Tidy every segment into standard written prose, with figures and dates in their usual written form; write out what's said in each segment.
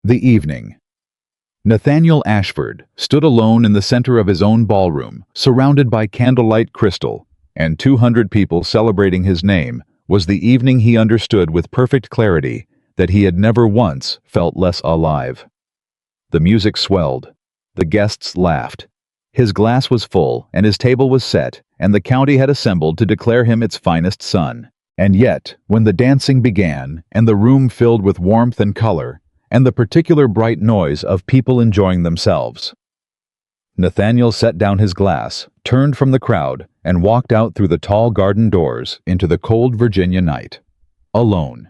The evening. Nathaniel Ashford stood alone in the center of his own ballroom, surrounded by candlelight crystal, and 200 people celebrating his name. Was the evening he understood with perfect clarity that he had never once felt less alive. The music swelled. The guests laughed. His glass was full, and his table was set, and the county had assembled to declare him its finest son. And yet, when the dancing began, and the room filled with warmth and color, and the particular bright noise of people enjoying themselves, Nathaniel set down his glass, turned from the crowd, and walked out through the tall garden doors into the cold Virginia night. Alone.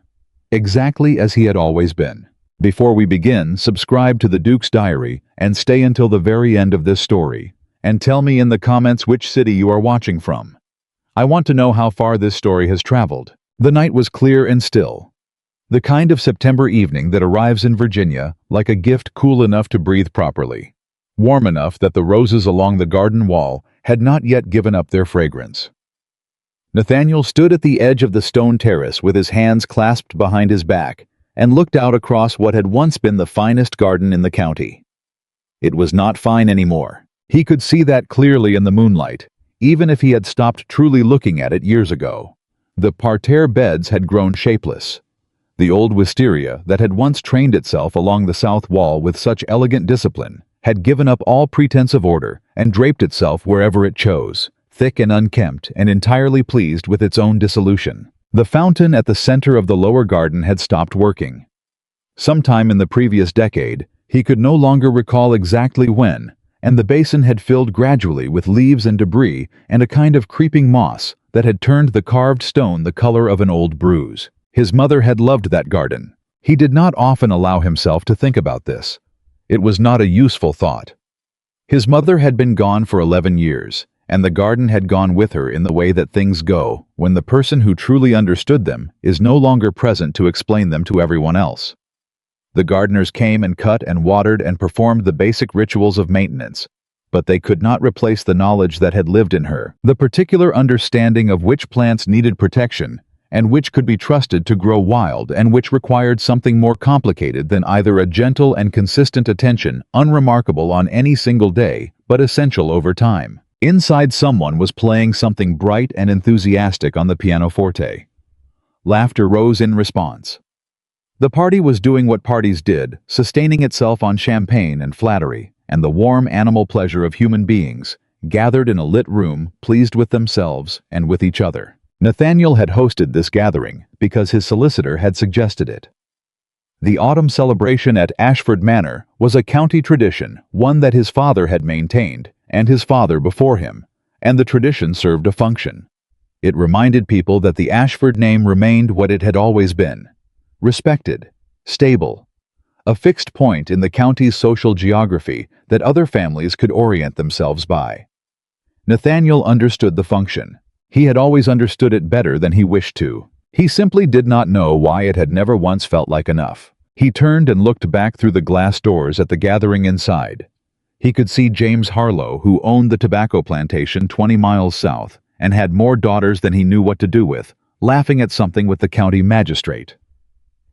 Exactly as he had always been. Before we begin, subscribe to the Duke's Diary and stay until the very end of this story, and tell me in the comments which city you are watching from. I want to know how far this story has traveled. The night was clear and still. The kind of September evening that arrives in Virginia like a gift, cool enough to breathe properly, warm enough that the roses along the garden wall had not yet given up their fragrance. Nathaniel stood at the edge of the stone terrace with his hands clasped behind his back and looked out across what had once been the finest garden in the county. It was not fine anymore. He could see that clearly in the moonlight, even if he had stopped truly looking at it years ago. The parterre beds had grown shapeless. The old wisteria that had once trained itself along the south wall with such elegant discipline had given up all pretense of order and draped itself wherever it chose, thick and unkempt and entirely pleased with its own dissolution. The fountain at the center of the lower garden had stopped working. Sometime in the previous decade, he could no longer recall exactly when, and the basin had filled gradually with leaves and debris and a kind of creeping moss that had turned the carved stone the color of an old bruise. His mother had loved that garden. He did not often allow himself to think about this. It was not a useful thought. His mother had been gone for 11 years, and the garden had gone with her in the way that things go when the person who truly understood them is no longer present to explain them to everyone else. The gardeners came and cut and watered and performed the basic rituals of maintenance, but they could not replace the knowledge that had lived in her, the particular understanding of which plants needed protection and which could be trusted to grow wild and which required something more complicated than either a gentle and consistent attention, unremarkable on any single day, but essential over time. Inside, someone was playing something bright and enthusiastic on the pianoforte. Laughter rose in response. The party was doing what parties did, sustaining itself on champagne and flattery, and the warm animal pleasure of human beings, gathered in a lit room, pleased with themselves and with each other. Nathaniel had hosted this gathering because his solicitor had suggested it. The autumn celebration at Ashford Manor was a county tradition, one that his father had maintained, and his father before him, and the tradition served a function. It reminded people that the Ashford name remained what it had always been: respected, stable, a fixed point in the county's social geography that other families could orient themselves by. Nathaniel understood the function. He had always understood it better than he wished to. He simply did not know why it had never once felt like enough. He turned and looked back through the glass doors at the gathering inside. He could see James Harlow, who owned the tobacco plantation 20 miles south and had more daughters than he knew what to do with, laughing at something with the county magistrate.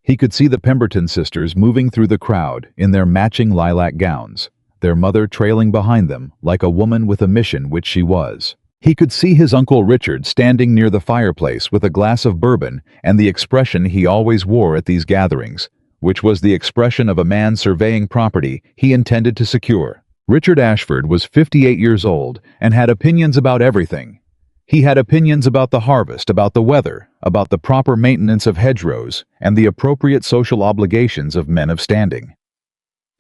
He could see the Pemberton sisters moving through the crowd in their matching lilac gowns, their mother trailing behind them like a woman with a mission, which she was. He could see his Uncle Richard standing near the fireplace with a glass of bourbon and the expression he always wore at these gatherings, which was the expression of a man surveying property he intended to secure. Richard Ashford was 58 years old and had opinions about everything. He had opinions about the harvest, about the weather, about the proper maintenance of hedgerows, and the appropriate social obligations of men of standing.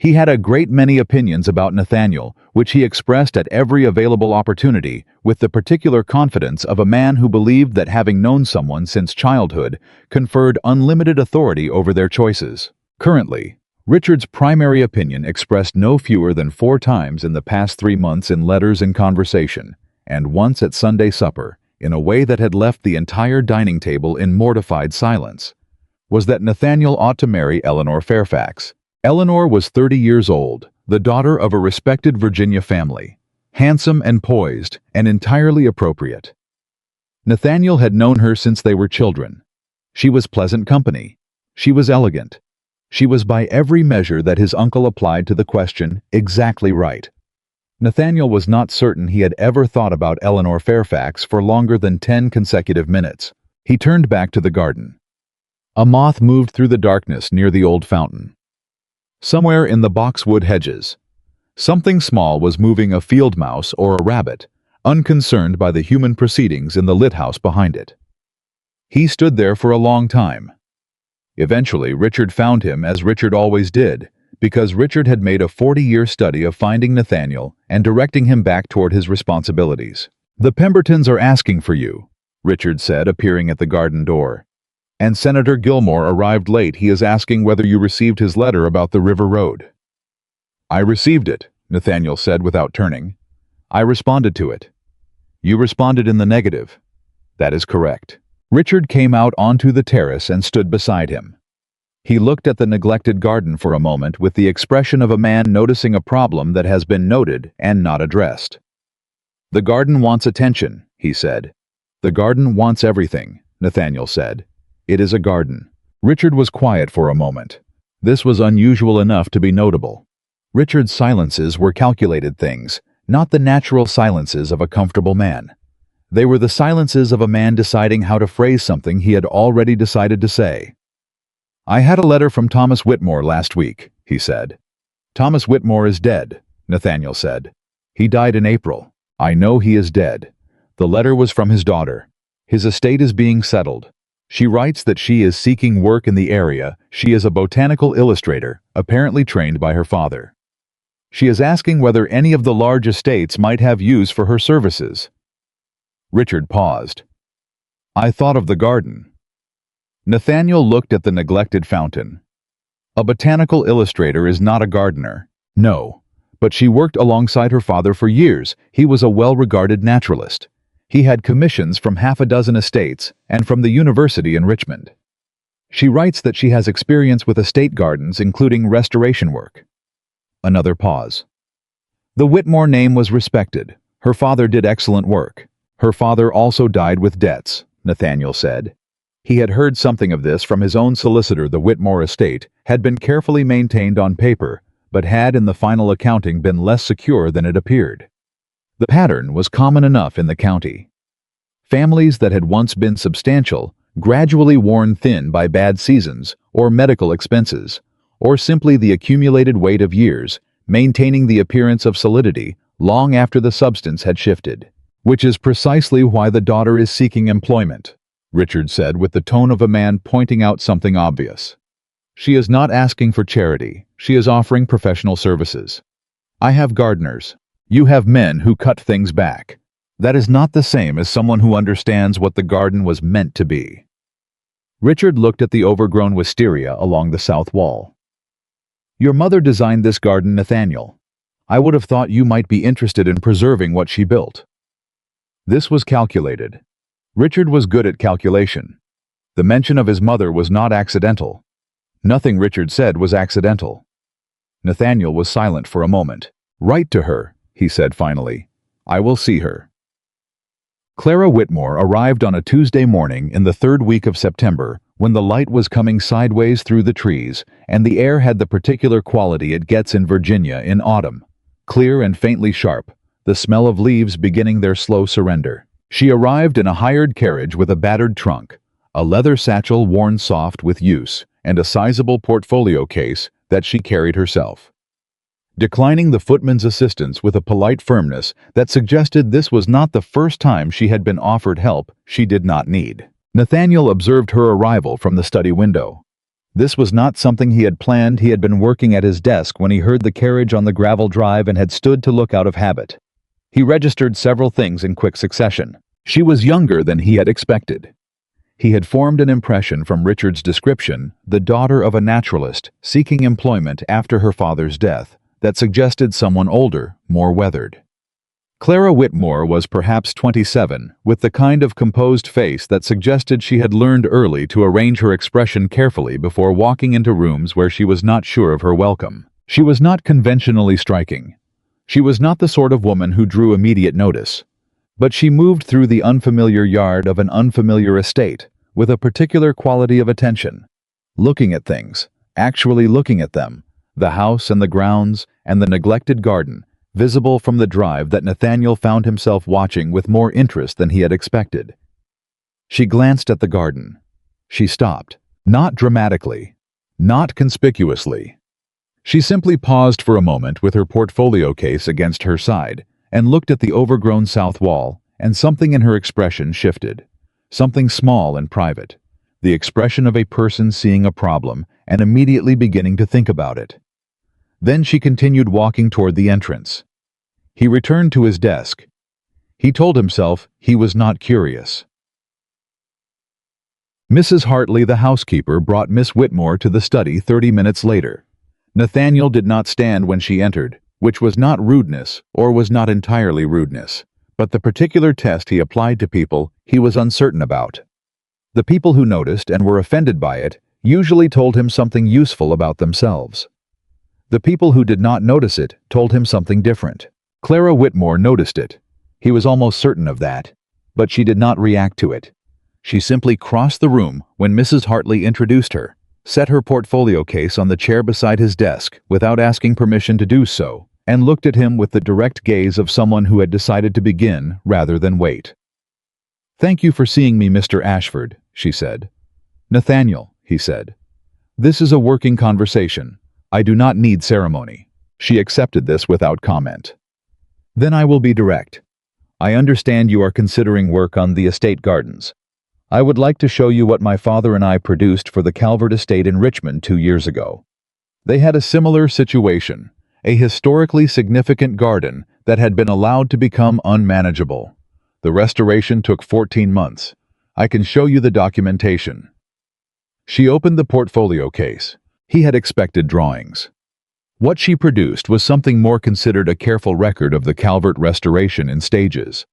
He had a great many opinions about Nathaniel, which he expressed at every available opportunity with the particular confidence of a man who believed that having known someone since childhood conferred unlimited authority over their choices. Currently, Richard's primary opinion expressed no fewer than 4 times in the past 3 months in letters and conversation, and once at Sunday supper, in a way that had left the entire dining table in mortified silence, was that Nathaniel ought to marry Eleanor Fairfax. Eleanor was 30 years old, the daughter of a respected Virginia family, handsome and poised, and entirely appropriate. Nathaniel had known her since they were children. She was pleasant company. She was elegant. She was by every measure that his uncle applied to the question exactly right. Nathaniel was not certain he had ever thought about Eleanor Fairfax for longer than 10 consecutive minutes. He turned back to the garden. A moth moved through the darkness near the old fountain. Somewhere in the boxwood hedges, something small was moving, a field mouse or a rabbit, unconcerned by the human proceedings in the lit house behind it. He stood there for a long time. Eventually, Richard found him, as Richard always did, because Richard had made a 40-year study of finding Nathaniel and directing him back toward his responsibilities. "The Pembertons are asking for you," Richard said, appearing at the garden door. "And Senator Gilmore arrived late. He is asking whether you received his letter about the River Road." "I received it," Nathaniel said without turning. "I responded to it." "You responded in the negative." "That is correct." Richard came out onto the terrace and stood beside him. He looked at the neglected garden for a moment with the expression of a man noticing a problem that has been noted and not addressed. "The garden wants attention," he said. "The garden wants everything," Nathaniel said. "It is a garden." Richard was quiet for a moment. This was unusual enough to be notable. Richard's silences were calculated things, not the natural silences of a comfortable man. They were the silences of a man deciding how to phrase something he had already decided to say. "I had a letter from Thomas Whitmore last week," he said. "Thomas Whitmore is dead," Nathaniel said. "He died in April." "I know he is dead." The letter was from his daughter. "His estate is being settled. She writes that she is seeking work in the area. She is a botanical illustrator, apparently trained by her father. She is asking whether any of the large estates might have use for her services." Richard paused. "I thought of the garden." Nathaniel looked at the neglected fountain. "A botanical illustrator is not a gardener." "No, but she worked alongside her father for years. He was a well-regarded naturalist. He had commissions from half a dozen estates and from the university in Richmond. She writes that she has experience with estate gardens, including restoration work." Another pause. "The Whitmore name was respected. Her father did excellent work. Her father also died with debts," Nathaniel said. He had heard something of this from his own solicitor. The Whitmore estate had been carefully maintained on paper, but had in the final accounting been less secure than it appeared. The pattern was common enough in the county. Families that had once been substantial, gradually worn thin by bad seasons or medical expenses, or simply the accumulated weight of years, maintaining the appearance of solidity long after the substance had shifted. "Which is precisely why the daughter is seeking employment," Richard said with the tone of a man pointing out something obvious. "She is not asking for charity. She is offering professional services. I have gardeners. You have men who cut things back. That is not the same as someone who understands what the garden was meant to be." Richard looked at the overgrown wisteria along the south wall. "Your mother designed this garden, Nathaniel. I would have thought you might be interested in preserving what she built." This was calculated. Richard was good at calculation. The mention of his mother was not accidental. Nothing Richard said was accidental. Nathaniel was silent for a moment. "Write to her," he said finally. "I will see her." Clara Whitmore arrived on a Tuesday morning in the third week of September, when the light was coming sideways through the trees, and the air had the particular quality it gets in Virginia in autumn, clear and faintly sharp, the smell of leaves beginning their slow surrender. She arrived in a hired carriage with a battered trunk, a leather satchel worn soft with use, and a sizable portfolio case that she carried herself. Declining the footman's assistance with a polite firmness that suggested this was not the first time she had been offered help she did not need, Nathaniel observed her arrival from the study window. This was not something he had planned. He had been working at his desk when he heard the carriage on the gravel drive and had stood to look out of habit. He registered several things in quick succession. She was younger than he had expected. He had formed an impression from Richard's description, the daughter of a naturalist seeking employment after her father's death, that suggested someone older, more weathered. Clara Whitmore was perhaps 27, with the kind of composed face that suggested she had learned early to arrange her expression carefully before walking into rooms where she was not sure of her welcome. She was not conventionally striking. She was not the sort of woman who drew immediate notice. But she moved through the unfamiliar yard of an unfamiliar estate with a particular quality of attention, looking at things, actually looking at them, the house and the grounds and the neglected garden, visible from the drive that Nathaniel found himself watching with more interest than he had expected. She glanced at the garden. She stopped, not dramatically, not conspicuously. She simply paused for a moment with her portfolio case against her side and looked at the overgrown south wall, and something in her expression shifted. Something small and private. The expression of a person seeing a problem and immediately beginning to think about it. Then she continued walking toward the entrance. He returned to his desk. He told himself he was not curious. Mrs. Hartley, the housekeeper, brought Miss Whitmore to the study 30 minutes later. Nathaniel did not stand when she entered, which was not rudeness, or was not entirely rudeness, but the particular test he applied to people he was uncertain about. The people who noticed and were offended by it usually told him something useful about themselves. The people who did not notice it told him something different. Clara Whitmore noticed it. He was almost certain of that, but she did not react to it. She simply crossed the room when Mrs. Hartley introduced her, set her portfolio case on the chair beside his desk without asking permission to do so, and looked at him with the direct gaze of someone who had decided to begin rather than wait. "Thank you for seeing me, Mr. Ashford," she said. "Nathaniel," he said. "This is a working conversation. I do not need ceremony." She accepted this without comment. "Then I will be direct. I understand you are considering work on the estate gardens. I would like to show you what my father and I produced for the Calvert estate in Richmond 2 years ago. They had a similar situation, a historically significant garden that had been allowed to become unmanageable. The restoration took 14 months. I can show you the documentation." She opened the portfolio case. He had expected drawings. What she produced was something more considered a careful record of the Calvert restoration in stages.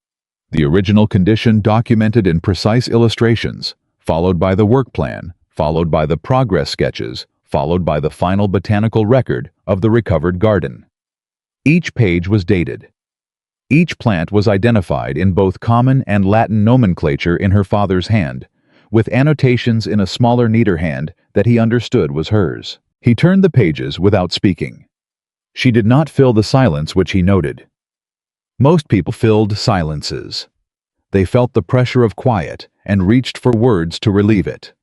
The original condition documented in precise illustrations, followed by the work plan, followed by the progress sketches, followed by the final botanical record of the recovered garden. Each page was dated. Each plant was identified in both common and Latin nomenclature in her father's hand, with annotations in a smaller, neater hand that he understood was hers. He turned the pages without speaking. She did not fill the silence which he noted. Most people filled silences. They felt the pressure of quiet and reached for words to relieve it.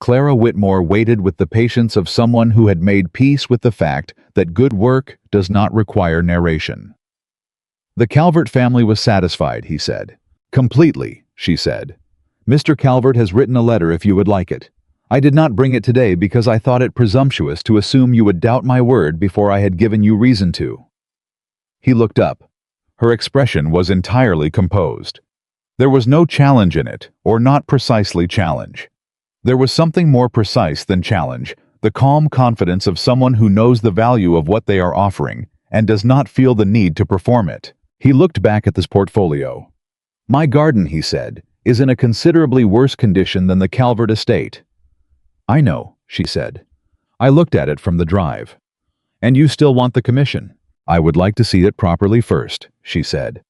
Clara Whitmore waited with the patience of someone who had made peace with the fact that good work does not require narration. "The Calvert family was satisfied," he said. "Completely," she said. "Mr. Calvert has written a letter if you would like it. I did not bring it today because I thought it presumptuous to assume you would doubt my word before I had given you reason to." He looked up. Her expression was entirely composed. There was no challenge in it, or not precisely challenge. There was something more precise than challenge, the calm confidence of someone who knows the value of what they are offering and does not feel the need to perform it. He looked back at this portfolio. "My garden," he said, "is in a considerably worse condition than the Calvert estate." "I know," she said. "I looked at it from the drive." "And you still want the commission?" "I would like to see it properly first," she said.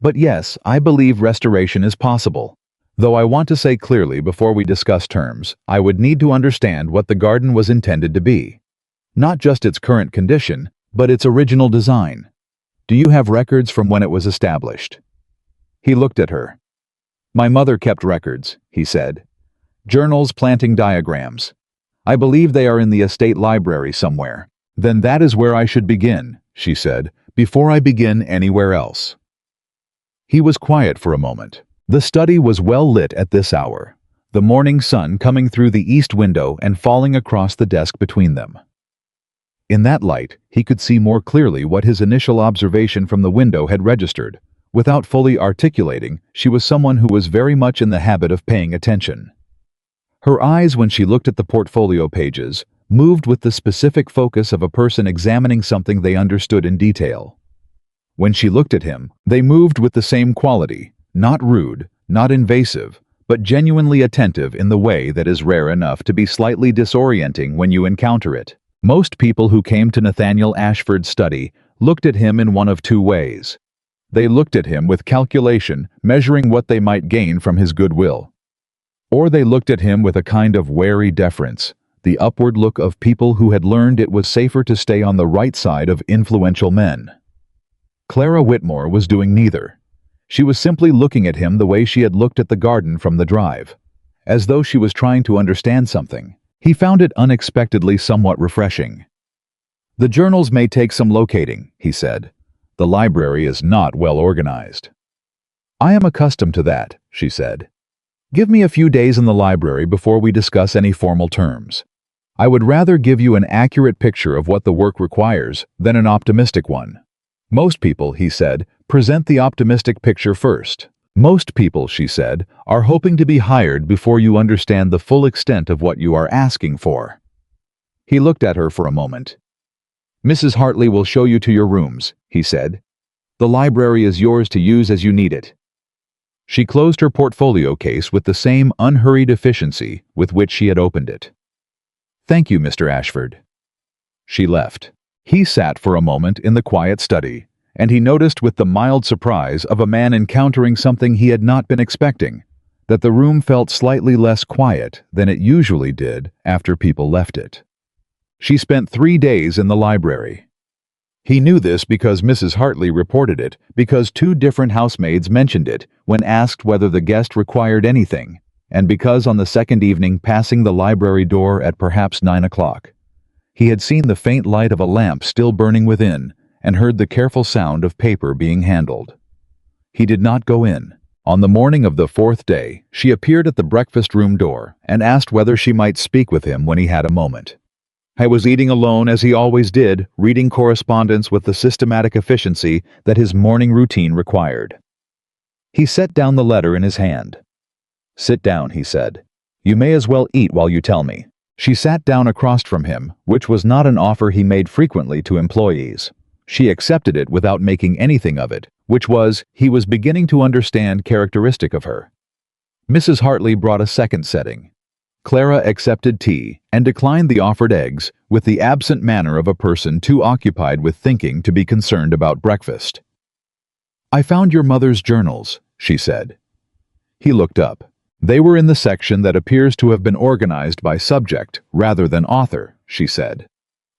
"But yes, I believe restoration is possible. Though I want to say clearly before we discuss terms, I would need to understand what the garden was intended to be. Not just its current condition, but its original design. Do you have records from when it was established?" He looked at her. "My mother kept records," he said. "Journals, planting diagrams. I believe they are in the estate library somewhere." "Then that is where I should begin," she said, "before I begin anywhere else." He was quiet for a moment. The study was well lit at this hour, the morning sun coming through the east window and falling across the desk between them. In that light, he could see more clearly what his initial observation from the window had registered. Without fully articulating, she was someone who was very much in the habit of paying attention. Her eyes, when she looked at the portfolio pages, moved with the specific focus of a person examining something they understood in detail. When she looked at him, they moved with the same quality, not rude, not invasive, but genuinely attentive in the way that is rare enough to be slightly disorienting when you encounter it. Most people who came to Nathaniel Ashford's study looked at him in one of two ways. They looked at him with calculation, measuring what they might gain from his goodwill. Or they looked at him with a kind of wary deference, the upward look of people who had learned it was safer to stay on the right side of influential men. Clara Whitmore was doing neither. She was simply looking at him the way she had looked at the garden from the drive, as though she was trying to understand something. He found it unexpectedly somewhat refreshing. "The journals may take some locating," he said. "The library is not well organized." "I am accustomed to that," she said. "Give me a few days in the library before we discuss any formal terms. I would rather give you an accurate picture of what the work requires than an optimistic one." "Most people," he said, "present the optimistic picture first. Most people," she said, "are hoping to be hired before you understand the full extent of what you are asking for." He looked at her for a moment. "Mrs. Hartley will show you to your rooms," he said. "The library is yours to use as you need it." She closed her portfolio case with the same unhurried efficiency with which she had opened it. "Thank you, Mr. Ashford." She left. He sat for a moment in the quiet study, and he noticed with the mild surprise of a man encountering something he had not been expecting, that the room felt slightly less quiet than it usually did after people left it. She spent 3 days in the library. He knew this because Mrs. Hartley reported it, because 2 different housemaids mentioned it when asked whether the guest required anything, and because on the second evening passing the library door at perhaps 9 o'clock, he had seen the faint light of a lamp still burning within and heard the careful sound of paper being handled. He did not go in. On the morning of the 4th day, she appeared at the breakfast room door and asked whether she might speak with him when he had a moment. He was eating alone as he always did, reading correspondence with the systematic efficiency that his morning routine required. He set down the letter in his hand. "Sit down," he said. "You may as well eat while you tell me." She sat down across from him, which was not an offer he made frequently to employees. She accepted it without making anything of it, which was, he was beginning to understand, characteristic of her. Mrs. Hartley brought a second setting. Clara accepted tea and declined the offered eggs with the absent manner of a person too occupied with thinking to be concerned about breakfast. "I found your mother's journals," she said. He looked up. "They were in the section that appears to have been organized by subject rather than author," she said.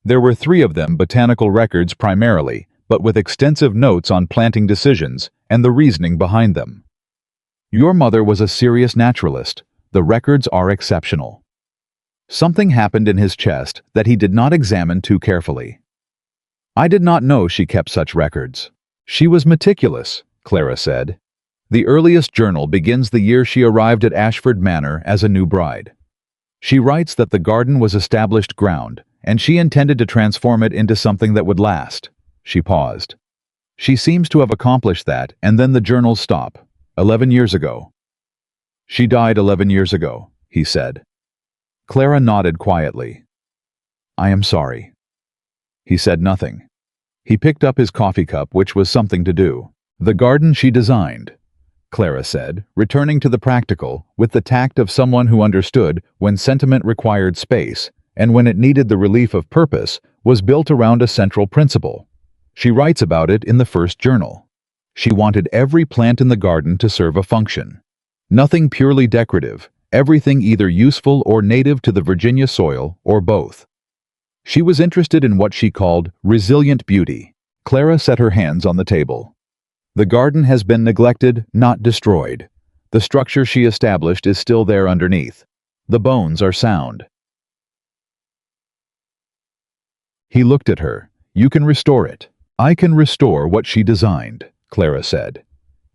"There were 3 of them, botanical records primarily, but with extensive notes on planting decisions and the reasoning behind them. Your mother was a serious naturalist. The records are exceptional." Something happened in his chest that he did not examine too carefully. "I did not know she kept such records." "She was meticulous," Clara said. "The earliest journal begins the year she arrived at Ashford Manor as a new bride. She writes that the garden was established ground, and she intended to transform it into something that would last." She paused. "She seems to have accomplished that, and then the journals stop. 11 years ago." "She died 11 years ago," he said. Clara nodded quietly. "I am sorry." He said nothing. He picked up his coffee cup, which was something to do. "The garden she designed," Clara said, returning to the practical, with the tact of someone who understood when sentiment required space, and when it needed the relief of purpose, was built around a central principle. She writes about it in the first journal. She wanted every plant in the garden to serve a function. Nothing purely decorative, everything either useful or native to the Virginia soil, or both. She was interested in what she called resilient beauty. Clara set her hands on the table. "The garden has been neglected, not destroyed. The structure she established is still there underneath. The bones are sound." He looked at her. "You can restore it." "I can restore what she designed," Clara said.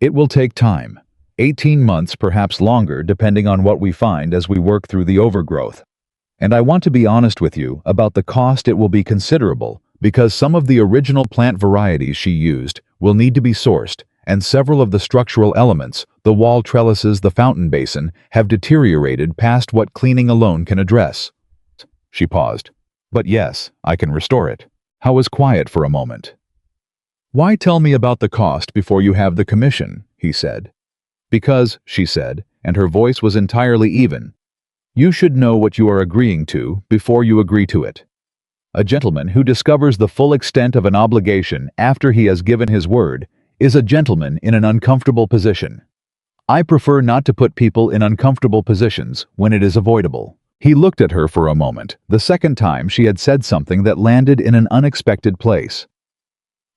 "It will take time. 18 months, perhaps longer, depending on what we find as we work through the overgrowth. And I want to be honest with you about the cost. It will be considerable, because some of the original plant varieties she used will need to be sourced, and several of the structural elements, the wall trellises, the fountain basin, have deteriorated past what cleaning alone can address." She paused. "But yes, I can restore it." Howe was quiet for a moment. "Why tell me about the cost before you have the commission?" he said. "Because," she said, and her voice was entirely even, "you should know what you are agreeing to before you agree to it. A gentleman who discovers the full extent of an obligation after he has given his word is a gentleman in an uncomfortable position. I prefer not to put people in uncomfortable positions when it is avoidable." He looked at her for a moment, the second time she had said something that landed in an unexpected place.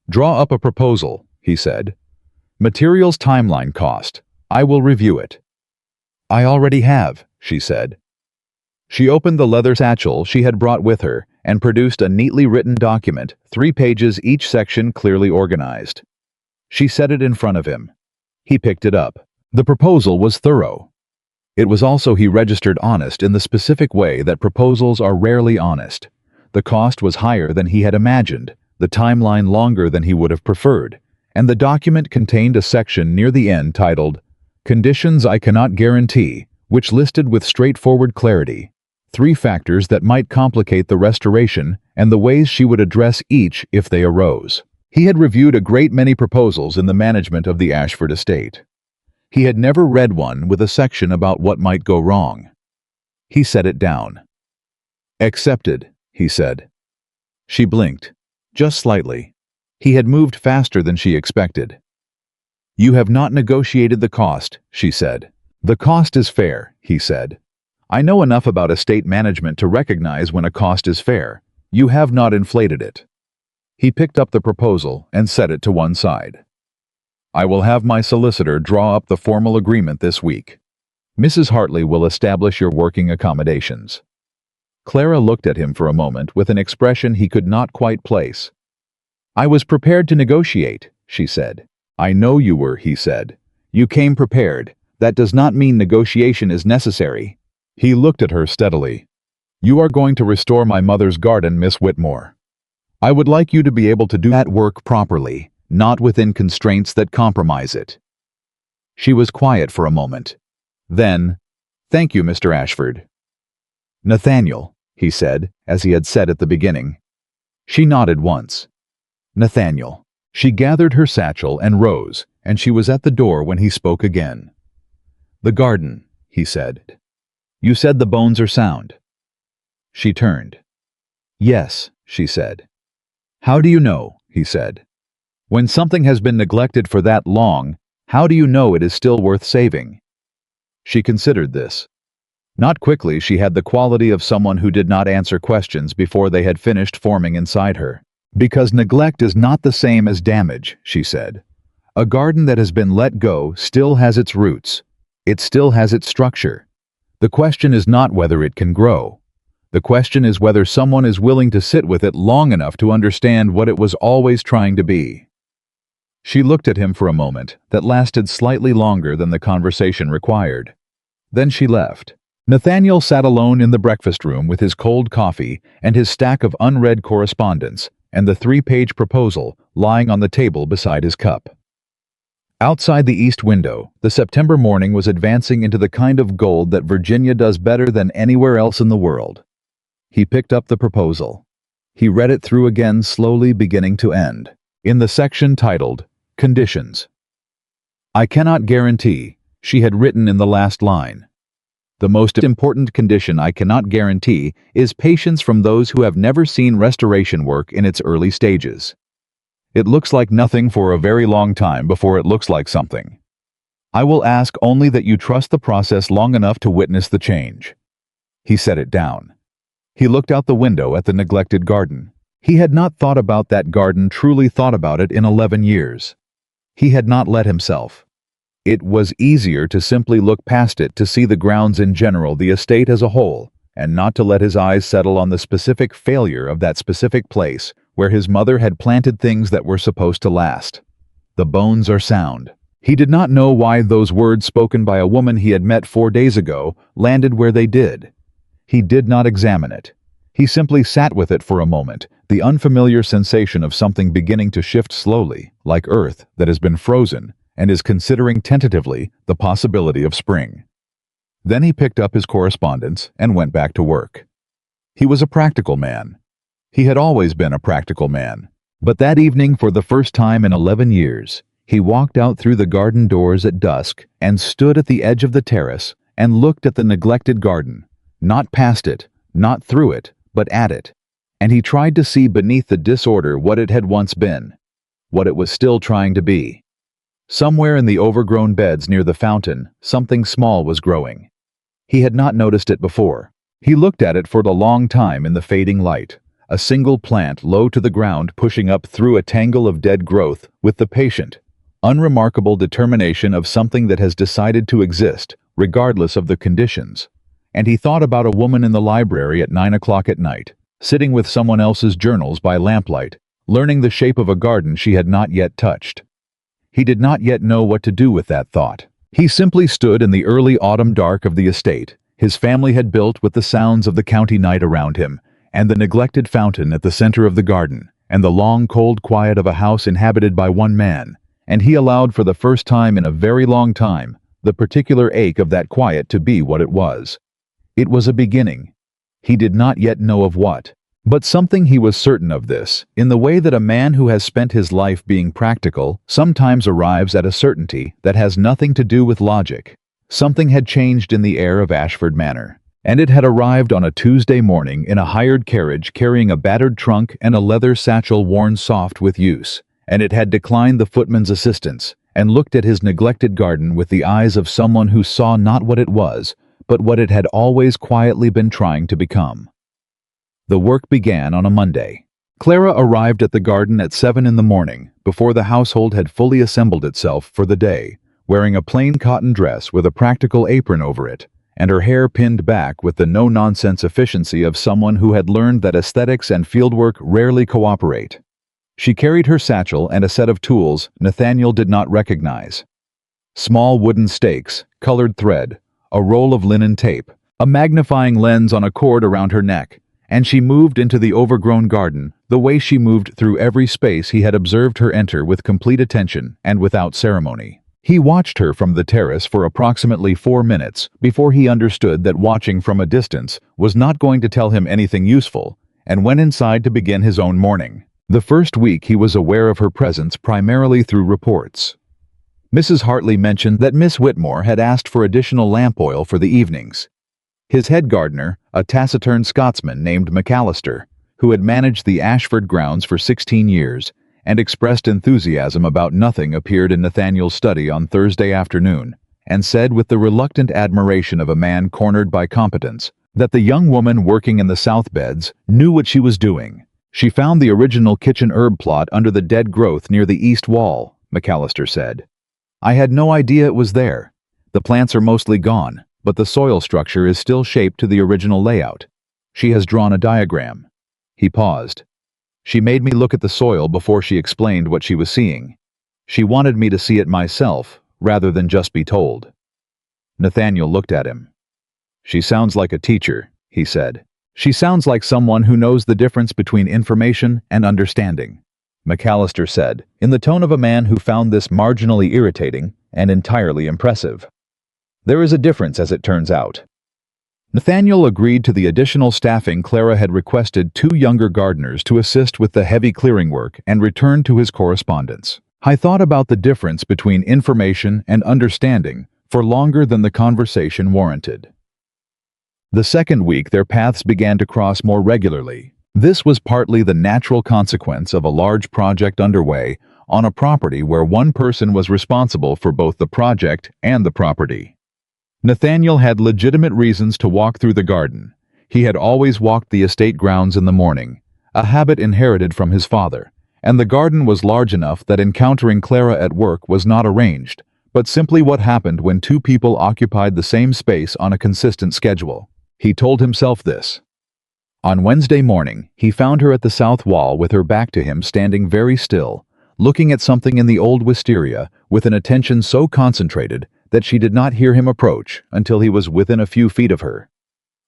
"Draw up a proposal," he said. "Materials timeline cost. I will review it." "I already have," she said. She opened the leather satchel she had brought with her and produced a neatly written document, 3 pages each section clearly organized. She set it in front of him. He picked it up. The proposal was thorough. It was also he registered honest in the specific way that proposals are rarely honest. The cost was higher than he had imagined, the timeline longer than he would have preferred, and the document contained a section near the end titled, "Conditions I Cannot Guarantee," which listed with straightforward clarity 3 factors that might complicate the restoration and the ways she would address each if they arose. He had reviewed a great many proposals in the management of the Ashford estate. He had never read one with a section about what might go wrong. He set it down. "Accepted," he said. She blinked, just slightly. He had moved faster than she expected. "You have not negotiated the cost," she said. "The cost is fair," he said. "I know enough about estate management to recognize when a cost is fair. You have not inflated it." He picked up the proposal and set it to one side. "I will have my solicitor draw up the formal agreement this week. Mrs. Hartley will establish your working accommodations." Clara looked at him for a moment with an expression he could not quite place. "I was prepared to negotiate," she said. "I know you were," he said. "You came prepared. That does not mean negotiation is necessary." He looked at her steadily. "You are going to restore my mother's garden, Miss Whitmore. I would like you to be able to do that work properly, not within constraints that compromise it." She was quiet for a moment. Then, "Thank you, Mr. Ashford." "Nathaniel," he said, as he had said at the beginning. She nodded once. "Nathaniel." She gathered her satchel and rose, and she was at the door when he spoke again. "The garden," he said. "You said the bones are sound." She turned. "Yes," she said. "How do you know?" he said. "When something has been neglected for that long, how do you know it is still worth saving?" She considered this. Not quickly, she had the quality of someone who did not answer questions before they had finished forming inside her. "Because neglect is not the same as damage," she said. "A garden that has been let go still has its roots. It still has its structure. The question is not whether it can grow. The question is whether someone is willing to sit with it long enough to understand what it was always trying to be." She looked at him for a moment that lasted slightly longer than the conversation required. Then she left. Nathaniel sat alone in the breakfast room with his cold coffee and his stack of unread correspondence and the 3-page proposal lying on the table beside his cup. Outside the east window, the September morning was advancing into the kind of gold that Virginia does better than anywhere else in the world. He picked up the proposal. He read it through again, slowly, beginning to end. In the section titled, "Conditions." "I cannot guarantee," she had written in the last line. "The most important condition I cannot guarantee is patience from those who have never seen restoration work in its early stages. It looks like nothing for a very long time before it looks like something. I will ask only that you trust the process long enough to witness the change." He set it down. He looked out the window at the neglected garden. He had not thought about that garden, truly thought about it in 11 years. He had not let himself. It was easier to simply look past it to see the grounds in general, the estate as a whole, and not to let his eyes settle on the specific failure of that specific place where his mother had planted things that were supposed to last. "The bones are sound." He did not know why those words spoken by a woman he had met 4 days ago landed where they did. He did not examine it. He simply sat with it for a moment, the unfamiliar sensation of something beginning to shift slowly, like earth that has been frozen and is considering tentatively the possibility of spring. Then he picked up his correspondence and went back to work. He was a practical man. He had always been a practical man. But that evening, for the first time in 11 years, he walked out through the garden doors at dusk and stood at the edge of the terrace and looked at the neglected garden, not past it, not through it, but at it. And he tried to see beneath the disorder what it had once been, what it was still trying to be. Somewhere in the overgrown beds near the fountain, something small was growing. He had not noticed it before. He looked at it for a long time in the fading light, a single plant low to the ground pushing up through a tangle of dead growth with the patient, unremarkable determination of something that has decided to exist, regardless of the conditions. And he thought about a woman in the library at 9 o'clock at night, sitting with someone else's journals by lamplight, learning the shape of a garden she had not yet touched. He did not yet know what to do with that thought. He simply stood in the early autumn dark of the estate his family had built with the sounds of the county night around him, and the neglected fountain at the center of the garden, and the long cold quiet of a house inhabited by one man, and he allowed for the first time in a very long time the particular ache of that quiet to be what it was. It was a beginning. He did not yet know of what, but something. He was certain of this, in the way that a man who has spent his life being practical sometimes arrives at a certainty that has nothing to do with logic. Something had changed in the air of Ashford Manor, and it had arrived on a Tuesday morning in a hired carriage carrying a battered trunk and a leather satchel worn soft with use, and it had declined the footman's assistance and looked at his neglected garden with the eyes of someone who saw not what it was, but what it had always quietly been trying to become. The work began on a Monday. Clara arrived at the garden at 7 in the morning, before the household had fully assembled itself for the day, wearing a plain cotton dress with a practical apron over it, and her hair pinned back with the no-nonsense efficiency of someone who had learned that aesthetics and fieldwork rarely cooperate. She carried her satchel and a set of tools Nathaniel did not recognize. Small wooden stakes, colored thread, a roll of linen tape, a magnifying lens on a cord around her neck, and she moved into the overgrown garden the way she moved through every space he had observed her enter with complete attention and without ceremony. He watched her from the terrace for approximately 4 minutes before he understood that watching from a distance was not going to tell him anything useful, and went inside to begin his own morning. The first week he was aware of her presence primarily through reports. Mrs. Hartley mentioned that Miss Whitmore had asked for additional lamp oil for the evenings. His head gardener, a taciturn Scotsman named McAllister, who had managed the Ashford grounds for 16 years, and expressed enthusiasm about nothing, appeared in Nathaniel's study on Thursday afternoon, and said with the reluctant admiration of a man cornered by competence, that the young woman working in the south beds knew what she was doing. She found the original kitchen herb plot under the dead growth near the east wall, McAllister said. I had no idea it was there. The plants are mostly gone, but the soil structure is still shaped to the original layout. She has drawn a diagram. He paused. She made me look at the soil before she explained what she was seeing. She wanted me to see it myself, rather than just be told. Nathaniel looked at him. She sounds like a teacher, he said. She sounds like someone who knows the difference between information and understanding, McAllister said, in the tone of a man who found this marginally irritating and entirely impressive. There is a difference, as it turns out. Nathaniel agreed to the additional staffing. Clara had requested 2 younger gardeners to assist with the heavy clearing work and returned to his correspondence. I thought about the difference between information and understanding for longer than the conversation warranted. The second week their paths began to cross more regularly. This was partly the natural consequence of a large project underway on a property where one person was responsible for both the project and the property. Nathaniel had legitimate reasons to walk through the garden. He had always walked the estate grounds in the morning, a habit inherited from his father, and the garden was large enough that encountering Clara at work was not arranged, but simply what happened when 2 people occupied the same space on a consistent schedule. He told himself this. On Wednesday morning, he found her at the south wall with her back to him, standing very still, looking at something in the old wisteria with an attention so concentrated that she did not hear him approach until he was within a few feet of her.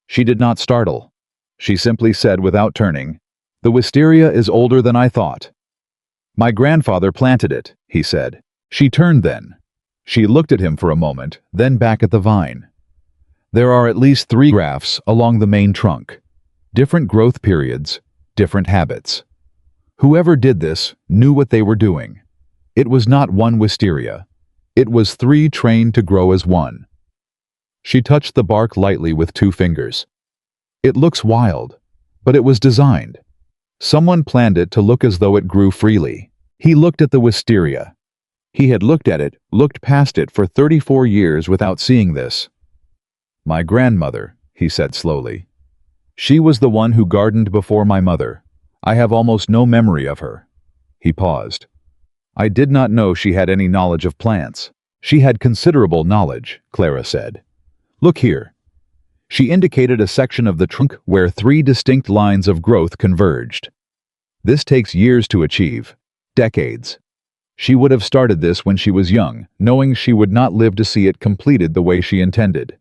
She did not startle. She simply said without turning, "The wisteria is older than I thought." "My grandfather planted it," he said. She turned then. She looked at him for a moment, then back at the vine. There are at least 3 grafts along the main trunk. Different growth periods, different habits. Whoever did this knew what they were doing. It was not one wisteria. It was 3 trained to grow as one. She touched the bark lightly with 2 fingers. It looks wild, but it was designed. Someone planned it to look as though it grew freely. He looked at the wisteria. He had looked at it, looked past it for 34 years without seeing this. "My grandmother," he said slowly. She was the one who gardened before my mother. I have almost no memory of her." He paused. "I did not know she had any knowledge of plants." "She had considerable knowledge," Clara said. "Look here." She indicated a section of the trunk where 3 distinct lines of growth converged. "This takes years to achieve. Decades. She would have started this when she was young, knowing she would not live to see it completed the way she intended."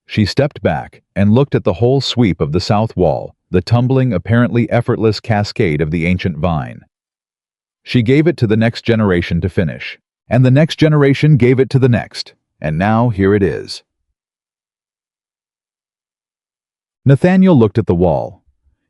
She stepped back and looked at the whole sweep of the south wall, the tumbling, apparently effortless cascade of the ancient vine. She gave it to the next generation to finish, and the next generation gave it to the next, and now here it is. Nathaniel looked at the wall.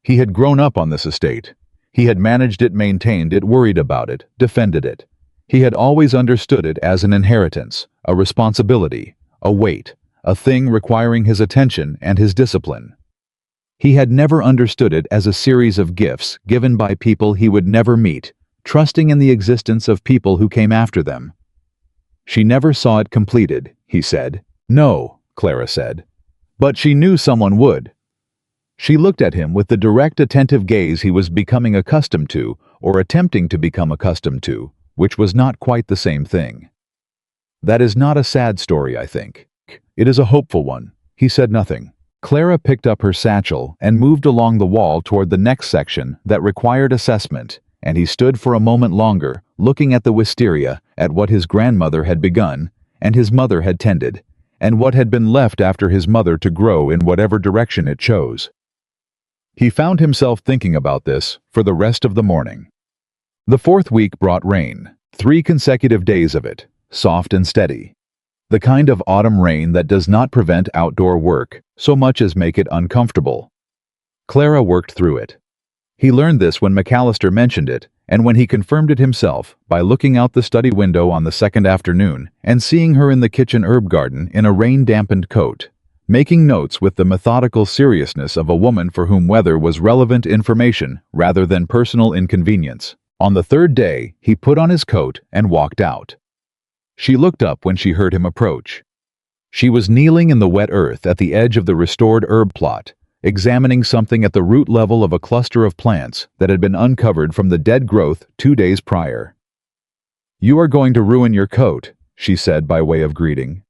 He had grown up on this estate. He had managed it, maintained it, worried about it, defended it. He had always understood it as an inheritance, a responsibility, a weight, a thing requiring his attention and his discipline. He had never understood it as a series of gifts given by people he would never meet, trusting in the existence of people who came after them. She never saw it completed, he said. "No," Clara said. "But she knew someone would." She looked at him with the direct, attentive gaze he was becoming accustomed to, or attempting to become accustomed to, which was not quite the same thing. "That is not a sad story, I think. It is a hopeful one." He said nothing. Clara picked up her satchel and moved along the wall toward the next section that required assessment, and he stood for a moment longer, looking at the wisteria, at what his grandmother had begun, and his mother had tended, and what had been left after his mother to grow in whatever direction it chose. He found himself thinking about this for the rest of the morning. The 4th week brought rain, 3 consecutive days of it, soft and steady. The kind of autumn rain that does not prevent outdoor work so much as make it uncomfortable. Clara worked through it. He learned this when McAllister mentioned it, and when he confirmed it himself by looking out the study window on the second afternoon and seeing her in the kitchen herb garden in a rain-dampened coat, making notes with the methodical seriousness of a woman for whom weather was relevant information rather than personal inconvenience. On the 3rd day, he put on his coat and walked out. She looked up when she heard him approach. She was kneeling in the wet earth at the edge of the restored herb plot, examining something at the root level of a cluster of plants that had been uncovered from the dead growth 2 days prior. "You are going to ruin your coat," she said by way of greeting.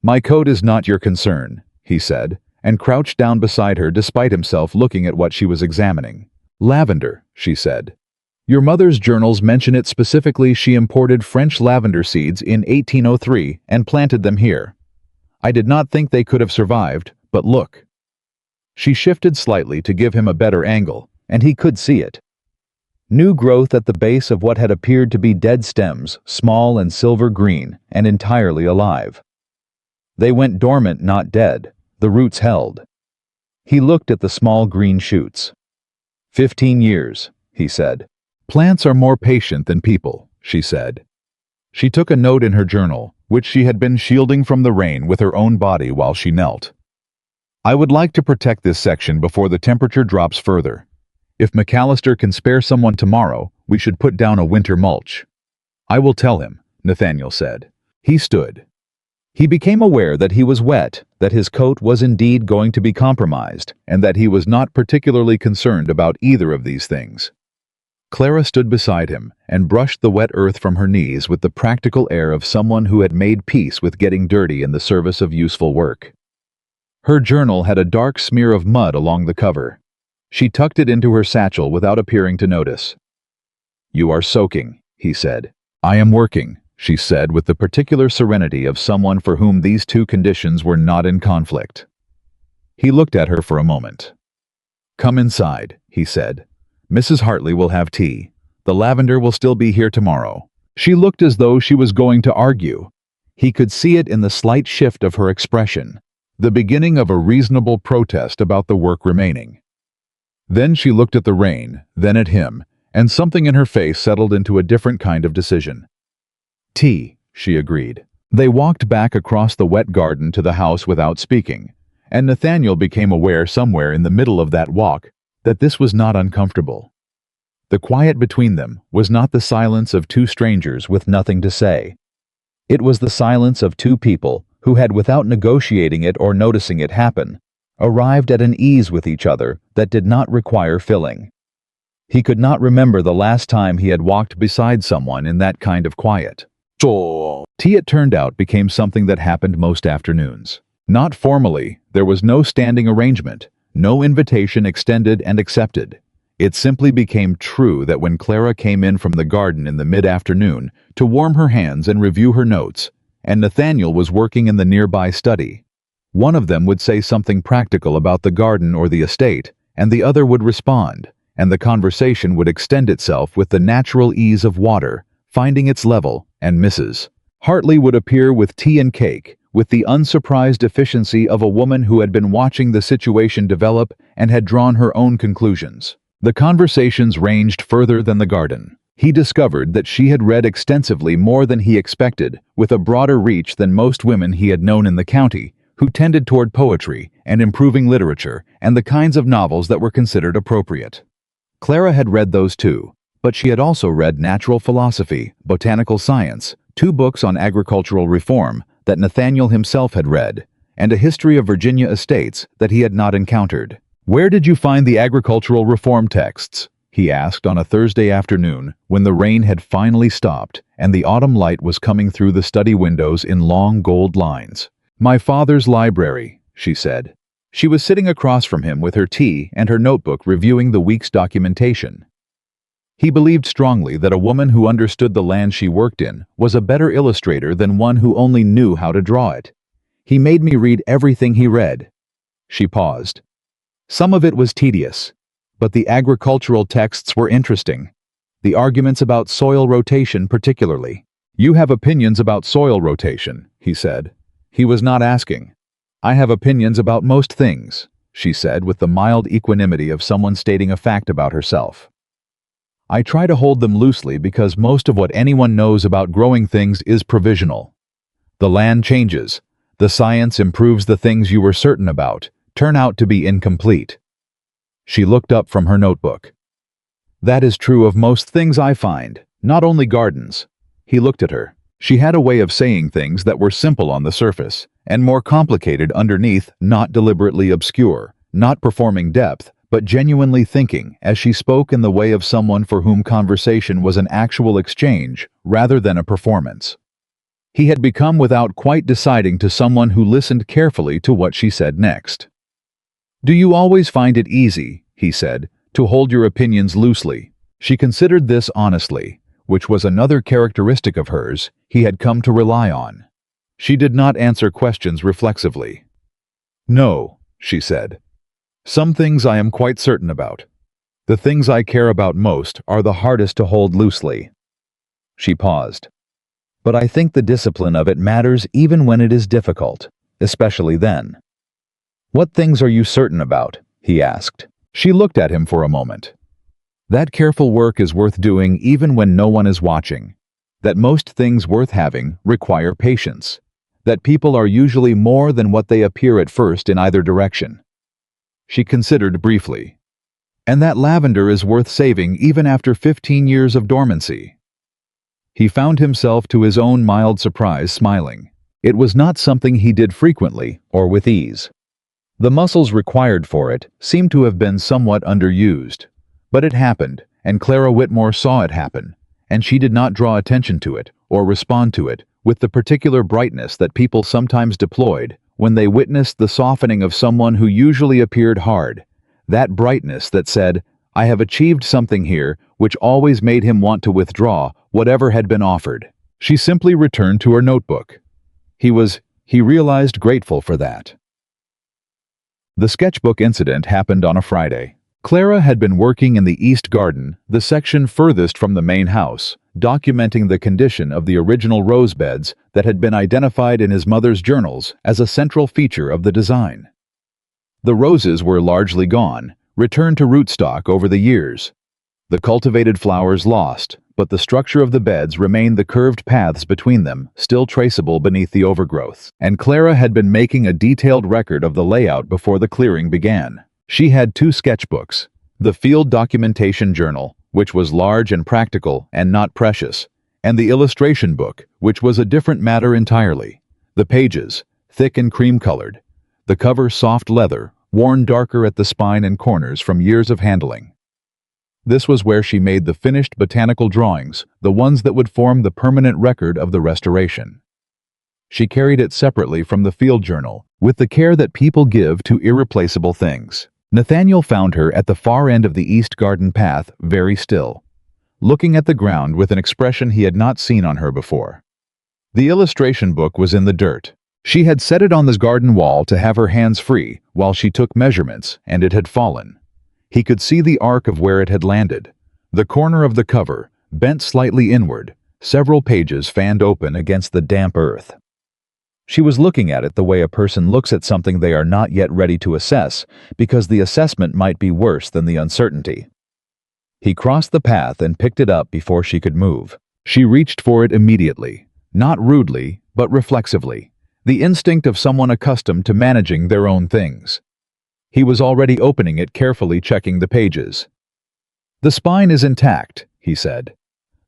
"My coat is not your concern," he said, and crouched down beside her despite himself looking at what she was examining. "Lavender," she said. "Your mother's journals mention it specifically. She imported French lavender seeds in 1803 and planted them here. I did not think they could have survived, but look." She shifted slightly to give him a better angle, and he could see it. New growth at the base of what had appeared to be dead stems, small and silver green, and entirely alive. They went dormant, not dead. The roots held. He looked at the small green shoots. 15 years, he said. "Plants are more patient than people," she said. She took a note in her journal, which she had been shielding from the rain with her own body while she knelt. "I would like to protect this section before the temperature drops further. If McAllister can spare someone tomorrow, we should put down a winter mulch." "I will tell him," Nathaniel said. He stood. He became aware that he was wet, that his coat was indeed going to be compromised, and that he was not particularly concerned about either of these things. Clara stood beside him and brushed the wet earth from her knees with the practical air of someone who had made peace with getting dirty in the service of useful work. Her journal had a dark smear of mud along the cover. She tucked it into her satchel without appearing to notice. "You are soaking," he said. "I am working," she said with the particular serenity of someone for whom these two conditions were not in conflict. He looked at her for a moment. "Come inside," he said. "Mrs. Hartley will have tea. The lavender will still be here tomorrow." She looked as though she was going to argue. He could see it in the slight shift of her expression, the beginning of a reasonable protest about the work remaining. Then she looked at the rain, then at him, and something in her face settled into a different kind of decision. "Tea," she agreed. They walked back across the wet garden to the house without speaking, and Nathaniel became aware somewhere in the middle of that walk that this was not uncomfortable. The quiet between them was not the silence of two strangers with nothing to say. It was the silence of two people who had, without negotiating it or noticing it happen, arrived at an ease with each other that did not require filling. He could not remember the last time he had walked beside someone in that kind of quiet. Tea, it turned out, became something that happened most afternoons. Not formally, there was no standing arrangement, no invitation extended and accepted. It simply became true that when Clara came in from the garden in the mid-afternoon to warm her hands and review her notes, and Nathaniel was working in the nearby study, one of them would say something practical about the garden or the estate, and the other would respond, and the conversation would extend itself with the natural ease of water, finding its level, and Mrs. Hartley would appear with tea and cake, with the unsurprised efficiency of a woman who had been watching the situation develop and had drawn her own conclusions. The conversations ranged further than the garden. He discovered that she had read extensively more than he expected, with a broader reach than most women he had known in the county, who tended toward poetry and improving literature and the kinds of novels that were considered appropriate. Clara had read those too, but she had also read natural philosophy, botanical science, 2 books on agricultural reform that Nathaniel himself had read, and a history of Virginia estates that he had not encountered. "Where did you find the agricultural reform texts?" he asked on a Thursday afternoon when the rain had finally stopped and the autumn light was coming through the study windows in long gold lines. "My father's library," she said. She was sitting across from him with her tea and her notebook reviewing the week's documentation. He believed strongly that a woman who understood the land she worked in was a better illustrator than one who only knew how to draw it. "He made me read everything he read." She paused. "Some of it was tedious, but the agricultural texts were interesting. The arguments about soil rotation particularly." "You have opinions about soil rotation," he said. He was not asking. "I have opinions about most things," she said with the mild equanimity of someone stating a fact about herself. "I try to hold them loosely because most of what anyone knows about growing things is provisional. The land changes. The science improves the things you were certain about, turn out to be incomplete." She looked up from her notebook. "That is true of most things I find, not only gardens." He looked at her. She had a way of saying things that were simple on the surface, and more complicated underneath, not deliberately obscure, not performing depth, but genuinely thinking, as she spoke in the way of someone for whom conversation was an actual exchange rather than a performance. He had become, without quite deciding, to someone who listened carefully to what she said next. "Do you always find it easy," he said, "to hold your opinions loosely?" She considered this honestly, which was another characteristic of hers he had come to rely on. She did not answer questions reflexively. "No," she said. "Some things I am quite certain about. The things I care about most are the hardest to hold loosely." She paused. "But I think the discipline of it matters even when it is difficult, especially then." "What things are you certain about?" he asked. She looked at him for a moment. "That careful work is worth doing even when no one is watching. That most things worth having require patience. That people are usually more than what they appear at first in either direction." She considered briefly. "And that lavender is worth saving even after 15 years of dormancy." He found himself, to his own mild surprise, smiling. It was not something he did frequently or with ease. The muscles required for it seemed to have been somewhat underused. But it happened, and Clara Whitmore saw it happen, and she did not draw attention to it or respond to it with the particular brightness that people sometimes deployed when they witnessed the softening of someone who usually appeared hard, that brightness that said, "I have achieved something here," which always made him want to withdraw whatever had been offered. She simply returned to her notebook. He realized, grateful for that. The sketchbook incident happened on a Friday. Clara had been working in the East Garden, the section furthest from the main house, documenting the condition of the original rose beds that had been identified in his mother's journals as a central feature of the design. The roses were largely gone, returned to rootstock over the years. The cultivated flowers lost, but the structure of the beds remained, the curved paths between them still traceable beneath the overgrowth. And Clara had been making a detailed record of the layout before the clearing began. She had 2 sketchbooks, the Field Documentation Journal, which was large and practical and not precious, and the illustration book, which was a different matter entirely. The pages, thick and cream-colored. The cover soft leather, worn darker at the spine and corners from years of handling. This was where she made the finished botanical drawings, the ones that would form the permanent record of the restoration. She carried it separately from the field journal, with the care that people give to irreplaceable things. Nathaniel found her at the far end of the east garden path, very still, looking at the ground with an expression he had not seen on her before. The illustration book was in the dirt. She had set it on the garden wall to have her hands free while she took measurements, and it had fallen. He could see the arc of where it had landed. The corner of the cover, bent slightly inward, several pages fanned open against the damp earth. She was looking at it the way a person looks at something they are not yet ready to assess, because the assessment might be worse than the uncertainty. He crossed the path and picked it up before she could move. She reached for it immediately, not rudely, but reflexively, the instinct of someone accustomed to managing their own things. He was already opening it, carefully checking the pages. "The spine is intact," he said.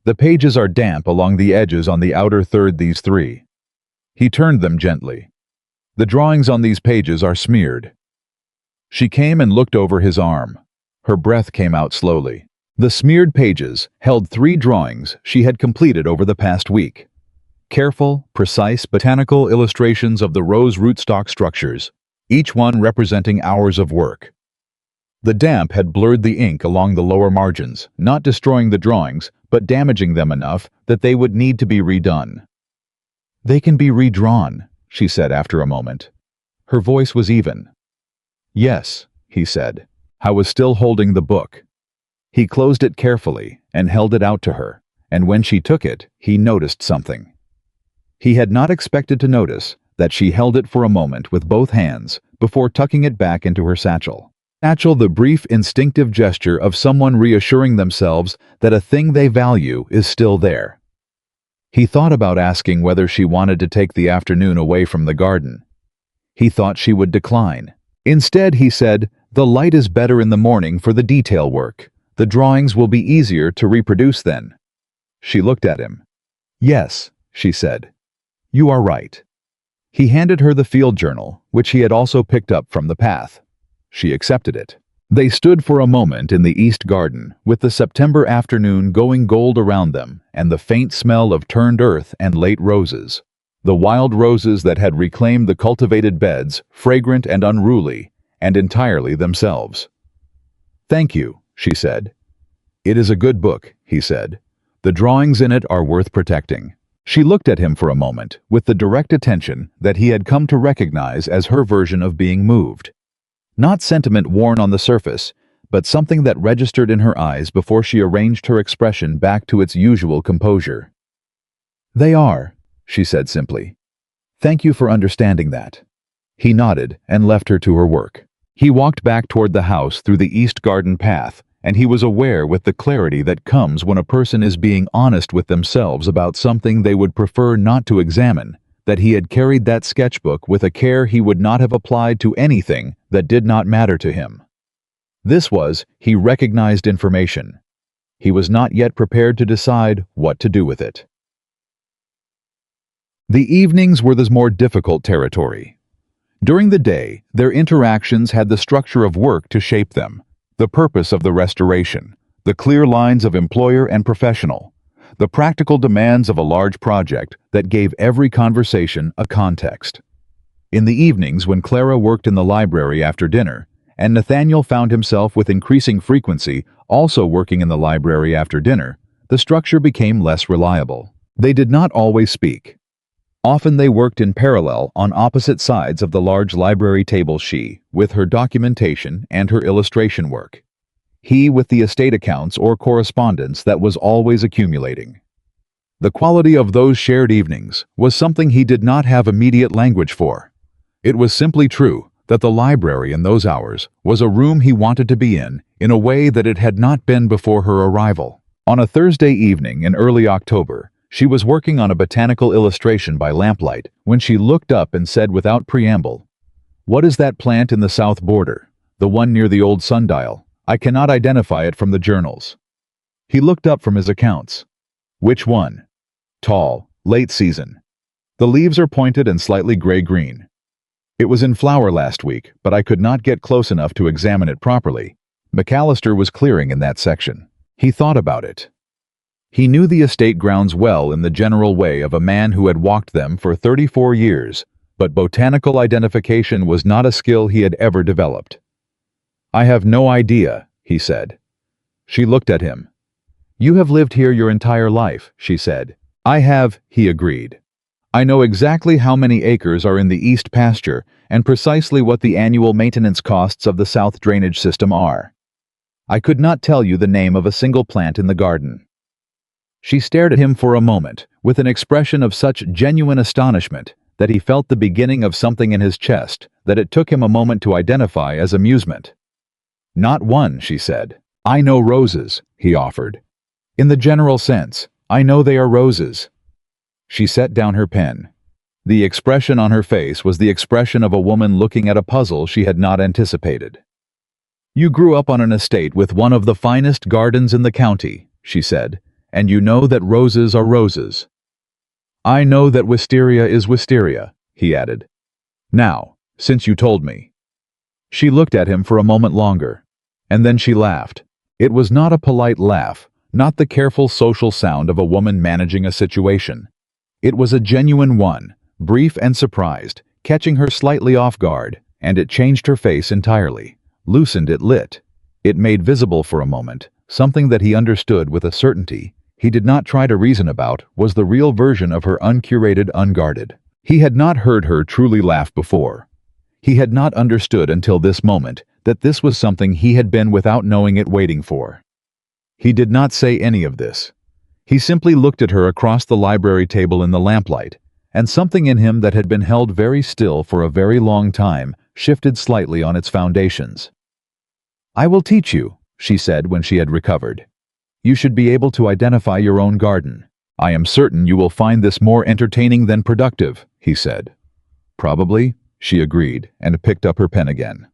"The pages are damp along the edges on the outer third, these three." He turned them gently. "The drawings on these pages are smeared." She came and looked over his arm. Her breath came out slowly. The smeared pages held 3 drawings she had completed over the past week. Careful, precise botanical illustrations of the rose rootstock structures, each one representing hours of work. The damp had blurred the ink along the lower margins, not destroying the drawings, but damaging them enough that they would need to be redone. "They can be redrawn," she said after a moment. Her voice was even. "Yes," he said. I was still holding the book. He closed it carefully and held it out to her, and when she took it, he noticed something. He had not expected to notice that she held it for a moment with both hands before tucking it back into her satchel. The brief instinctive gesture of someone reassuring themselves that a thing they value is still there. He thought about asking whether she wanted to take the afternoon away from the garden. He thought she would decline. Instead, he said, "The light is better in the morning for the detail work. The drawings will be easier to reproduce then." She looked at him. "Yes," she said. "You are right." He handed her the field journal, which he had also picked up from the path. She accepted it. They stood for a moment in the east garden, with the September afternoon going gold around them and the faint smell of turned earth and late roses. The wild roses that had reclaimed the cultivated beds, fragrant and unruly, and entirely themselves. "Thank you," she said. "It is a good book," he said. "The drawings in it are worth protecting." She looked at him for a moment, with the direct attention that he had come to recognize as her version of being moved. Not sentiment worn on the surface, but something that registered in her eyes before she arranged her expression back to its usual composure. "They are," she said simply. "Thank you for understanding that." He nodded and left her to her work. He walked back toward the house through the east garden path, and he was aware with the clarity that comes when a person is being honest with themselves about something they would prefer not to examine, that he had carried that sketchbook with a care he would not have applied to anything that did not matter to him. This was, he recognized information. He was not yet prepared to decide what to do with it. The evenings were the more difficult territory. During the day, their interactions had the structure of work to shape them, the purpose of the restoration, the clear lines of employer and professional, the practical demands of a large project that gave every conversation a context. In the evenings, when Clara worked in the library after dinner, and Nathaniel found himself with increasing frequency also working in the library after dinner, the structure became less reliable. They did not always speak. Often they worked in parallel on opposite sides of the large library table, she with her documentation and her illustration work, he with the estate accounts or correspondence that was always accumulating. The quality of those shared evenings was something he did not have immediate language for. It was simply true that the library in those hours was a room he wanted to be in a way that it had not been before her arrival. On a Thursday evening in early October, she was working on a botanical illustration by lamplight when she looked up and said without preamble, "What is that plant in the south border? The one near the old sundial? I cannot identify it from the journals." He looked up from his accounts. "Which one?" "Tall, late season. The leaves are pointed and slightly gray-green. It was in flower last week, but I could not get close enough to examine it properly. McAllister was clearing in that section. He thought about it. He knew the estate grounds well in the general way of a man who had walked them for 34 years, but botanical identification was not a skill he had ever developed. "I have no idea," he said. She looked at him. "You have lived here your entire life," she said. "I have," he agreed. "I know exactly how many acres are in the east pasture and precisely what the annual maintenance costs of the south drainage system are. I could not tell you the name of a single plant in the garden." She stared at him for a moment, with an expression of such genuine astonishment that he felt the beginning of something in his chest that it took him a moment to identify as amusement. "Not one," she said. "I know roses," he offered. "In the general sense, I know they are roses." She set down her pen. The expression on her face was the expression of a woman looking at a puzzle she had not anticipated. "You grew up on an estate with one of the finest gardens in the county," she said, "and you know that roses are roses." "I know that wisteria is wisteria," he added. "Now, since you told me." She looked at him for a moment longer, and then she laughed. It was not a polite laugh, not the careful social sound of a woman managing a situation. It was a genuine one, brief and surprised, catching her slightly off guard, and it changed her face entirely, loosened it lit. It made visible for a moment something that he understood with a certainty he did not try to reason about was the real version of her uncurated, unguarded. He had not heard her truly laugh before. He had not understood until this moment that this was something he had been without knowing it waiting for. He did not say any of this. He simply looked at her across the library table in the lamplight, and something in him that had been held very still for a very long time shifted slightly on its foundations. "I will teach you," she said when she had recovered. "You should be able to identify your own garden. I am certain you will find this more entertaining than productive," he said. "Probably," she agreed and picked up her pen again.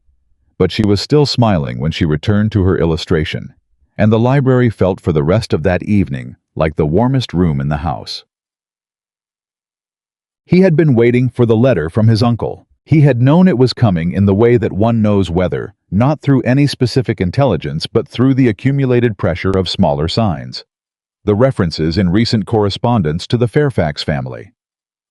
But she was still smiling when she returned to her illustration, and the library felt for the rest of that evening like the warmest room in the house. He had been waiting for the letter from his uncle. He had known it was coming in the way that one knows weather, not through any specific intelligence but through the accumulated pressure of smaller signs. The references in recent correspondence to the Fairfax family.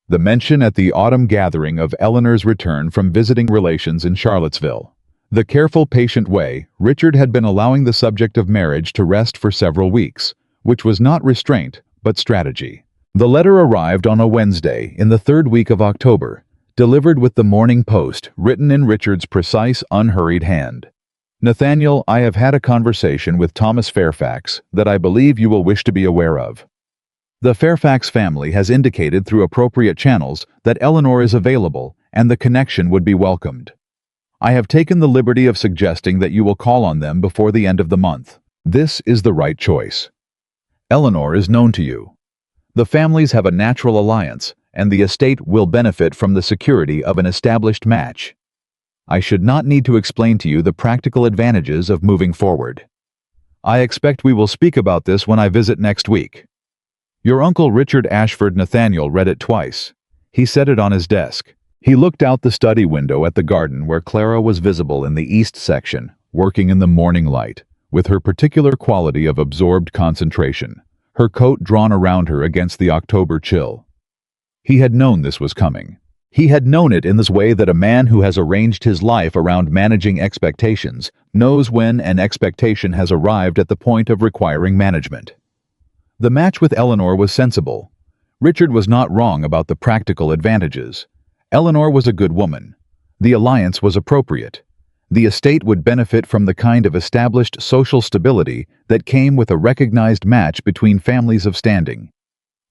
The mention at the autumn gathering of Eleanor's return from visiting relations in Charlottesville. The careful, patient way Richard had been allowing the subject of marriage to rest for several weeks, which was not restraint but strategy. The letter arrived on a Wednesday in the third week of October, delivered with the morning post, written in Richard's precise, unhurried hand. "Nathaniel, I have had a conversation with Thomas Fairfax that I believe you will wish to be aware of. The Fairfax family has indicated through appropriate channels that Eleanor is available and the connection would be welcomed. I have taken the liberty of suggesting that you will call on them before the end of the month. This is the right choice. Eleanor is known to you. The families have a natural alliance, and the estate will benefit from the security of an established match. I should not need to explain to you the practical advantages of moving forward. I expect we will speak about this when I visit next week." Your uncle Richard Ashford. Nathaniel read it twice. He set it on his desk. He looked out the study window at the garden where Clara was visible in the east section, working in the morning light, with her particular quality of absorbed concentration, her coat drawn around her against the October chill. He had known this was coming. He had known it in this way that a man who has arranged his life around managing expectations knows when an expectation has arrived at the point of requiring management. The match with Eleanor was sensible. Richard was not wrong about the practical advantages. Eleanor was a good woman. The alliance was appropriate. The estate would benefit from the kind of established social stability that came with a recognized match between families of standing.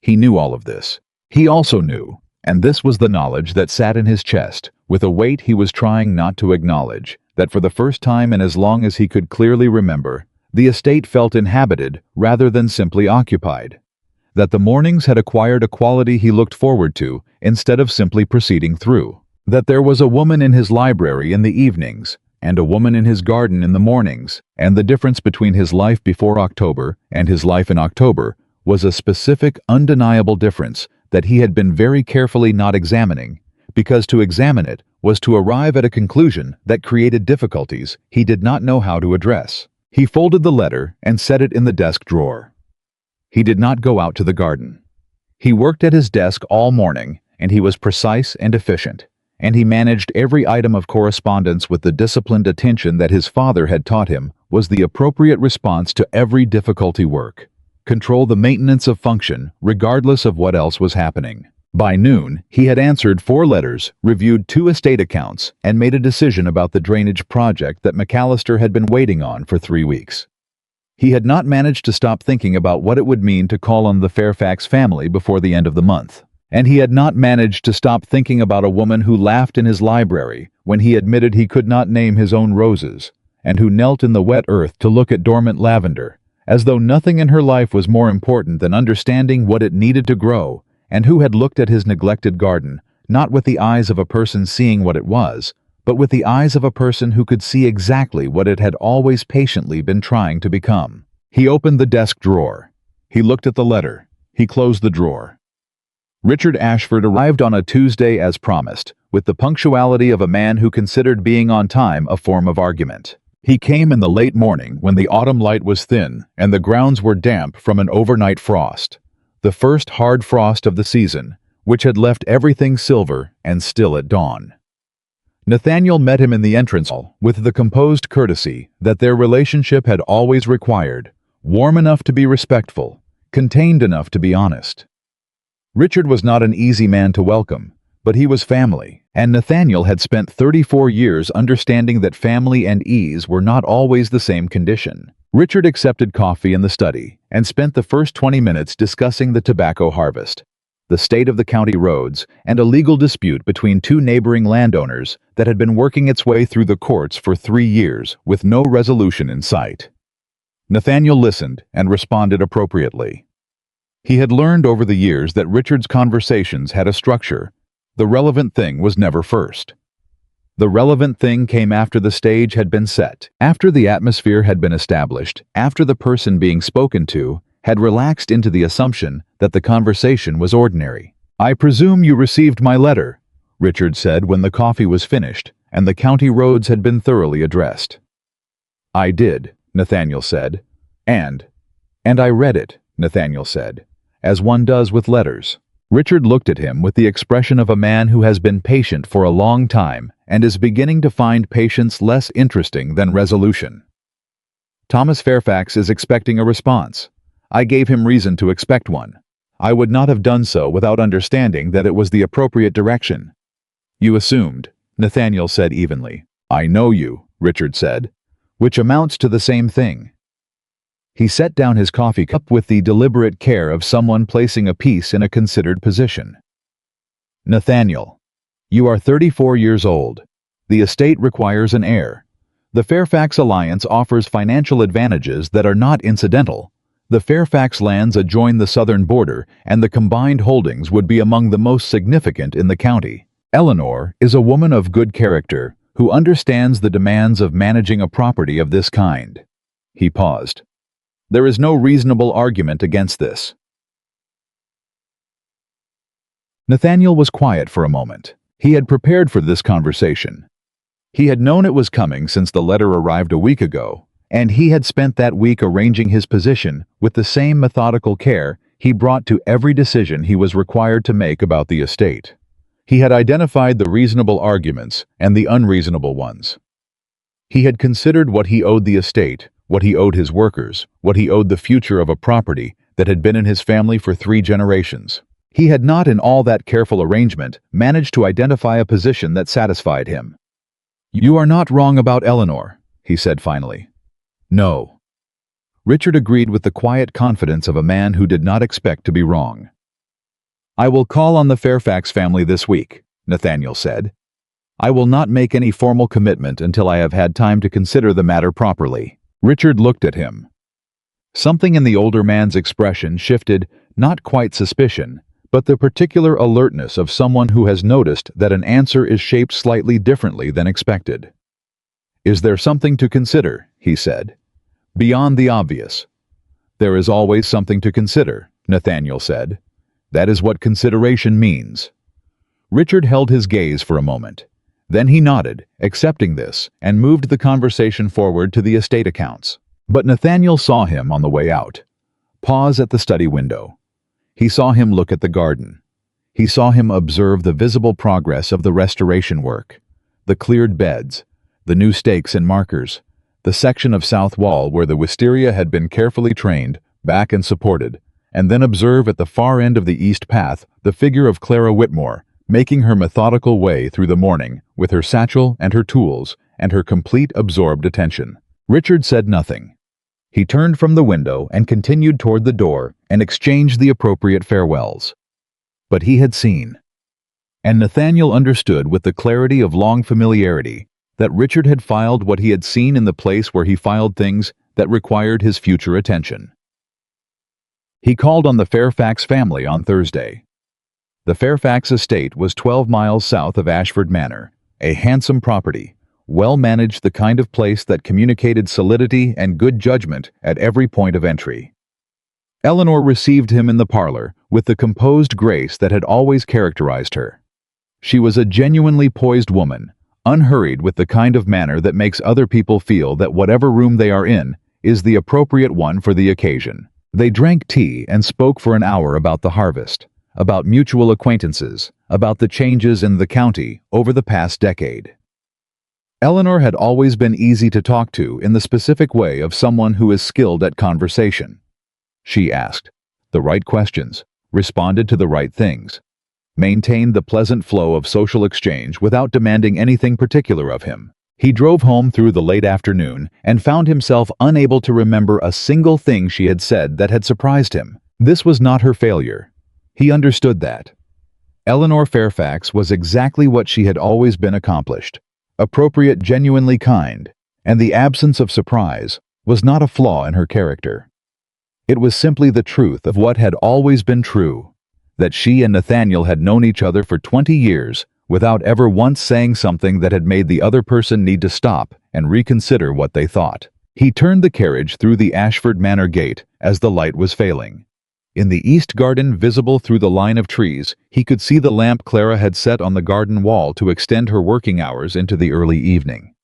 He knew all of this. He also knew, and this was the knowledge that sat in his chest, with a weight he was trying not to acknowledge, that for the first time in as long as he could clearly remember, the estate felt inhabited rather than simply occupied. That the mornings had acquired a quality he looked forward to instead of simply proceeding through. That there was a woman in his library in the evenings, and a woman in his garden in the mornings, and the difference between his life before October and his life in October was a specific, undeniable difference that he had been very carefully not examining, because to examine it was to arrive at a conclusion that created difficulties he did not know how to address. He folded the letter and set it in the desk drawer. He did not go out to the garden. He worked at his desk all morning, and he was precise and efficient, and he managed every item of correspondence with the disciplined attention that his father had taught him was the appropriate response to every difficulty work. Control the maintenance of function, regardless of what else was happening. By noon, he had answered 4 letters, reviewed 2 estate accounts, and made a decision about the drainage project that McAllister had been waiting on for 3 weeks. He had not managed to stop thinking about what it would mean to call on the Fairfax family before the end of the month. And he had not managed to stop thinking about a woman who laughed in his library when he admitted he could not name his own roses, and who knelt in the wet earth to look at dormant lavender, as though nothing in her life was more important than understanding what it needed to grow, and who had looked at his neglected garden, not with the eyes of a person seeing what it was, but with the eyes of a person who could see exactly what it had always patiently been trying to become. He opened the desk drawer. He looked at the letter. He closed the drawer. Richard Ashford arrived on a Tuesday as promised, with the punctuality of a man who considered being on time a form of argument. He came in the late morning when the autumn light was thin and the grounds were damp from an overnight frost, the first hard frost of the season, which had left everything silver and still at dawn. Nathaniel met him in the entrance hall with the composed courtesy that their relationship had always required, warm enough to be respectful, contained enough to be honest. Richard was not an easy man to welcome, but he was family, and Nathaniel had spent 34 years understanding that family and ease were not always the same condition. Richard accepted coffee in the study and spent the first 20 minutes discussing the tobacco harvest, the state of the county roads, and a legal dispute between 2 neighboring landowners that had been working its way through the courts for 3 years with no resolution in sight. Nathaniel listened and responded appropriately. He had learned over the years that Richard's conversations had a structure. The relevant thing was never first. The relevant thing came after the stage had been set, after the atmosphere had been established, after the person being spoken to had relaxed into the assumption that the conversation was ordinary. "I presume you received my letter," Richard said when the coffee was finished and the county roads had been thoroughly addressed. "I did," Nathaniel said. And I read it," Nathaniel said, as one does with letters. Richard looked at him with the expression of a man who has been patient for a long time and is beginning to find patience less interesting than resolution. "Thomas Fairfax is expecting a response. I gave him reason to expect one. I would not have done so without understanding that it was the appropriate direction." "You assumed," Nathaniel said evenly. "I know you," Richard said, "which amounts to the same thing." He set down his coffee cup with the deliberate care of someone placing a piece in a considered position. "Nathaniel, you are 34 years old. The estate requires an heir. The Fairfax Alliance offers financial advantages that are not incidental. The Fairfax lands adjoin the southern border, and the combined holdings would be among the most significant in the county. Eleanor is a woman of good character who understands the demands of managing a property of this kind." He paused. "There is no reasonable argument against this." Nathaniel was quiet for a moment. He had prepared for this conversation. He had known it was coming since the letter arrived a week ago, and he had spent that week arranging his position with the same methodical care he brought to every decision he was required to make about the estate. He had identified the reasonable arguments and the unreasonable ones. He had considered what he owed the estate, what he owed his workers, what he owed the future of a property that had been in his family for 3 generations. He had not, in all that careful arrangement, managed to identify a position that satisfied him. "You are not wrong about Eleanor," he said finally. "No." Richard agreed with the quiet confidence of a man who did not expect to be wrong. "I will call on the Fairfax family this week," Nathaniel said. "I will not make any formal commitment until I have had time to consider the matter properly." Richard looked at him. Something in the older man's expression shifted, not quite suspicion, but the particular alertness of someone who has noticed that an answer is shaped slightly differently than expected. "Is there something to consider?" he said. "Beyond the obvious." "There is always something to consider," Nathaniel said. "That is what consideration means." Richard held his gaze for a moment. Then he nodded, accepting this, and moved the conversation forward to the estate accounts. But Nathaniel saw him on the way out. Pause at the study window. He saw him look at the garden. He saw him observe the visible progress of the restoration work, the cleared beds, the new stakes and markers, the section of south wall where the wisteria had been carefully trained, back and supported, and then observe at the far end of the east path the figure of Clara Whitmore, making her methodical way through the morning with her satchel and her tools and her complete absorbed attention. Richard said nothing. He turned from the window and continued toward the door and exchanged the appropriate farewells. But he had seen. And Nathaniel understood with the clarity of long familiarity that Richard had filed what he had seen in the place where he filed things that required his future attention. He called on the Fairfax family on Thursday. The Fairfax estate was 12 miles south of Ashford Manor, a handsome property, well managed, the kind of place that communicated solidity and good judgment at every point of entry. Eleanor received him in the parlor with the composed grace that had always characterized her. She was a genuinely poised woman, unhurried, with the kind of manner that makes other people feel that whatever room they are in is the appropriate one for the occasion. They drank tea and spoke for an hour about the harvest, about mutual acquaintances, about the changes in the county over the past decade. Eleanor had always been easy to talk to in the specific way of someone who is skilled at conversation. She asked the right questions, responded to the right things, maintained the pleasant flow of social exchange without demanding anything particular of him. He drove home through the late afternoon and found himself unable to remember a single thing she had said that had surprised him. This was not her failure. He understood that. Eleanor Fairfax was exactly what she had always been: accomplished, appropriate, genuinely kind, and the absence of surprise was not a flaw in her character. It was simply the truth of what had always been true, that she and Nathaniel had known each other for 20 years without ever once saying something that had made the other person need to stop and reconsider what they thought. He turned the carriage through the Ashford Manor gate as the light was failing. In the east garden, visible through the line of trees, he could see the lamp Clara had set on the garden wall to extend her working hours into the early evening.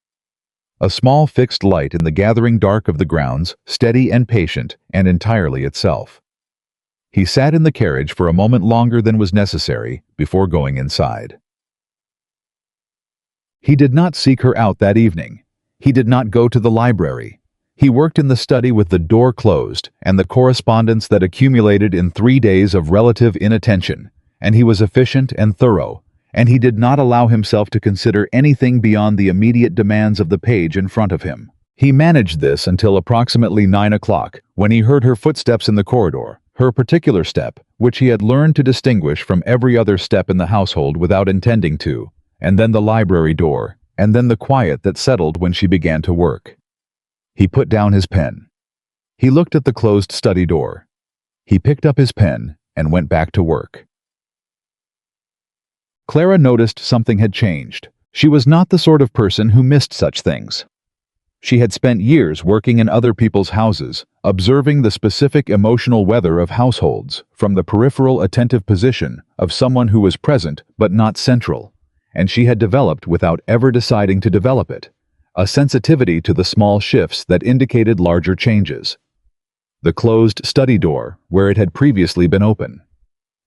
A small fixed light in the gathering dark of the grounds, steady and patient and entirely itself. He sat in the carriage for a moment longer than was necessary before going inside. He did not seek her out that evening. He did not go to the library. He worked in the study with the door closed and the correspondence that accumulated in 3 days of relative inattention, and he was efficient and thorough, and he did not allow himself to consider anything beyond the immediate demands of the page in front of him. He managed this until approximately 9 o'clock, when he heard her footsteps in the corridor, her particular step, which he had learned to distinguish from every other step in the household without intending to, and then the library door, and then the quiet that settled when she began to work. He put down his pen. He looked at the closed study door. He picked up his pen and went back to work. Clara noticed something had changed. She was not the sort of person who missed such things. She had spent years working in other people's houses, observing the specific emotional weather of households from the peripheral attentive position of someone who was present but not central, and she had developed, without ever deciding to develop it, a sensitivity to the small shifts that indicated larger changes. The closed study door where it had previously been open.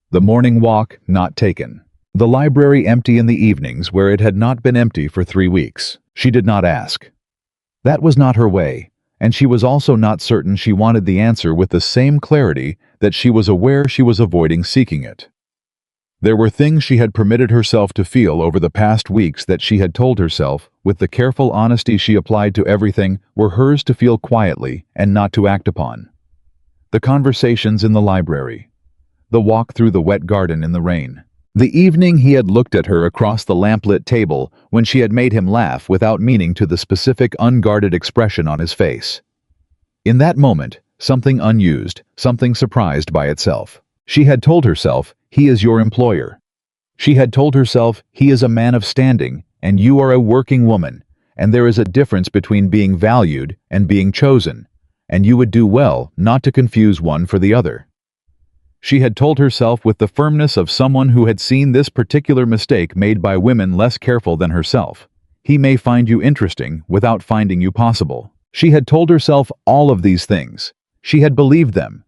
The morning walk not taken. The library empty in the evenings where it had not been empty for 3 weeks. She did not ask. That was not her way, and she was also not certain she wanted the answer with the same clarity that she was aware she was avoiding seeking it. There were things she had permitted herself to feel over the past weeks that she had told herself, with the careful honesty she applied to everything, were hers to feel quietly and not to act upon. The conversations in the library. The walk through the wet garden in the rain. The evening he had looked at her across the lamplit table when she had made him laugh without meaning to the specific unguarded expression on his face. In that moment, something unused, something surprised by itself. She had told herself, "He is your employer." She had told herself, "He is a man of standing, and you are a working woman, and there is a difference between being valued and being chosen, and you would do well not to confuse one for the other." She had told herself with the firmness of someone who had seen this particular mistake made by women less careful than herself. He may find you interesting without finding you possible. She had told herself all of these things. She had believed them.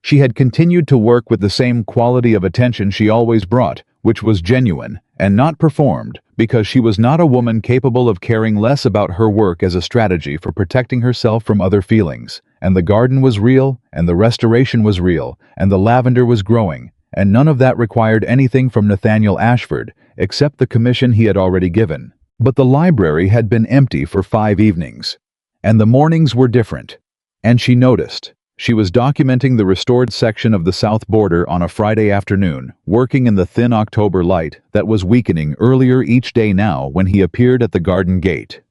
She had continued to work with the same quality of attention she always brought, which was genuine and not performed, because she was not a woman capable of caring less about her work as a strategy for protecting herself from other feelings. And the garden was real, and the restoration was real, and the lavender was growing, and none of that required anything from Nathaniel Ashford, except the commission he had already given. But the library had been empty for 5 evenings, and the mornings were different. And she noticed. She was documenting the restored section of the south border on a Friday afternoon, working in the thin October light that was weakening earlier each day now when he appeared at the garden gate.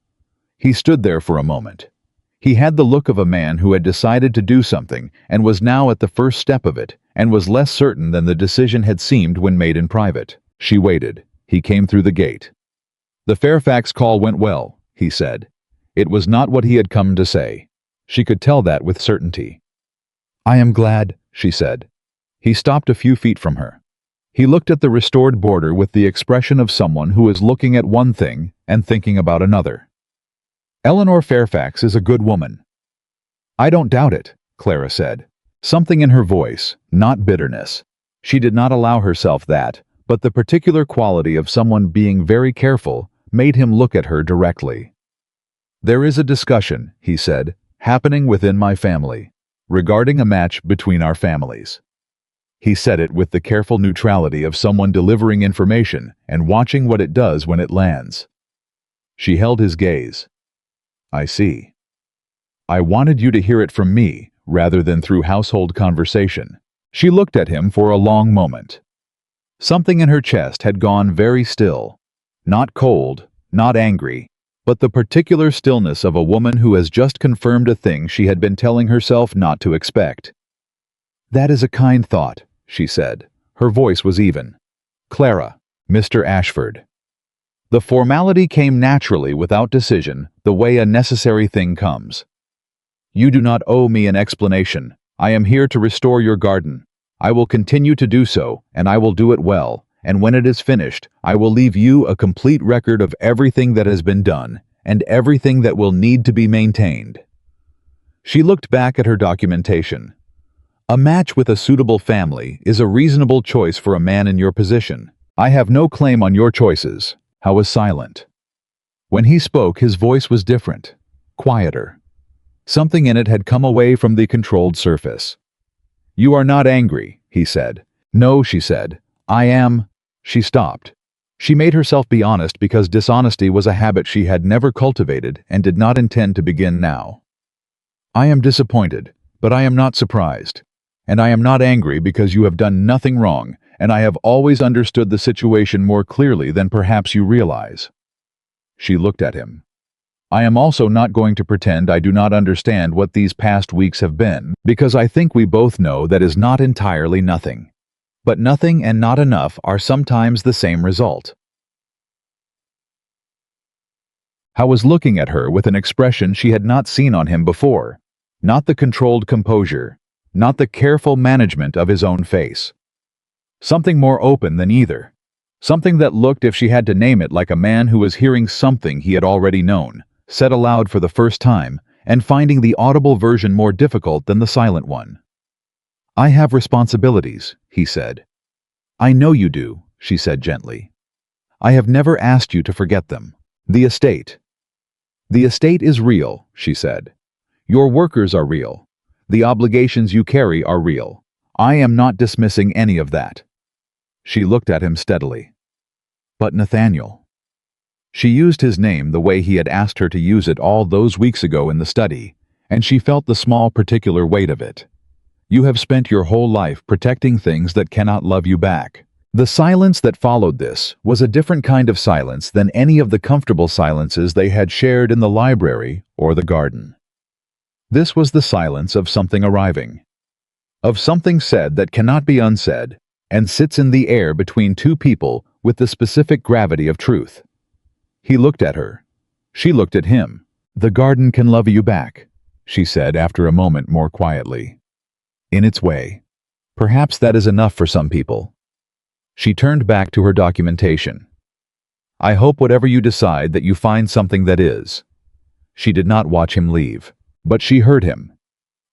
He stood there for a moment. He had the look of a man who had decided to do something and was now at the first step of it, and was less certain than the decision had seemed when made in private. She waited. He came through the gate. "The Fairfax call went well," he said. It was not what he had come to say. She could tell that with certainty. "I am glad," she said. He stopped a few feet from her. He looked at the restored border with the expression of someone who is looking at one thing and thinking about another. "Eleanor Fairfax is a good woman." "I don't doubt it," Clara said. Something in her voice, not bitterness. She did not allow herself that, but the particular quality of someone being very careful made him look at her directly. "There is a discussion," he said, "happening within my family, regarding a match between our families." He said it with the careful neutrality of someone delivering information and watching what it does when it lands. She held his gaze. "I see. I wanted you to hear it from me, rather than through household conversation." She looked at him for a long moment. Something in her chest had gone very still. Not cold, not angry, but the particular stillness of a woman who has just confirmed a thing she had been telling herself not to expect. "That is a kind thought," she said. Her voice was even. "Clara, Mr. Ashford." The formality came naturally without decision, the way a necessary thing comes. "You do not owe me an explanation. I am here to restore your garden. I will continue to do so, and I will do it well. And when it is finished, I will leave you a complete record of everything that has been done, and everything that will need to be maintained." She looked back at her documentation. "A match with a suitable family is a reasonable choice for a man in your position. I have no claim on your choices." Howe was silent. When he spoke, his voice was different, quieter. Something in it had come away from the controlled surface. "You are not angry," he said. "No," she said. "I am—" She stopped. She made herself be honest because dishonesty was a habit she had never cultivated and did not intend to begin now. "I am disappointed, but I am not surprised. And I am not angry because you have done nothing wrong, and I have always understood the situation more clearly than perhaps you realize." She looked at him. "I am also not going to pretend I do not understand what these past weeks have been, because I think we both know that is not entirely nothing. But nothing and not enough are sometimes the same result." Howe was looking at her with an expression she had not seen on him before. Not the controlled composure, not the careful management of his own face. Something more open than either. Something that looked, if she had to name it, like a man who was hearing something he had already known, said aloud for the first time, and finding the audible version more difficult than the silent one. "I have responsibilities," he said. "I know you do," she said gently. "I have never asked you to forget them. The estate." "The estate is real," she said. "Your workers are real. The obligations you carry are real. I am not dismissing any of that." She looked at him steadily. "But Nathaniel." She used his name the way he had asked her to use it all those weeks ago in the study, and she felt the small particular weight of it. "You have spent your whole life protecting things that cannot love you back." The silence that followed this was a different kind of silence than any of the comfortable silences they had shared in the library or the garden. This was the silence of something arriving. Of something said that cannot be unsaid, and sits in the air between two people with the specific gravity of truth. He looked at her. She looked at him. "The garden can love you back," she said after a moment more quietly. "In its way. Perhaps that is enough for some people. She turned back to her documentation. I hope whatever you decide that you find something that is. She did not watch him leave, but she heard him.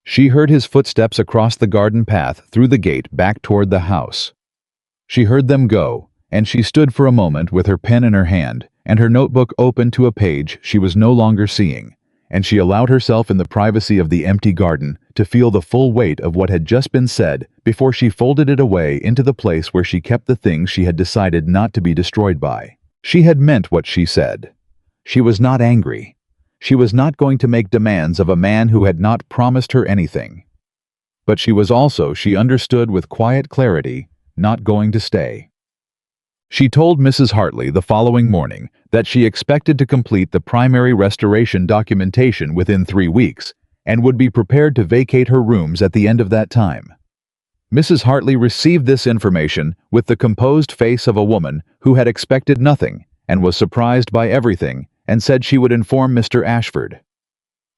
She heard his footsteps across the garden path through the gate back toward the house. She heard them go, and she stood for a moment with her pen in her hand and her notebook open to a page she was no longer seeing, and she allowed herself in the privacy of the empty garden to feel the full weight of what had just been said before she folded it away into the place where she kept the things she had decided not to be destroyed by. She had meant what she said. She was not angry. She was not going to make demands of a man who had not promised her anything. But she was also, she understood with quiet clarity, not going to stay. She told Mrs. Hartley the following morning that she expected to complete the primary restoration documentation within 3 weeks and would be prepared to vacate her rooms at the end of that time. Mrs. Hartley received this information with the composed face of a woman who had expected nothing and was surprised by everything and said she would inform Mr. Ashford.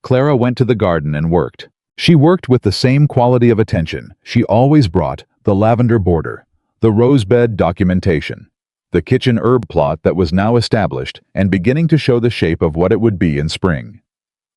Clara went to the garden and worked. She worked with the same quality of attention she always brought: the lavender border, the rosebed documentation, the kitchen herb plot that was now established and beginning to show the shape of what it would be in spring.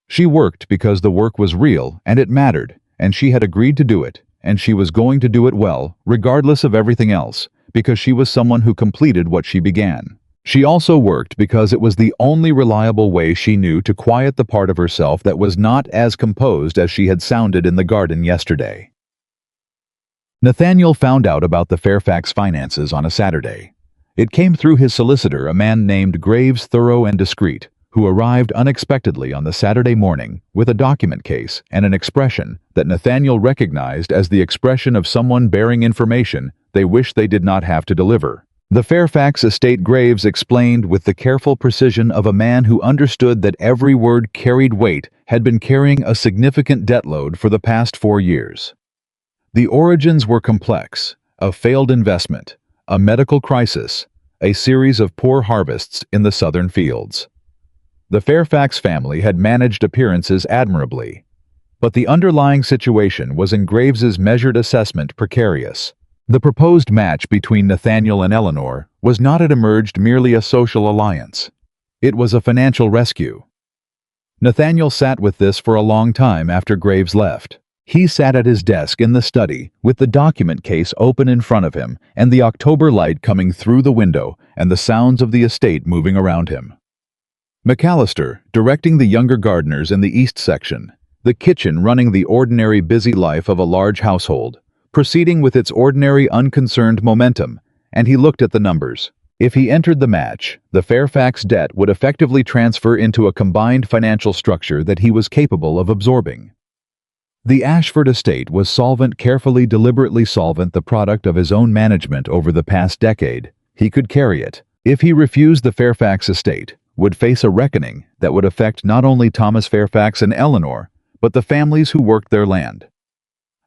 She worked because the work was real and it mattered, and she had agreed to do it, and she was going to do it well, regardless of everything else, because she was someone who completed what she began. She also worked because it was the only reliable way she knew to quiet the part of herself that was not as composed as she had sounded in the garden yesterday. Nathaniel found out about the Fairfax finances on a Saturday. It came through his solicitor, a man named Graves, thorough and discreet, who arrived unexpectedly on the Saturday morning with a document case and an expression that Nathaniel recognized as the expression of someone bearing information they wished they did not have to deliver. The Fairfax estate, Graves explained with the careful precision of a man who understood that every word carried weight, had been carrying a significant debt load for the past 4 years. The origins were complex: a failed investment, a medical crisis, a series of poor harvests in the southern fields. The Fairfax family had managed appearances admirably, but the underlying situation was in Graves's measured assessment precarious. The proposed match between Nathaniel and Eleanor was not yet emerged merely a social alliance. It was a financial rescue. Nathaniel sat with this for a long time after Graves left. He sat at his desk in the study with the document case open in front of him and the October light coming through the window and the sounds of the estate moving around him. McAllister directing the younger gardeners in the east section, the kitchen running the ordinary busy life of a large household, proceeding with its ordinary unconcerned momentum, and he looked at the numbers. If he entered the match, the Fairfax debt would effectively transfer into a combined financial structure that he was capable of absorbing. The Ashford estate was solvent, carefully, deliberately solvent, the product of his own management over the past decade. He could carry it. If he refused, the Fairfax estate would face a reckoning that would affect not only Thomas Fairfax and Eleanor, but the families who worked their land.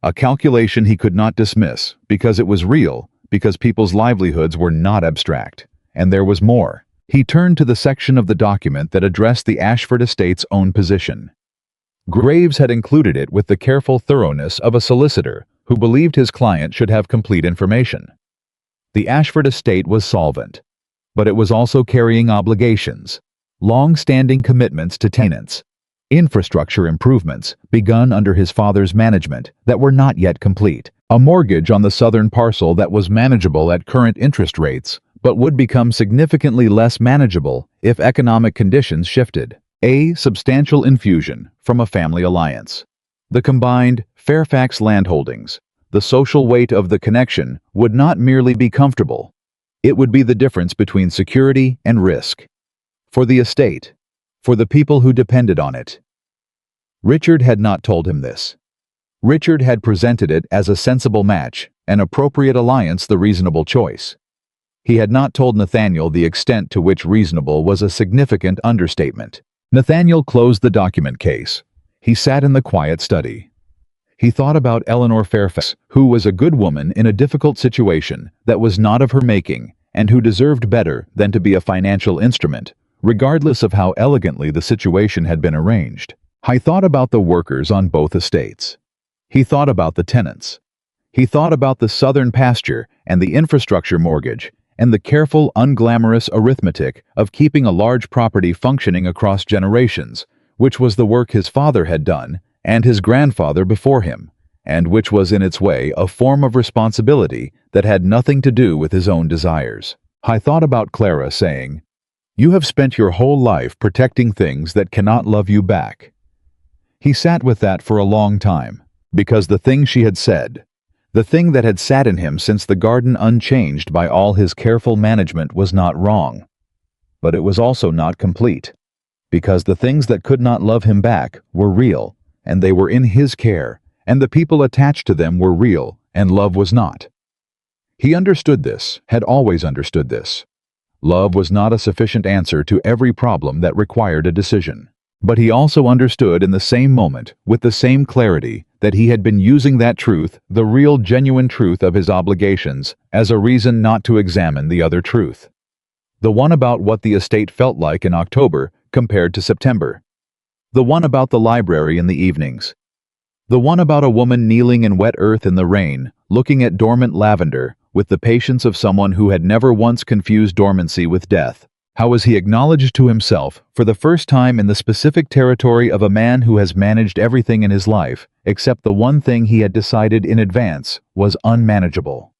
A calculation he could not dismiss, because it was real, because people's livelihoods were not abstract. And there was more. He turned to the section of the document that addressed the Ashford estate's own position. Graves had included it with the careful thoroughness of a solicitor who believed his client should have complete information. The Ashford estate was solvent, but it was also carrying obligations, long-standing commitments to tenants, infrastructure improvements begun under his father's management that were not yet complete, a mortgage on the southern parcel that was manageable at current interest rates but would become significantly less manageable if economic conditions shifted, a substantial infusion from a family alliance. The combined Fairfax landholdings, the social weight of the connection, would not merely be comfortable. It would be the difference between security and risk. For the estate, for the people who depended on it. Richard had not told him this. Richard had presented it as a sensible match, an appropriate alliance, the reasonable choice. He had not told Nathaniel the extent to which reasonable was a significant understatement. Nathaniel closed the document case. He sat in the quiet study. He thought about Eleanor Fairfax, who was a good woman in a difficult situation that was not of her making, and who deserved better than to be a financial instrument, regardless of how elegantly the situation had been arranged. He thought about the workers on both estates. He thought about the tenants. He thought about the southern pasture and the infrastructure mortgage and the careful, unglamorous arithmetic of keeping a large property functioning across generations, which was the work his father had done and his grandfather before him, and which was in its way a form of responsibility that had nothing to do with his own desires. I thought about Clara saying, "You have spent your whole life protecting things that cannot love you back." He sat with that for a long time, because the thing she had said, the thing that had sat in him since the garden unchanged by all his careful management, was not wrong. But it was also not complete, because the things that could not love him back were real, and they were in his care, and the people attached to them were real, and love was not. He understood this, had always understood this. Love was not a sufficient answer to every problem that required a decision. But he also understood in the same moment, with the same clarity, that he had been using that truth, the real genuine truth of his obligations, as a reason not to examine the other truth. The one about what the estate felt like in October compared to September. The one about the library in the evenings. The one about a woman kneeling in wet earth in the rain, looking at dormant lavender, with the patience of someone who had never once confused dormancy with death. How was he acknowledged to himself, for the first time in the specific territory of a man who has managed everything in his life, except the one thing he had decided in advance was unmanageable.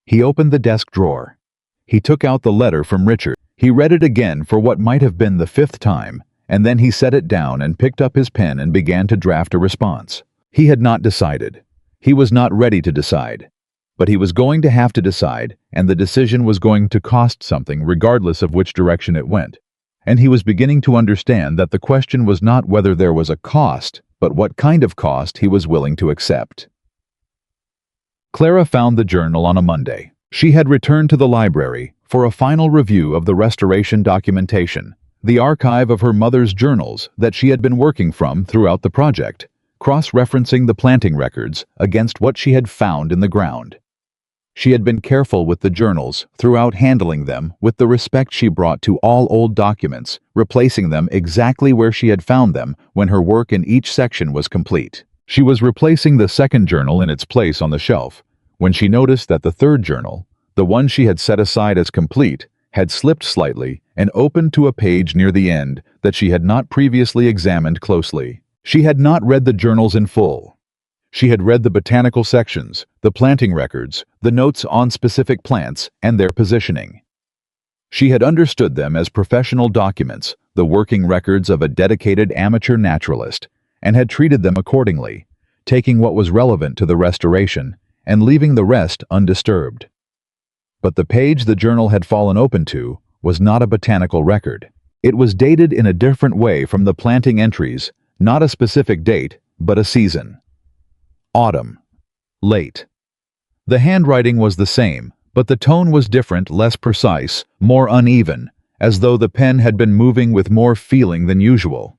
He opened the desk drawer. He took out the letter from Richard. He read it again for what might have been the 5th time, and then he set it down and picked up his pen and began to draft a response. He had not decided. He was not ready to decide. But he was going to have to decide, and the decision was going to cost something regardless of which direction it went. And he was beginning to understand that the question was not whether there was a cost, but what kind of cost he was willing to accept. Clara found the journal on a Monday. She had returned to the library for a final review of the restoration documentation, the archive of her mother's journals that she had been working from throughout the project, cross-referencing the planting records against what she had found in the ground. She had been careful with the journals throughout, handling them with the respect she brought to all old documents, replacing them exactly where she had found them when her work in each section was complete. She was replacing the second journal in its place on the shelf when she noticed that the third journal, the one she had set aside as complete, had slipped slightly and opened to a page near the end that she had not previously examined closely. She had not read the journals in full. She had read the botanical sections, the planting records, the notes on specific plants, and their positioning. She had understood them as professional documents, the working records of a dedicated amateur naturalist, and had treated them accordingly, taking what was relevant to the restoration and leaving the rest undisturbed. But the page the journal had fallen open to was not a botanical record. It was dated in a different way from the planting entries, not a specific date, but a season. Autumn. Late. The handwriting was the same, but the tone was different, less precise, more uneven, as though the pen had been moving with more feeling than usual.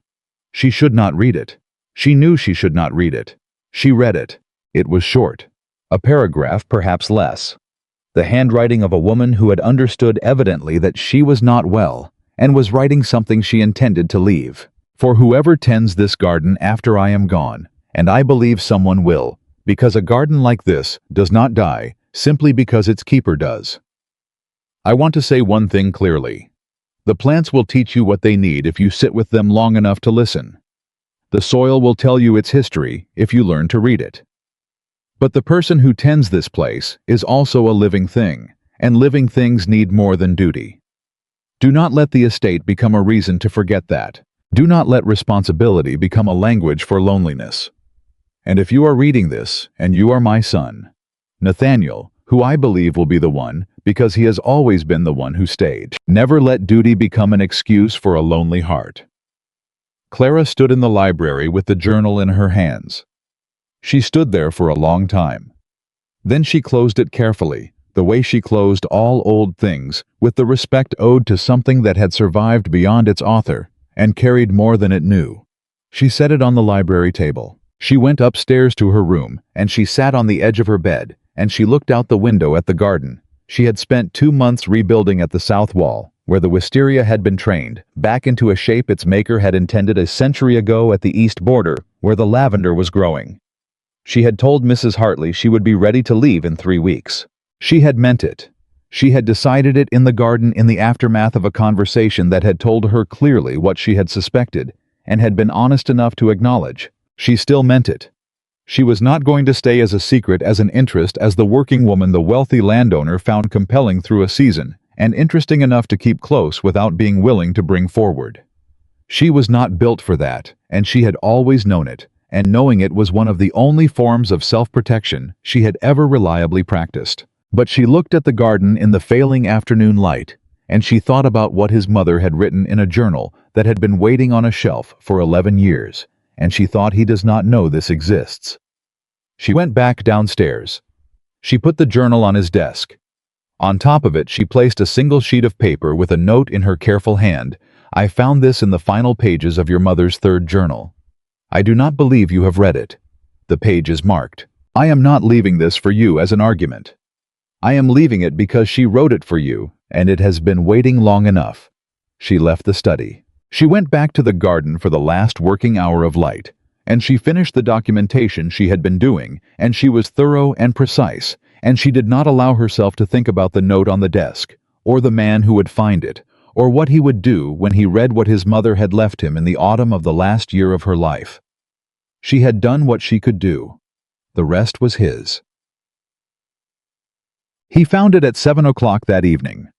She should not read it. She knew she should not read it. She read it. It was short. A paragraph, perhaps less. The handwriting of a woman who had understood evidently that she was not well, and was writing something she intended to leave. For whoever tends this garden after I am gone, and I believe someone will, because a garden like this does not die simply because its keeper does. I want to say one thing clearly. The plants will teach you what they need if you sit with them long enough to listen. The soil will tell you its history if you learn to read it. But the person who tends this place is also a living thing, and living things need more than duty. Do not let the estate become a reason to forget that. Do not let responsibility become a language for loneliness. And if you are reading this, and you are my son, Nathaniel, who I believe will be the one, because he has always been the one who stayed, never let duty become an excuse for a lonely heart. Clara stood in the library with the journal in her hands. She stood there for a long time. Then she closed it carefully, the way she closed all old things, with the respect owed to something that had survived beyond its author, and carried more than it knew. She set it on the library table. She went upstairs to her room, and she sat on the edge of her bed, and she looked out the window at the garden. She had spent 2 months rebuilding at the south wall, where the wisteria had been trained, back into a shape its maker had intended a century ago at the east border, where the lavender was growing. She had told Mrs. Hartley she would be ready to leave in 3 weeks. She had meant it. She had decided it in the garden in the aftermath of a conversation that had told her clearly what she had suspected, and had been honest enough to acknowledge. She still meant it. She was not going to stay as a secret as an interest as the working woman the wealthy landowner found compelling through a season, and interesting enough to keep close without being willing to bring forward. She was not built for that, and she had always known it, and knowing it was one of the only forms of self-protection she had ever reliably practiced. But she looked at the garden in the failing afternoon light, and she thought about what his mother had written in a journal that had been waiting on a shelf for 11 years, and she thought he does not know this exists. She went back downstairs. She put the journal on his desk. On top of it she placed a single sheet of paper with a note in her careful hand. I found this in the final pages of your mother's third journal. I do not believe you have read it. The page is marked. I am not leaving this for you as an argument. I am leaving it because she wrote it for you, and it has been waiting long enough. She left the study. She went back to the garden for the last working hour of light, and she finished the documentation she had been doing, and she was thorough and precise, and she did not allow herself to think about the note on the desk, or the man who would find it, or what he would do when he read what his mother had left him in the autumn of the last year of her life. She had done what she could do. The rest was his. He found it at 7 o'clock that evening.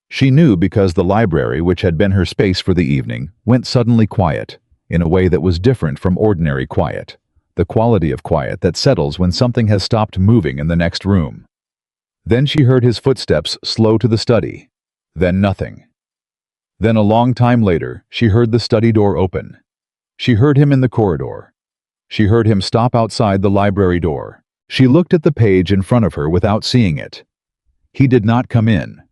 She knew because the library, which had been her space for the evening, went suddenly quiet, in a way that was different from ordinary quiet, the quality of quiet that settles when something has stopped moving in the next room. Then she heard his footsteps slow to the study. Then nothing. Then a long time later, she heard the study door open. She heard him in the corridor. She heard him stop outside the library door. She looked at the page in front of her without seeing it. He did not come in.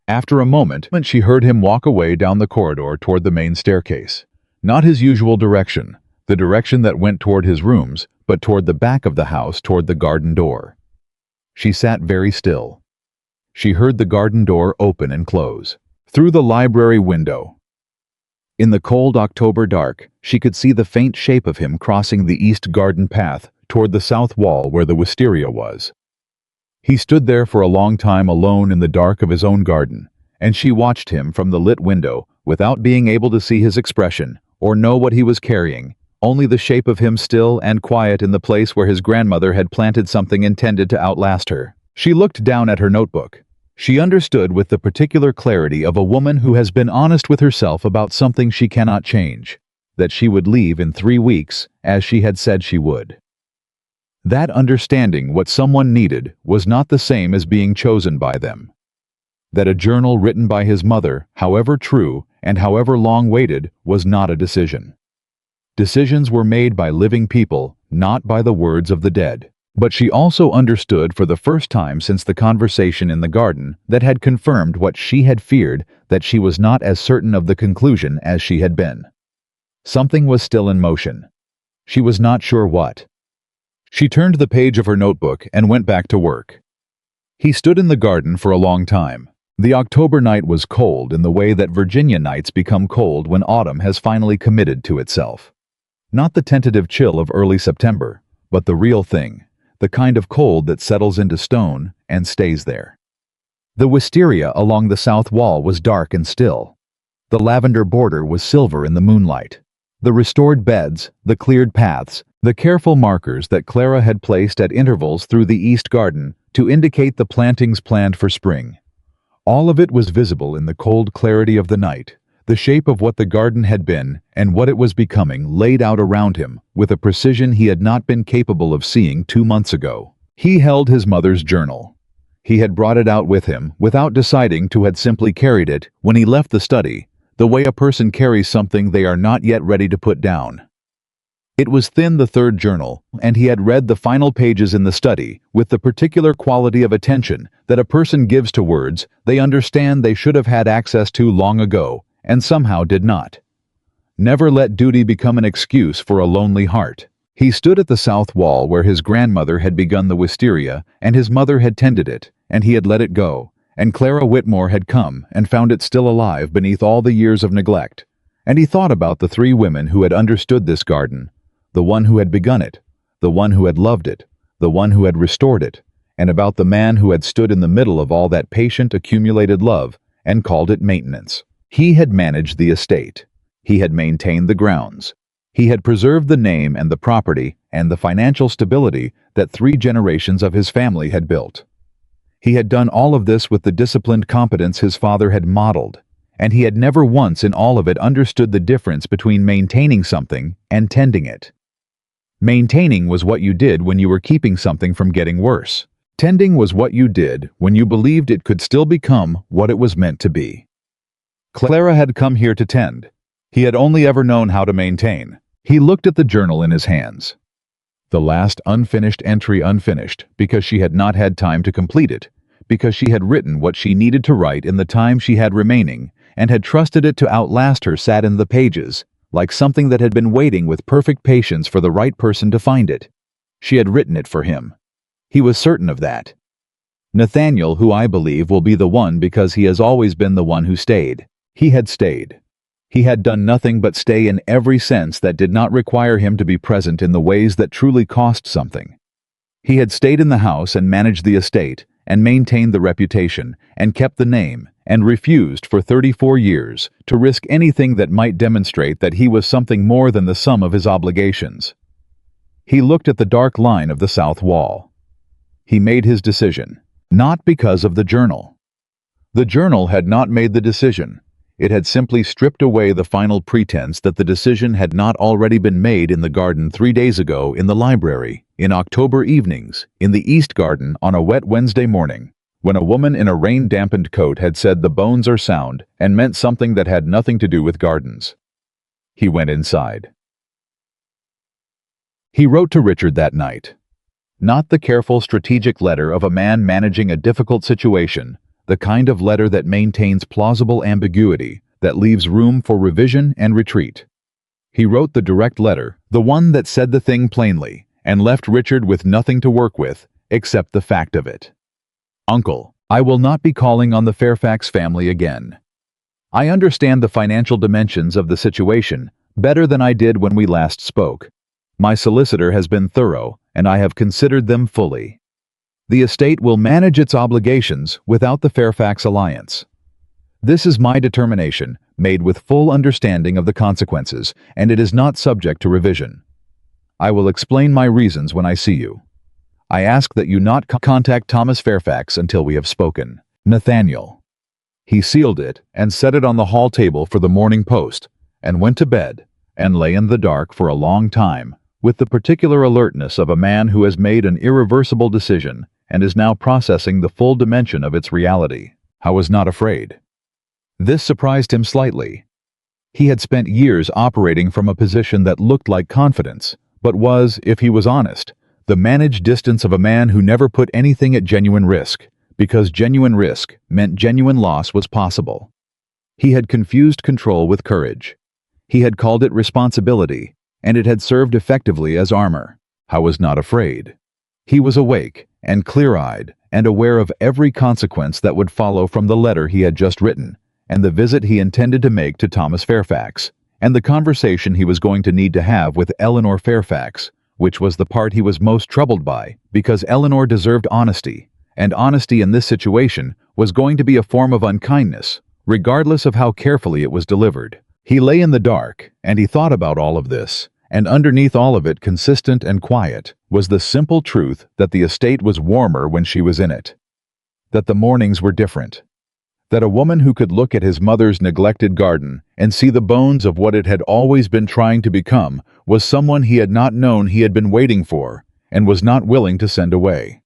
After a moment, she heard him walk away down the corridor toward the main staircase. Not his usual direction, the direction that went toward his rooms, but toward the back of the house, toward the garden door. She sat very still. She heard the garden door open and close. Through the library window, in the cold October dark, she could see the faint shape of him crossing the east garden path toward the south wall where the wisteria was. He stood there for a long time alone in the dark of his own garden, and she watched him from the lit window without being able to see his expression or know what he was carrying, only the shape of him still and quiet in the place where his grandmother had planted something intended to outlast her. She looked down at her notebook. She understood with the particular clarity of a woman who has been honest with herself about something she cannot change, that she would leave in 3 weeks, as she had said she would. That understanding what someone needed was not the same as being chosen by them. That a journal written by his mother, however true and however long-waited, was not a decision. Decisions were made by living people, not by the words of the dead. But she also understood for the first time since the conversation in the garden that had confirmed what she had feared, that she was not as certain of the conclusion as she had been. Something was still in motion. She was not sure what. She turned the page of her notebook and went back to work. He stood in the garden for a long time. The October night was cold in the way that Virginia nights become cold when autumn has finally committed to itself. Not the tentative chill of early September, but the real thing. The kind of cold that settles into stone and stays there. The wisteria along the south wall was dark and still. The lavender border was silver in the moonlight. The restored beds, the cleared paths, the careful markers that Clara had placed at intervals through the east garden to indicate the plantings planned for spring. All of it was visible in the cold clarity of the night, the shape of what the garden had been and what it was becoming laid out around him with a precision he had not been capable of seeing 2 months ago. He held his mother's journal. He had brought it out with him without deciding to, had simply carried it when he left the study, the way a person carries something they are not yet ready to put down. It was thin, the third journal, and he had read the final pages in the study with the particular quality of attention that a person gives to words they understand they should have had access to long ago, and somehow did not. Never let duty become an excuse for a lonely heart. He stood at the south wall where his grandmother had begun the wisteria and his mother had tended it, and he had let it go, and Clara Whitmore had come and found it still alive beneath all the years of neglect. And he thought about the 3 women who had understood this garden, the one who had begun it, the one who had loved it, the one who had restored it, and about the man who had stood in the middle of all that patient accumulated love and called it maintenance. He had managed the estate. He had maintained the grounds. He had preserved the name and the property and the financial stability that 3 generations of his family had built. He had done all of this with the disciplined competence his father had modeled, and he had never once in all of it understood the difference between maintaining something and tending it. Maintaining was what you did when you were keeping something from getting worse. Tending was what you did when you believed it could still become what it was meant to be. Clara had come here to tend. He had only ever known how to maintain. He looked at the journal in his hands. The last unfinished entry unfinished because she had not had time to complete it, because she had written what she needed to write in the time she had remaining, and had trusted it to outlast her sat in the pages, like something that had been waiting with perfect patience for the right person to find it. She had written it for him. He was certain of that. Nathaniel, who I believe will be the one because he has always been the one who stayed. He had stayed. He had done nothing but stay in every sense that did not require him to be present in the ways that truly cost something. He had stayed in the house and managed the estate, and maintained the reputation, and kept the name, and refused for 34 years to risk anything that might demonstrate that he was something more than the sum of his obligations. He looked at the dark line of the south wall. He made his decision, not because of the journal. The journal had not made the decision. It had simply stripped away the final pretense that the decision had not already been made in the garden 3 days ago, in the library, in October evenings, in the East Garden on a wet Wednesday morning, when a woman in a rain-dampened coat had said the bones are sound and meant something that had nothing to do with gardens. He went inside. He wrote to Richard that night. Not the careful, strategic letter of a man managing a difficult situation, the kind of letter that maintains plausible ambiguity, that leaves room for revision and retreat. He wrote the direct letter, the one that said the thing plainly, and left Richard with nothing to work with, except the fact of it. Uncle, I will not be calling on the Fairfax family again. I understand the financial dimensions of the situation better than I did when we last spoke. My solicitor has been thorough, and I have considered them fully. The estate will manage its obligations without the Fairfax alliance. This is my determination, made with full understanding of the consequences, and it is not subject to revision. I will explain my reasons when I see you. I ask that you not contact Thomas Fairfax until we have spoken. Nathaniel. He sealed it and set it on the hall table for the Morning Post, and went to bed, and lay in the dark for a long time, with the particular alertness of a man who has made an irreversible decision and is now processing the full dimension of its reality. I was not afraid. This surprised him slightly. He had spent years operating from a position that looked like confidence, but was, if he was honest, the managed distance of a man who never put anything at genuine risk, because genuine risk meant genuine loss was possible. He had confused control with courage. He had called it responsibility, and it had served effectively as armor. I was not afraid. He was awake and clear-eyed and aware of every consequence that would follow from the letter he had just written, and the visit he intended to make to Thomas Fairfax, and the conversation he was going to need to have with Eleanor Fairfax, which was the part he was most troubled by, because Eleanor deserved honesty, and honesty in this situation was going to be a form of unkindness, regardless of how carefully it was delivered. He lay in the dark, and he thought about all of this, and underneath all of it, consistent and quiet, was the simple truth that the estate was warmer when she was in it, that the mornings were different, that a woman who could look at his mother's neglected garden and see the bones of what it had always been trying to become was someone he had not known he had been waiting for and was not willing to send away.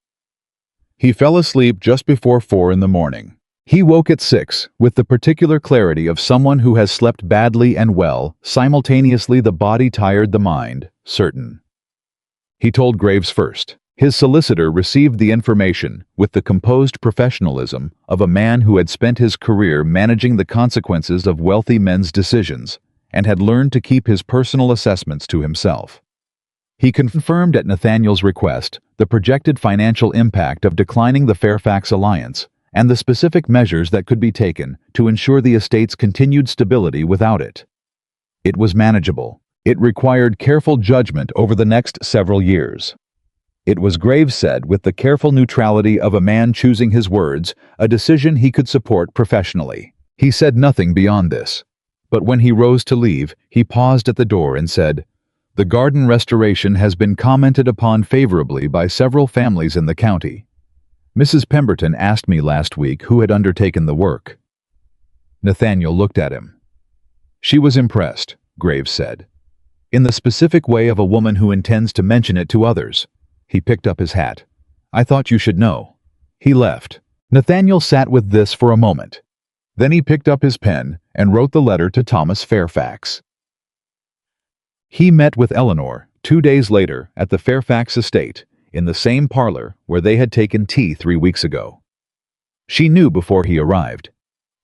He fell asleep just before 4 in the morning. He woke at 6 with the particular clarity of someone who has slept badly and well, simultaneously the body tired, the mind certain. He told Graves first. His solicitor received the information with the composed professionalism of a man who had spent his career managing the consequences of wealthy men's decisions and had learned to keep his personal assessments to himself. He confirmed at Nathaniel's request the projected financial impact of declining the Fairfax alliance and the specific measures that could be taken to ensure the estate's continued stability without it. It was manageable, It required careful judgment over the next several years. It was, Graves said, with the careful neutrality of a man choosing his words, a decision he could support professionally. He said nothing beyond this. But when he rose to leave, he paused at the door and said, "The garden restoration has been commented upon favorably by several families in the county. Mrs. Pemberton asked me last week who had undertaken the work." Nathaniel looked at him. "She was impressed," Graves said, "in the specific way of a woman who intends to mention it to others." He picked up his hat. "I thought you should know." He left. Nathaniel sat with this for a moment. Then he picked up his pen and wrote the letter to Thomas Fairfax. He met with Eleanor 2 days later at the Fairfax estate, in the same parlor where they had taken tea 3 weeks ago. She knew before he arrived.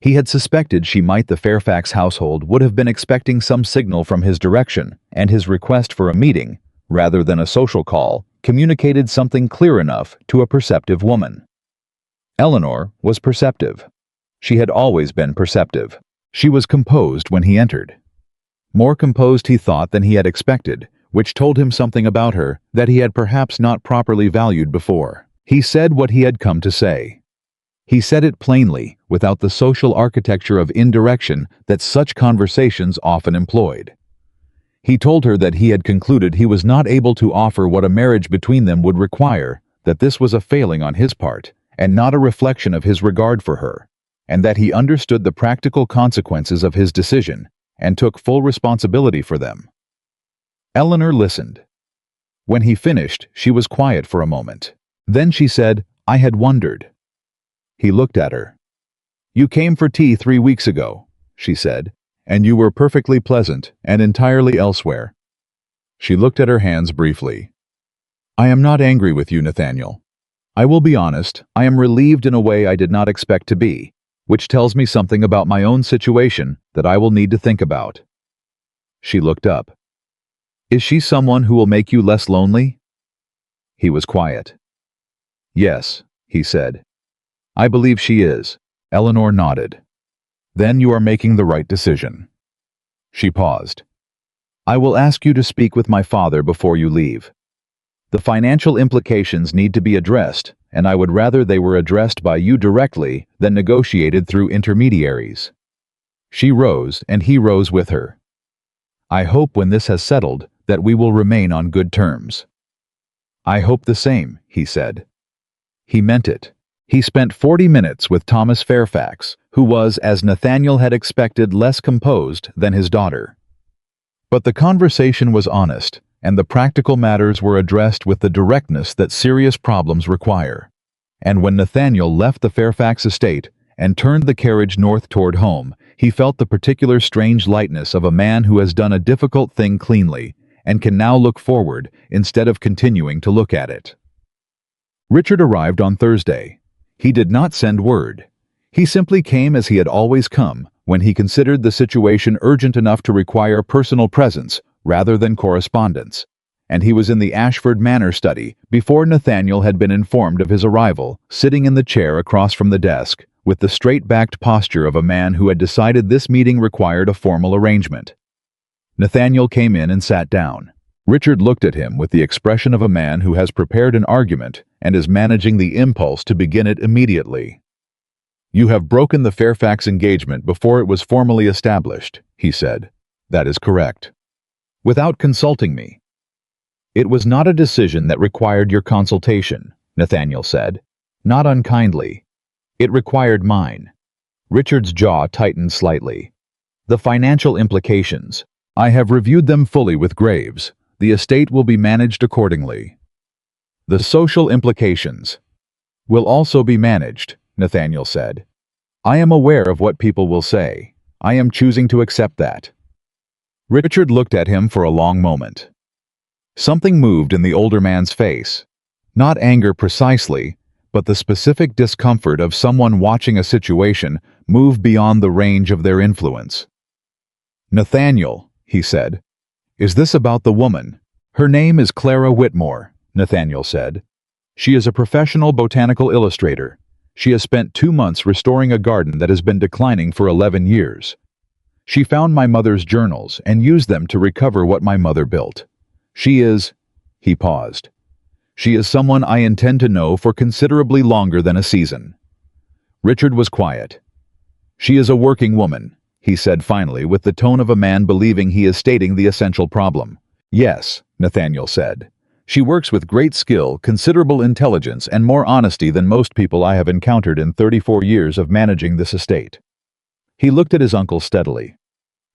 He had suspected the Fairfax household would have been expecting some signal from his direction, and his request for a meeting, rather than a social call, communicated something clear enough to a perceptive woman. Eleanor was perceptive. She had always been perceptive. She was composed when he entered. More composed, he thought, than he had expected, which told him something about her that he had perhaps not properly valued before. He said what he had come to say. He said it plainly, without the social architecture of indirection that such conversations often employed. He told her that he had concluded he was not able to offer what a marriage between them would require, that this was a failing on his part, and not a reflection of his regard for her, and that he understood the practical consequences of his decision, and took full responsibility for them. Eleanor listened. When he finished, she was quiet for a moment. Then she said, "I had wondered." He looked at her. "You came for tea 3 weeks ago," she said, "and you were perfectly pleasant and entirely elsewhere." She looked at her hands briefly. "I am not angry with you, Nathaniel. I will be honest, I am relieved in a way I did not expect to be, which tells me something about my own situation that I will need to think about." She looked up. "Is she someone who will make you less lonely?" He was quiet. "Yes," he said. "I believe she is." Eleanor nodded. "Then you are making the right decision." She paused. "I will ask you to speak with my father before you leave. The financial implications need to be addressed, and I would rather they were addressed by you directly than negotiated through intermediaries." She rose, and he rose with her. "I hope when this has settled that we will remain on good terms." "I hope the same," he said. He meant it. He spent 40 minutes with Thomas Fairfax, who was, as Nathaniel had expected, less composed than his daughter. But the conversation was honest, and the practical matters were addressed with the directness that serious problems require. And when Nathaniel left the Fairfax estate and turned the carriage north toward home, he felt the particular strange lightness of a man who has done a difficult thing cleanly and can now look forward instead of continuing to look at it. Richard arrived on Thursday. He did not send word. He simply came as he had always come, when he considered the situation urgent enough to require personal presence rather than correspondence, and he was in the Ashford Manor study before Nathaniel had been informed of his arrival, sitting in the chair across from the desk, with the straight-backed posture of a man who had decided this meeting required a formal arrangement. Nathaniel came in and sat down. Richard looked at him with the expression of a man who has prepared an argument and is managing the impulse to begin it immediately. "You have broken the Fairfax engagement before it was formally established," he said. "That is correct." "Without consulting me." "It was not a decision that required your consultation," Nathaniel said. "Not unkindly. It required mine." Richard's jaw tightened slightly. "The financial implications. I have reviewed them fully with Graves. The estate will be managed accordingly." "The social implications will also be managed," Nathaniel said. "I am aware of what people will say. I am choosing to accept that." Richard looked at him for a long moment. Something moved in the older man's face. Not anger precisely, but the specific discomfort of someone watching a situation move beyond the range of their influence. "Nathaniel," he said, "is this about the woman?" "Her name is Clara Whitmore," Nathaniel said. "She is a professional botanical illustrator. She has spent 2 months restoring a garden that has been declining for 11 years. She found my mother's journals and used them to recover what my mother built. She is—" he paused. "She is someone I intend to know for considerably longer than a season." Richard was quiet. "She is a working woman," he said finally with the tone of a man believing he is stating the essential problem. "Yes," Nathaniel said. "She works with great skill, considerable intelligence, and more honesty than most people I have encountered in 34 years of managing this estate." He looked at his uncle steadily.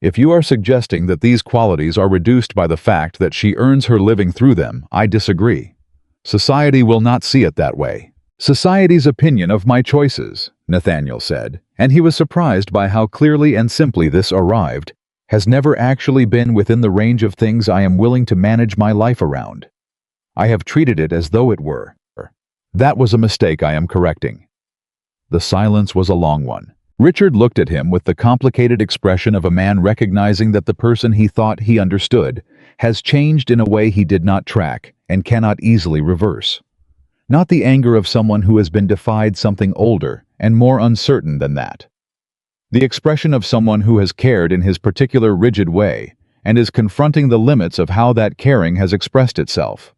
"If you are suggesting that these qualities are reduced by the fact that she earns her living through them, I disagree. Society will not see it that way." "Society's opinion of my choices," Nathaniel said, and he was surprised by how clearly and simply this arrived, "has never actually been within the range of things I am willing to manage my life around. I have treated it as though it were. That was a mistake I am correcting." The silence was a long one. Richard looked at him with the complicated expression of a man recognizing that the person he thought he understood has changed in a way he did not track and cannot easily reverse. Not the anger of someone who has been defied something older and more uncertain than that. The expression of someone who has cared in his particular rigid way and is confronting the limits of how that caring has expressed itself.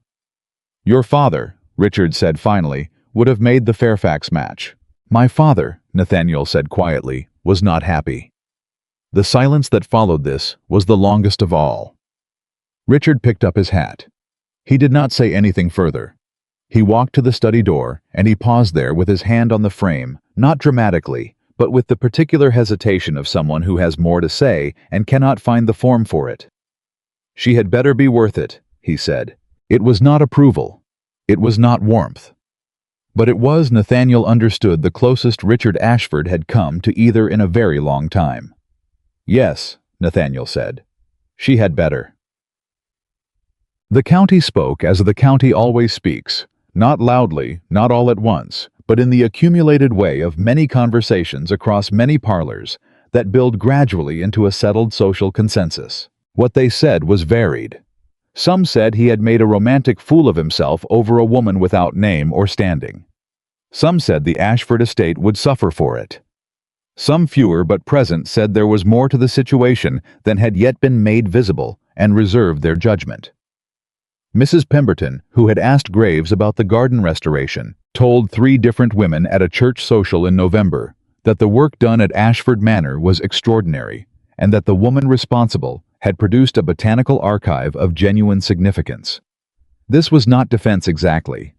"Your father," Richard said finally, "would have made the Fairfax match." "My father," Nathaniel said quietly, "was not happy." The silence that followed this was the longest of all. Richard picked up his hat. He did not say anything further. He walked to the study door, and he paused there with his hand on the frame, not dramatically, but with the particular hesitation of someone who has more to say and cannot find the form for it. "She had better be worth it," he said. It was not approval. It was not warmth. But it was, Nathaniel understood, the closest Richard Ashford had come to either in a very long time. "Yes," Nathaniel said. "She had better." The county spoke as the county always speaks, not loudly, not all at once, but in the accumulated way of many conversations across many parlors that build gradually into a settled social consensus. What they said was varied. Some said he had made a romantic fool of himself over a woman without name or standing. Some said the Ashford estate would suffer for it. Some fewer but present said there was more to the situation than had yet been made visible and reserved their judgment. Mrs. Pemberton, who had asked Graves about the garden restoration, told 3 different women at a church social in November that the work done at Ashford Manor was extraordinary and that the woman responsible had produced a botanical archive of genuine significance. This was not defense exactly,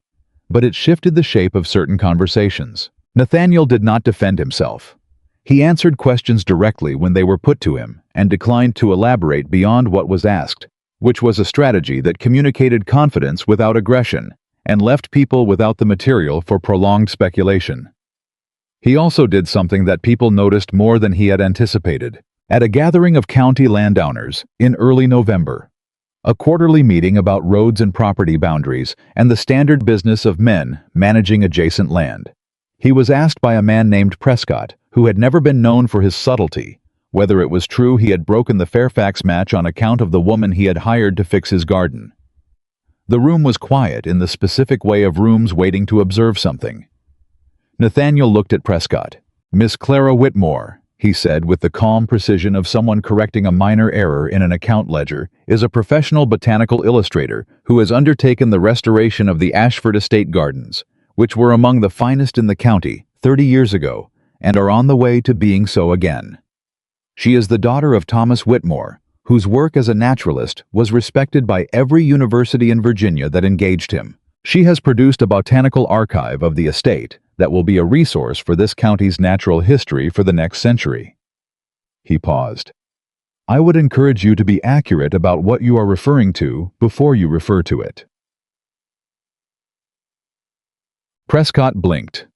but it shifted the shape of certain conversations. Nathaniel did not defend himself. He answered questions directly when they were put to him and declined to elaborate beyond what was asked, which was a strategy that communicated confidence without aggression and left people without the material for prolonged speculation. He also did something that people noticed more than he had anticipated. At a gathering of county landowners in early November, a quarterly meeting about roads and property boundaries and the standard business of men managing adjacent land, he was asked by a man named Prescott, who had never been known for his subtlety, whether it was true he had broken the Fairfax match on account of the woman he had hired to fix his garden. The room was quiet in the specific way of rooms waiting to observe something. Nathaniel looked at Prescott. "Miss Clara Whitmore," he said with the calm precision of someone correcting a minor error in an account ledger, "is a professional botanical illustrator who has undertaken the restoration of the Ashford Estate Gardens, which were among the finest in the county 30 years ago, and are on the way to being so again. She is the daughter of Thomas Whitmore, whose work as a naturalist was respected by every university in Virginia that engaged him. She has produced a botanical archive of the estate that will be a resource for this county's natural history for the next century." He paused. "I would encourage you to be accurate about what you are referring to before you refer to it." Prescott blinked.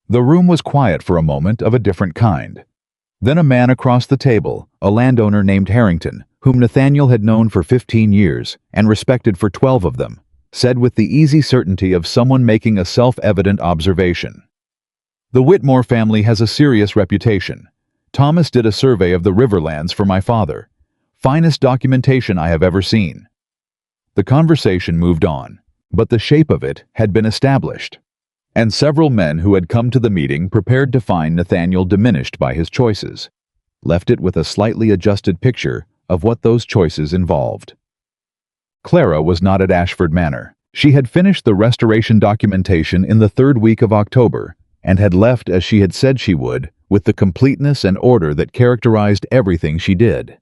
The room was quiet for a moment of a different kind. Then a man across the table, a landowner named Harrington, whom Nathaniel had known for 15 years and respected for 12 of them, said with the easy certainty of someone making a self-evident observation, "The Whitmore family has a serious reputation. Thomas did a survey of the riverlands for my father. Finest documentation I have ever seen." The conversation moved on, but the shape of it had been established, and several men who had come to the meeting prepared to find Nathaniel diminished by his choices. left it with a slightly adjusted picture of what those choices involved. Clara was not at Ashford Manor. She had finished the restoration documentation in the third week of October and had left as she had said she would, with the completeness and order that characterized everything she did.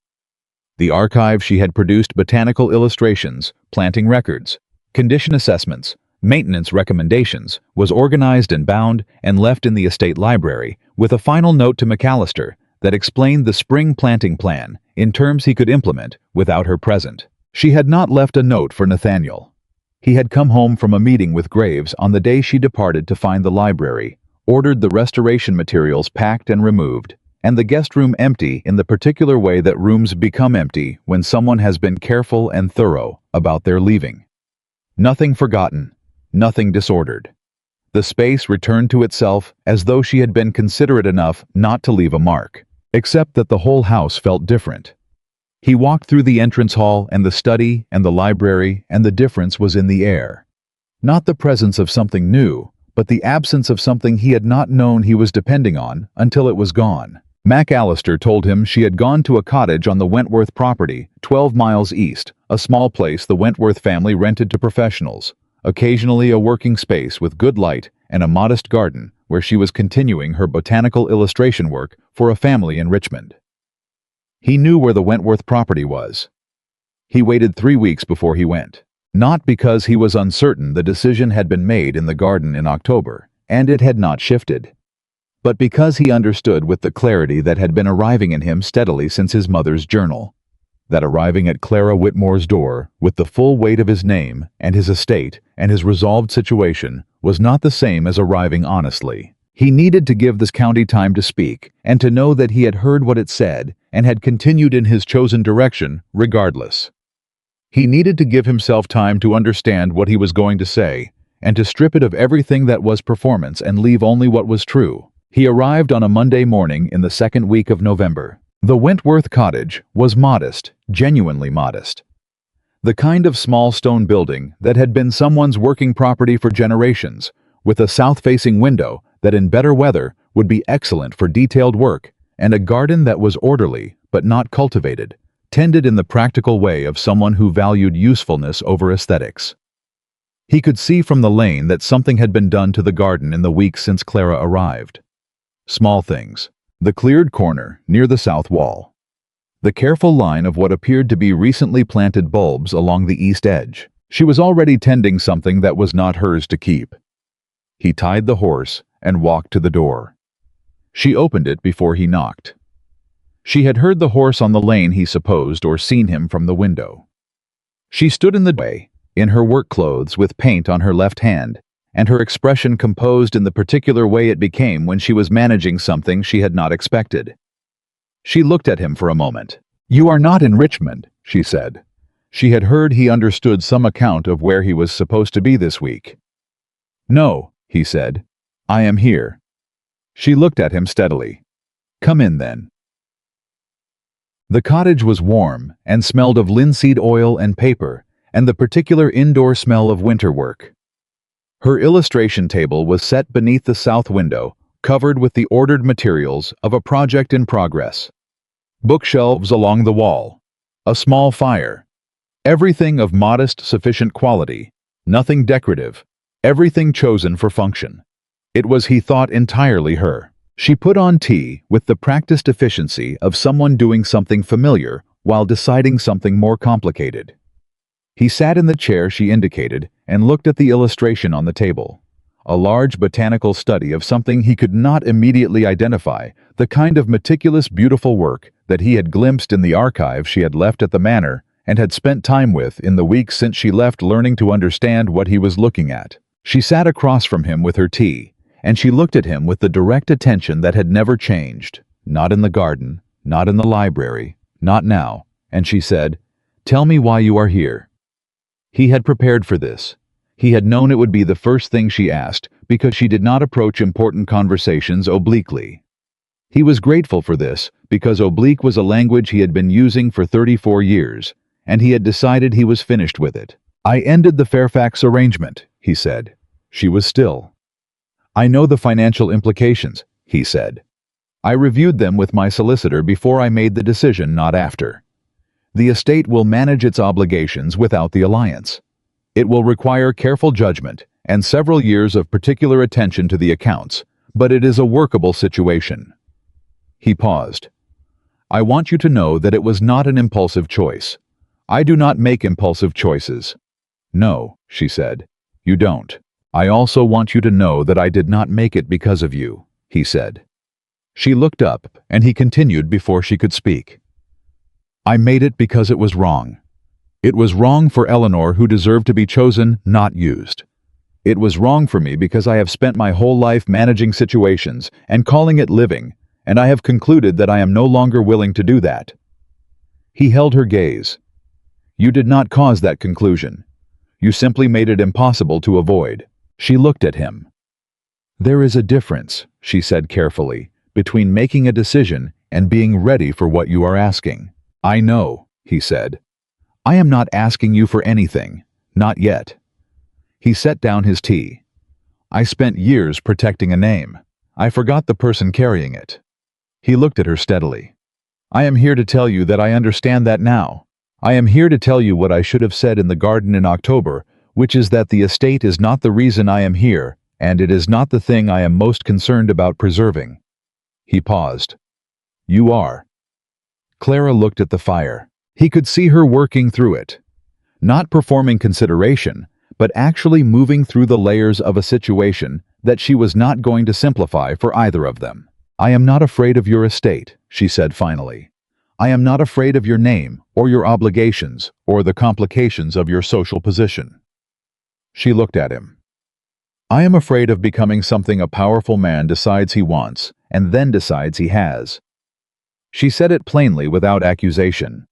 The archive she had produced botanical illustrations, planting records, condition assessments, maintenance recommendations, was organized and bound and left in the estate library, with a final note to McAllister that explained the spring planting plan in terms he could implement without her present. She had not left a note for Nathaniel. He had come home from a meeting with Graves on the day she departed to find the library, ordered the restoration materials packed and removed, and the guest room empty in the particular way that rooms become empty when someone has been careful and thorough about their leaving. Nothing forgotten, nothing disordered. The space returned to itself as though she had been considerate enough not to leave a mark, except that the whole house felt different. He walked through the entrance hall and the study and the library, and the difference was in the air. Not the presence of something new, but the absence of something he had not known he was depending on until it was gone. McAllister told him she had gone to a cottage on the Wentworth property, 12 miles east, a small place the Wentworth family rented to professionals, occasionally a working space with good light and a modest garden where she was continuing her botanical illustration work for a family in Richmond. He knew where the Wentworth property was. He waited 3 weeks before he went. Not because he was uncertain the decision had been made in the garden in October, and it had not shifted, but because he understood with the clarity that had been arriving in him steadily since his mother's journal, that arriving at Clara Whitmore's door with the full weight of his name and his estate and his resolved situation was not the same as arriving honestly. He needed to give this county time to speak and to know that he had heard what it said and had continued in his chosen direction regardless. He needed to give himself time to understand what he was going to say and to strip it of everything that was performance and leave only what was true. He arrived on a Monday morning in the second week of November. The Wentworth cottage was modest, genuinely modest. The kind of small stone building that had been someone's working property for generations, with a south-facing window that in better weather would be excellent for detailed work, and a garden that was orderly but not cultivated, tended in the practical way of someone who valued usefulness over aesthetics. He could see from the lane that something had been done to the garden in the weeks since Clara arrived. Small things. The cleared corner near the south wall. The careful line of what appeared to be recently planted bulbs along the east edge. She was already tending something that was not hers to keep. He tied the horse and walked to the door. She opened it before he knocked. She had heard the horse on the lane, he supposed, or seen him from the window. She stood in the way, in her work clothes with paint on her left hand, and her expression composed in the particular way it became when she was managing something she had not expected. She looked at him for a moment. "You are not in Richmond," she said. She had heard he understood some account of where he was supposed to be this week. "No," he said. "I am here." She looked at him steadily. "Come in, then." The cottage was warm and smelled of linseed oil and paper and the particular indoor smell of winter work. Her illustration table was set beneath the south window, covered with the ordered materials of a project in progress. Bookshelves along the wall. A small fire. Everything of modest, sufficient quality. Nothing decorative. Everything chosen for function. It was, he thought, entirely her. She put on tea with the practiced efficiency of someone doing something familiar while deciding something more complicated. He sat in the chair she indicated and looked at the illustration on the table. A large botanical study of something he could not immediately identify, the kind of meticulous, beautiful work that he had glimpsed in the archive she had left at the manor and had spent time with in the weeks since she left, learning to understand what he was looking at. She sat across from him with her tea, and she looked at him with the direct attention that had never changed, not in the garden, not in the library, not now, and she said, "Tell me why you are here." He had prepared for this. He had known it would be the first thing she asked because she did not approach important conversations obliquely. He was grateful for this because oblique was a language he had been using for 34 years, and he had decided he was finished with it. "I ended the Fairfax arrangement," he said. She was still. "I know the financial implications," he said. I reviewed them with my solicitor before I made the decision, not after. The estate will manage its obligations without the alliance. It will require careful judgment and several years of particular attention to the accounts, but it is a workable situation." He paused. "I want you to know that it was not an impulsive choice. I do not make impulsive choices." "No," she said, "you don't. I also want you to know that I did not make it because of you," he said. She looked up, and he continued before she could speak. "I made it because it was wrong. It was wrong for Eleanor, who deserved to be chosen, not used. It was wrong for me because I have spent my whole life managing situations and calling it living, and I have concluded that I am no longer willing to do that." He held her gaze. "You did not cause that conclusion. You simply made it impossible to avoid." She looked at him. "There is a difference," she said carefully, "between making a decision and being ready for what you are asking." "I know," he said. "I am not asking you for anything. Not yet." He set down his tea. "I spent years protecting a name. I forgot the person carrying it." He looked at her steadily. "I am here to tell you that I understand that now. I am here to tell you what I should have said in the garden in October, which is that the estate is not the reason I am here, and it is not the thing I am most concerned about preserving." He paused. "You are." Clara looked at the fire. He could see her working through it. Not performing consideration, but actually moving through the layers of a situation that she was not going to simplify for either of them. "I am not afraid of your estate," she said finally. "I am not afraid of your name, or your obligations, or the complications of your social position." She looked at him. "I am afraid of becoming something a powerful man decides he wants, and then decides he has." She said it plainly without accusation.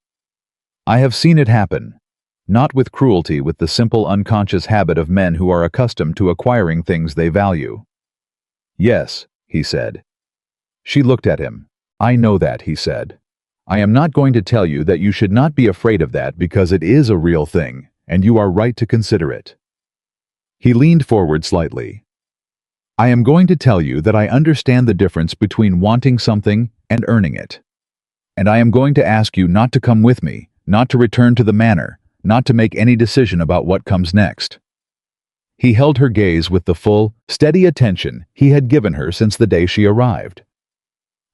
"I have seen it happen. Not with cruelty, with the simple unconscious habit of men who are accustomed to acquiring things they value." "Yes," he said. She looked at him. "I know that," he said. "I am not going to tell you that you should not be afraid of that, because it is a real thing, and you are right to consider it." He leaned forward slightly. "I am going to tell you that I understand the difference between wanting something and earning it. And I am going to ask you not to come with me, not to return to the manor, not to make any decision about what comes next." He held her gaze with the full, steady attention he had given her since the day she arrived.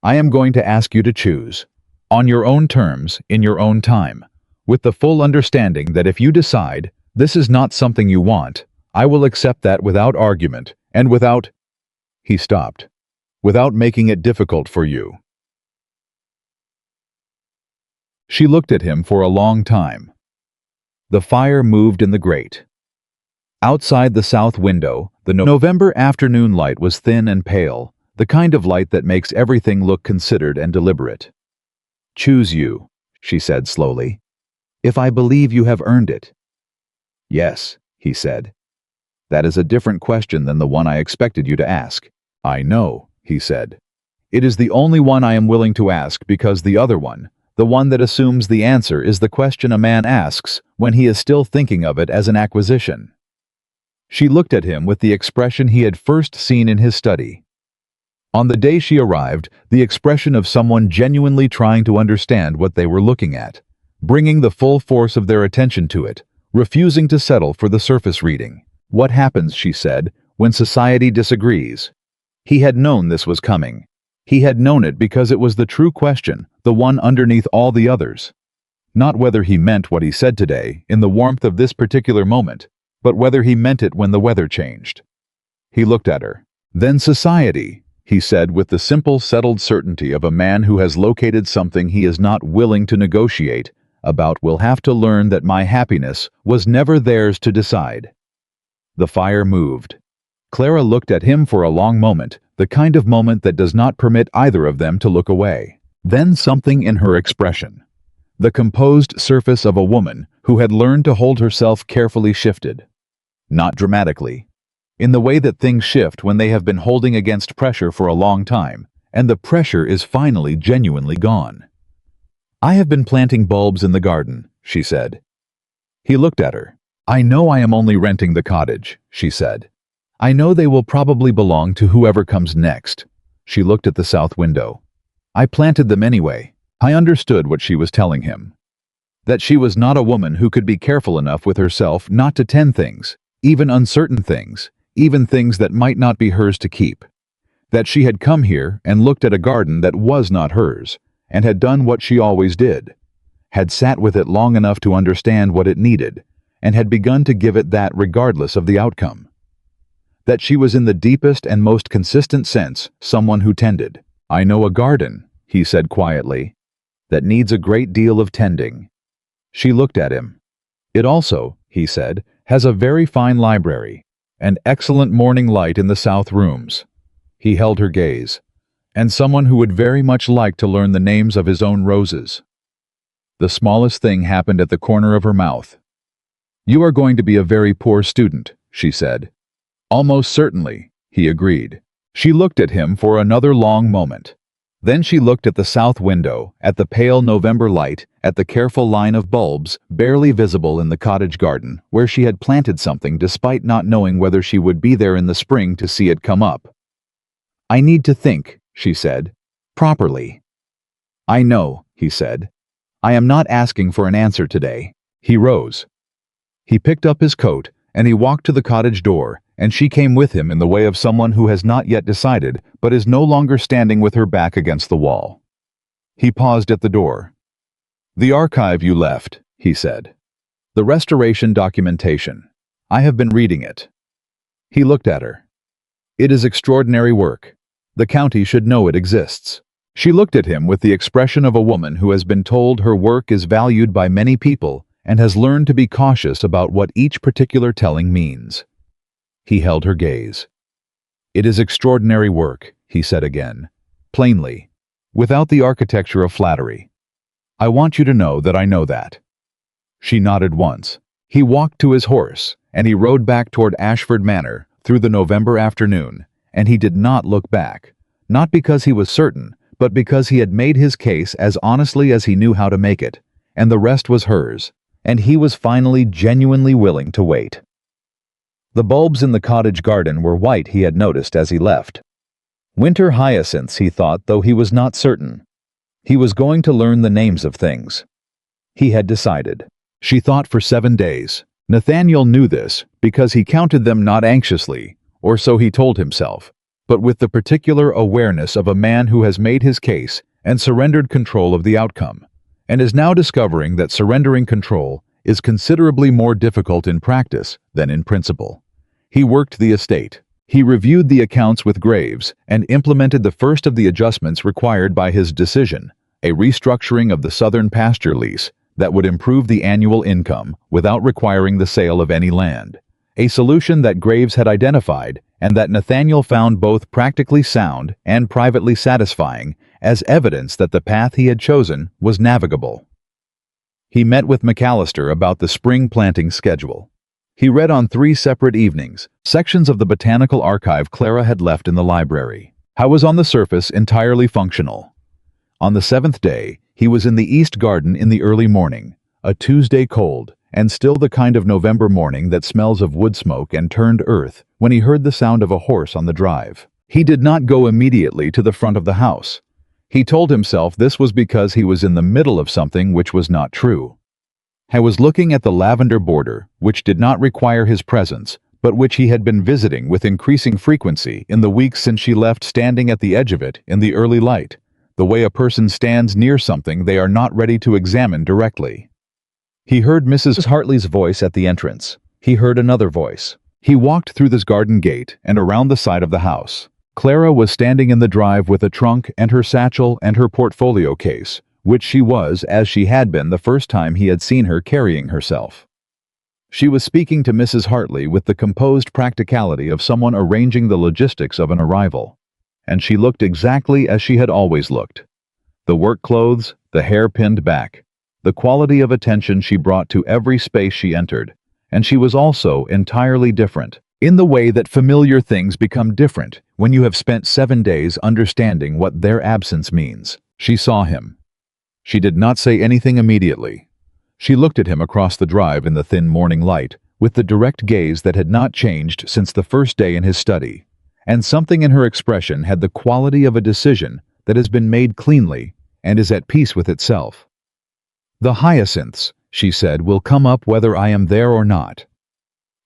"I am going to ask you to choose, on your own terms, in your own time, with the full understanding that if you decide this is not something you want, I will accept that without argument and without—" He stopped. "Without making it difficult for you." She looked at him for a long time. The fire moved in the grate. Outside the south window, the November afternoon light was thin and pale, the kind of light that makes everything look considered and deliberate. "Choose you," she said slowly, "if I believe you have earned it." "Yes," he said. "That is a different question than the one I expected you to ask." "I know," he said. "It is the only one I am willing to ask, because the other one, the one that assumes the answer, is the question a man asks when he is still thinking of it as an acquisition." She looked at him with the expression he had first seen in his study. On the day she arrived, the expression of someone genuinely trying to understand what they were looking at, bringing the full force of their attention to it, refusing to settle for the surface reading. "What happens," she said, "when society disagrees?" He had known this was coming. He had known it because it was the true question, the one underneath all the others. Not whether he meant what he said today, in the warmth of this particular moment, but whether he meant it when the weather changed. He looked at her. "Then society," he said with the simple, settled certainty of a man who has located something he is not willing to negotiate about, "will have to learn that my happiness was never theirs to decide." The fire moved. Clara looked at him for a long moment, the kind of moment that does not permit either of them to look away. Then something in her expression, the composed surface of a woman who had learned to hold herself, carefully shifted. Not dramatically. In the way that things shift when they have been holding against pressure for a long time, and the pressure is finally genuinely gone. "I have been planting bulbs in the garden," she said. He looked at her. "I know I am only renting the cottage," she said. "I know they will probably belong to whoever comes next." She looked at the south window. I planted them anyway. I understood what she was telling him. That she was not a woman who could be careful enough with herself not to tend things, even uncertain things, even things that might not be hers to keep. That she had come here and looked at a garden that was not hers, and had done what she always did, had sat with it long enough to understand what it needed, and had begun to give it that regardless of the outcome. That she was in the deepest and most consistent sense someone who tended. I know a garden, he said quietly, that needs a great deal of tending. She looked at him. It also, he said, has a very fine library, and excellent morning light in the south rooms. He held her gaze. And someone who would very much like to learn the names of his own roses. The smallest thing happened at the corner of her mouth. You are going to be a very poor student, she said. Almost certainly, he agreed. She looked at him for another long moment. Then she looked at the south window, at the pale November light, at the careful line of bulbs, barely visible in the cottage garden, where she had planted something despite not knowing whether she would be there in the spring to see it come up. I need to think, she said, properly. I know, he said. I am not asking for an answer today. He rose. He picked up his coat, and he walked to the cottage door, and she came with him in the way of someone who has not yet decided, but is no longer standing with her back against the wall. He paused at the door. The archive you left, he said. The restoration documentation. I have been reading it. He looked at her. It is extraordinary work. The county should know it exists. She looked at him with the expression of a woman who has been told her work is valued by many people and has learned to be cautious about what each particular telling means. He held her gaze. It is extraordinary work, he said again, plainly, without the architecture of flattery. I want you to know that I know that. She nodded once. He walked to his horse, and he rode back toward Ashford Manor through the November afternoon, and he did not look back, not because he was certain, but because he had made his case as honestly as he knew how to make it, and the rest was hers, and he was finally genuinely willing to wait. The bulbs in the cottage garden were white, he had noticed as he left. Winter hyacinths, he thought, though he was not certain. He was going to learn the names of things. He had decided. She thought for 7 days. Nathaniel knew this because he counted them not anxiously, or so he told himself, but with the particular awareness of a man who has made his case and surrendered control of the outcome, and is now discovering that surrendering control is considerably more difficult in practice than in principle. He worked the estate. He reviewed the accounts with Graves and implemented the first of the adjustments required by his decision, a restructuring of the southern pasture lease that would improve the annual income without requiring the sale of any land, a solution that Graves had identified and that Nathaniel found both practically sound and privately satisfying as evidence that the path he had chosen was navigable. He met with McAllister about the spring planting schedule. He read on 3 separate evenings sections of the botanical archive Clara had left in the library. How was on the surface entirely functional. On the 7th day, he was in the east garden in the early morning, a Tuesday cold, and still the kind of November morning that smells of wood smoke and turned earth, when he heard the sound of a horse on the drive. He did not go immediately to the front of the house. He told himself this was because he was in the middle of something which was not true. He was looking at the lavender border, which did not require his presence, but which he had been visiting with increasing frequency in the weeks since she left, standing at the edge of it in the early light, the way a person stands near something they are not ready to examine directly. He heard Mrs. Hartley's voice at the entrance. He heard another voice. He walked through this garden gate and around the side of the house. Clara was standing in the drive with a trunk and her satchel and her portfolio case, which she was as she had been the first time he had seen her carrying herself. She was speaking to Mrs. Hartley with the composed practicality of someone arranging the logistics of an arrival, and she looked exactly as she had always looked. The work clothes, the hair pinned back, the quality of attention she brought to every space she entered, and she was also entirely different, in the way that familiar things become different when you have spent 7 days understanding what their absence means. She saw him. She did not say anything immediately. She looked at him across the drive in the thin morning light, with the direct gaze that had not changed since the first day in his study, and something in her expression had the quality of a decision that has been made cleanly and is at peace with itself. The hyacinths, she said, will come up whether I am there or not.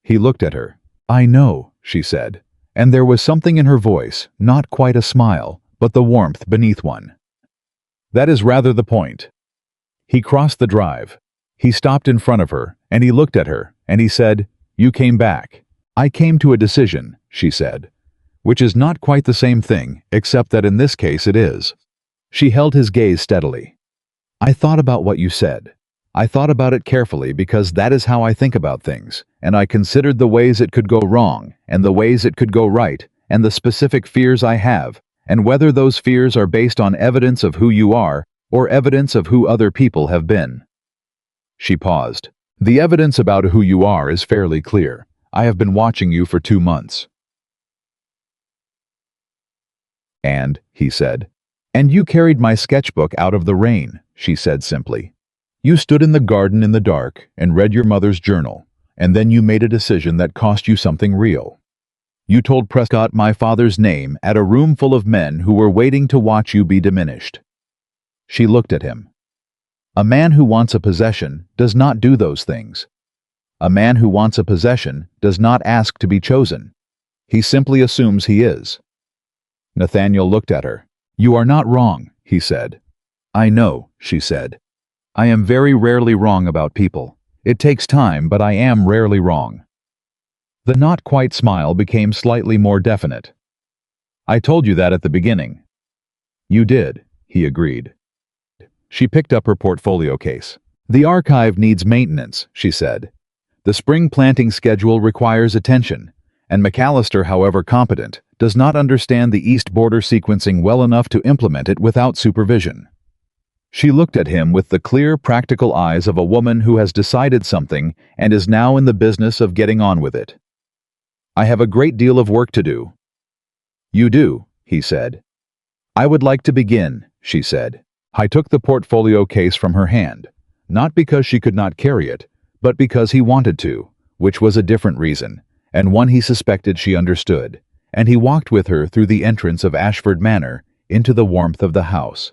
He looked at her. I know, she said, and there was something in her voice, not quite a smile, but the warmth beneath one. That is rather the point. He crossed the drive. He stopped in front of her, and he looked at her, and he said, You came back. I came to a decision, she said. Which is not quite the same thing, except that in this case it is. She held his gaze steadily. I thought about what you said. I thought about it carefully because that is how I think about things, and I considered the ways it could go wrong, and the ways it could go right, and the specific fears I have, and whether those fears are based on evidence of who you are, or evidence of who other people have been. She paused. The evidence about who you are is fairly clear. I have been watching you for 2 months. And, he said, and you carried my sketchbook out of the rain, she said simply. You stood in the garden in the dark and read your mother's journal, and then you made a decision that cost you something real. You told Prescott my father's name at a room full of men who were waiting to watch you be diminished. She looked at him. A man who wants a possession does not do those things. A man who wants a possession does not ask to be chosen. He simply assumes he is. Nathaniel looked at her. You are not wrong, he said. I know, she said. I am very rarely wrong about people. It takes time, but I am rarely wrong. The not quite smile became slightly more definite. I told you that at the beginning. You did, he agreed. She picked up her portfolio case. The archive needs maintenance, she said. The spring planting schedule requires attention, and McAllister, however competent, does not understand the east border sequencing well enough to implement it without supervision. She looked at him with the clear, practical eyes of a woman who has decided something and is now in the business of getting on with it. I have a great deal of work to do. You do, he said. I would like to begin, she said. I took the portfolio case from her hand, not because she could not carry it, but because he wanted to, which was a different reason, and one he suspected she understood, and he walked with her through the entrance of Ashford Manor into the warmth of the house.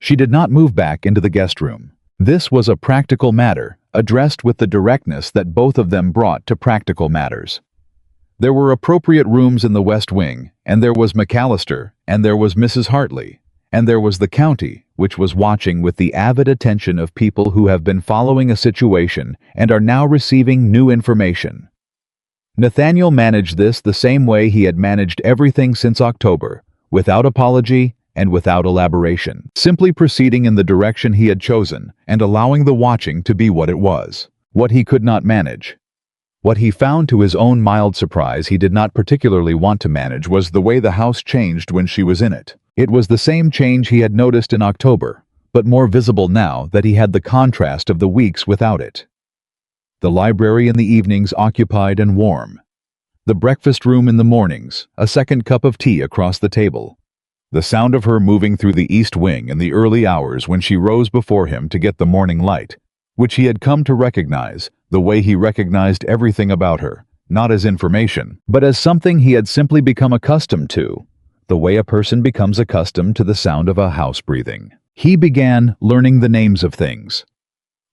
She did not move back into the guest room. This was a practical matter, addressed with the directness that both of them brought to practical matters. There were appropriate rooms in the West Wing, and there was McAllister, and there was Mrs. Hartley, and there was the county, which was watching with the avid attention of people who have been following a situation and are now receiving new information. Nathaniel managed this the same way he had managed everything since October, without apology and without elaboration, simply proceeding in the direction he had chosen and allowing the watching to be what it was, what he could not manage. What he found to his own mild surprise he did not particularly want to manage was the way the house changed when she was in it. It was the same change he had noticed in October, but more visible now that he had the contrast of the weeks without it. The library in the evenings occupied and warm. The breakfast room in the mornings, a second cup of tea across the table. The sound of her moving through the east wing in the early hours when she rose before him to get the morning light, which he had come to recognize, the way he recognized everything about her, not as information, but as something he had simply become accustomed to, the way a person becomes accustomed to the sound of a house breathing. He began learning the names of things.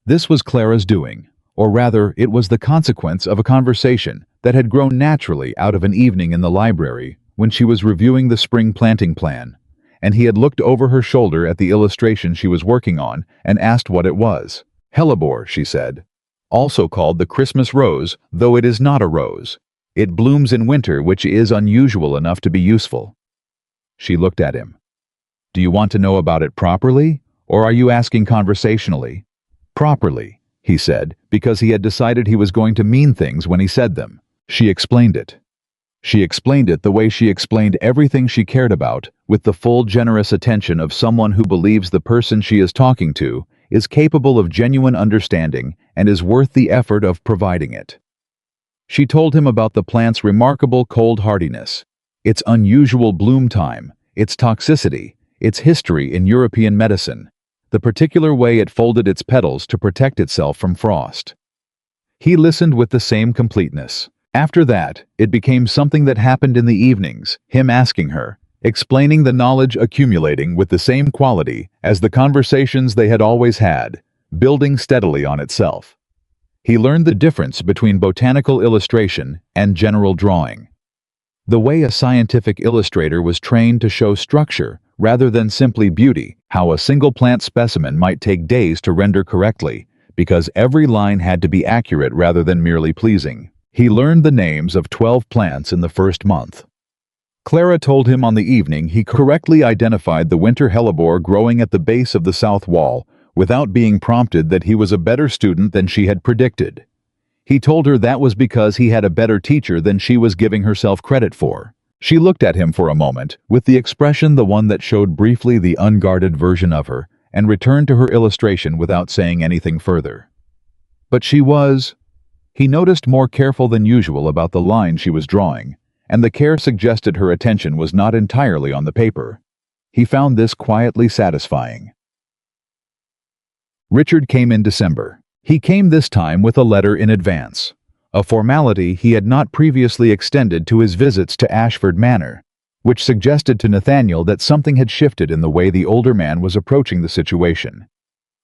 This was Clara's doing, or rather, it was the consequence of a conversation that had grown naturally out of an evening in the library when she was reviewing the spring planting plan, and he had looked over her shoulder at the illustration she was working on and asked what it was. Hellebore, she said. Also called the Christmas rose, though it is not a rose. It blooms in winter, which is unusual enough to be useful. She looked at him. Do you want to know about it properly, or are you asking conversationally? Properly, he said, because he had decided he was going to mean things when he said them. She explained it. She explained it the way she explained everything she cared about, with the full, generous attention of someone who believes the person she is talking to is capable of genuine understanding and is worth the effort of providing it. She told him about the plant's remarkable cold hardiness, its unusual bloom time, its toxicity, its history in European medicine, the particular way it folded its petals to protect itself from frost. He listened with the same completeness. After that, it became something that happened in the evenings, him asking her, explaining the knowledge accumulating with the same quality as the conversations they had always had, building steadily on itself. He learned the difference between botanical illustration and general drawing. The way a scientific illustrator was trained to show structure rather than simply beauty, how a single plant specimen might take days to render correctly, because every line had to be accurate rather than merely pleasing. He learned the names of 12 plants in the first month. Clara told him on the evening he correctly identified the winter hellebore growing at the base of the south wall, without being prompted that he was a better student than she had predicted. He told her that was because he had a better teacher than she was giving herself credit for. She looked at him for a moment, with the expression the one that showed briefly the unguarded version of her, and returned to her illustration without saying anything further. But she was, he noticed, more careful than usual about the line she was drawing, and the care suggested her attention was not entirely on the paper. He found this quietly satisfying. Richard came in December. He came this time with a letter in advance, a formality he had not previously extended to his visits to Ashford Manor, which suggested to Nathaniel that something had shifted in the way the older man was approaching the situation.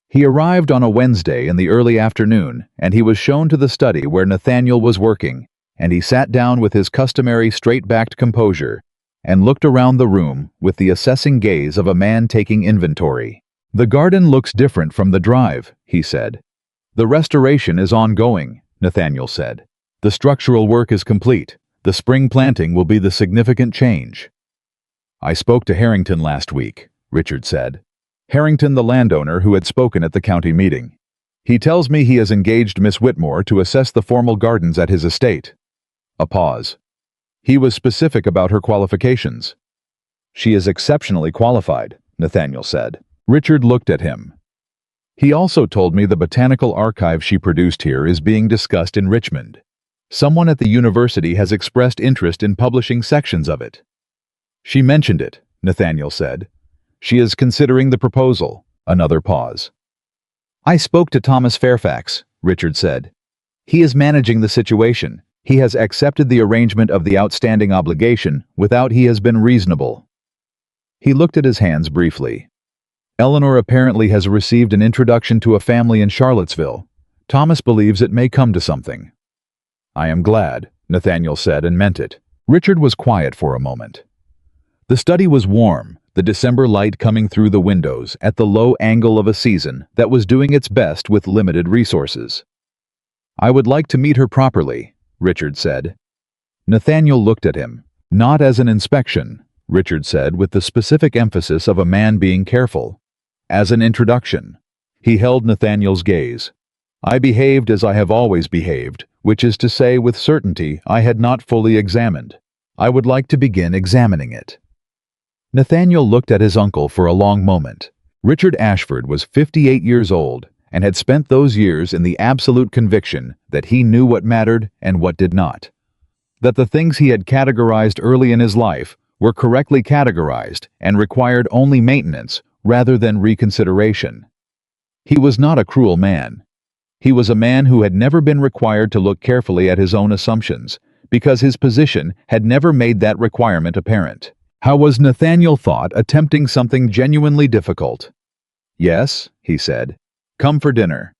He arrived on a Wednesday in the early afternoon, and he was shown to the study where Nathaniel was working, and he sat down with his customary straight-backed composure and looked around the room with the assessing gaze of a man taking inventory. "The garden looks different from the drive," he said. "The restoration is ongoing," Nathaniel said. "The structural work is complete. The spring planting will be the significant change." "I spoke to Harrington last week," Richard said. Harrington, the landowner who had spoken at the county meeting. "He tells me he has engaged Miss Whitmore to assess the formal gardens at his estate." A pause. "He was specific about her qualifications." "She is exceptionally qualified," Nathaniel said. Richard looked at him. "He also told me the botanical archive she produced here is being discussed in Richmond. Someone at the university has expressed interest in publishing sections of it." "She mentioned it," Nathaniel said. "She is considering the proposal." Another pause. "I spoke to Thomas Fairfax," Richard said. "He is managing the situation. He has accepted the arrangement of the outstanding obligation without he has been reasonable." He looked at his hands briefly. "Eleanor apparently has received an introduction to a family in Charlottesville. Thomas believes it may come to something." "I am glad," Nathaniel said, and meant it. Richard was quiet for a moment. The study was warm, the December light coming through the windows at the low angle of a season that was doing its best with limited resources. "I would like to meet her properly," Richard said. Nathaniel looked at him. "Not as an inspection," Richard said with the specific emphasis of a man being careful. "As an introduction." He held Nathaniel's gaze. "I behaved as I have always behaved, which is to say with certainty I had not fully examined. I would like to begin examining it." Nathaniel looked at his uncle for a long moment. Richard Ashford was 58 years old and had spent those years in the absolute conviction that he knew what mattered and what did not. That the things he had categorized early in his life were correctly categorized and required only maintenance rather than reconsideration. He was not a cruel man. He was a man who had never been required to look carefully at his own assumptions, because his position had never made that requirement apparent. How was Nathaniel thought attempting something genuinely difficult? "Yes," he said. "Come for dinner."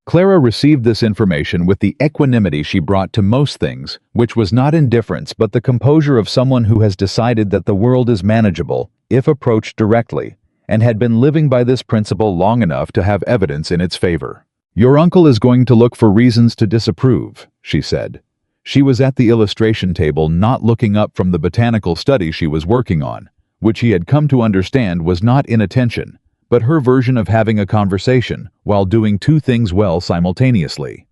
Clara received this information with the equanimity she brought to most things, which was not indifference but the composure of someone who has decided that the world is manageable if approached directly, and had been living by this principle long enough to have evidence in its favor. "Your uncle is going to look for reasons to disapprove," she said. She was at the illustration table, not looking up from the botanical study she was working on, which he had come to understand was not inattention, but her version of having a conversation while doing two things well simultaneously.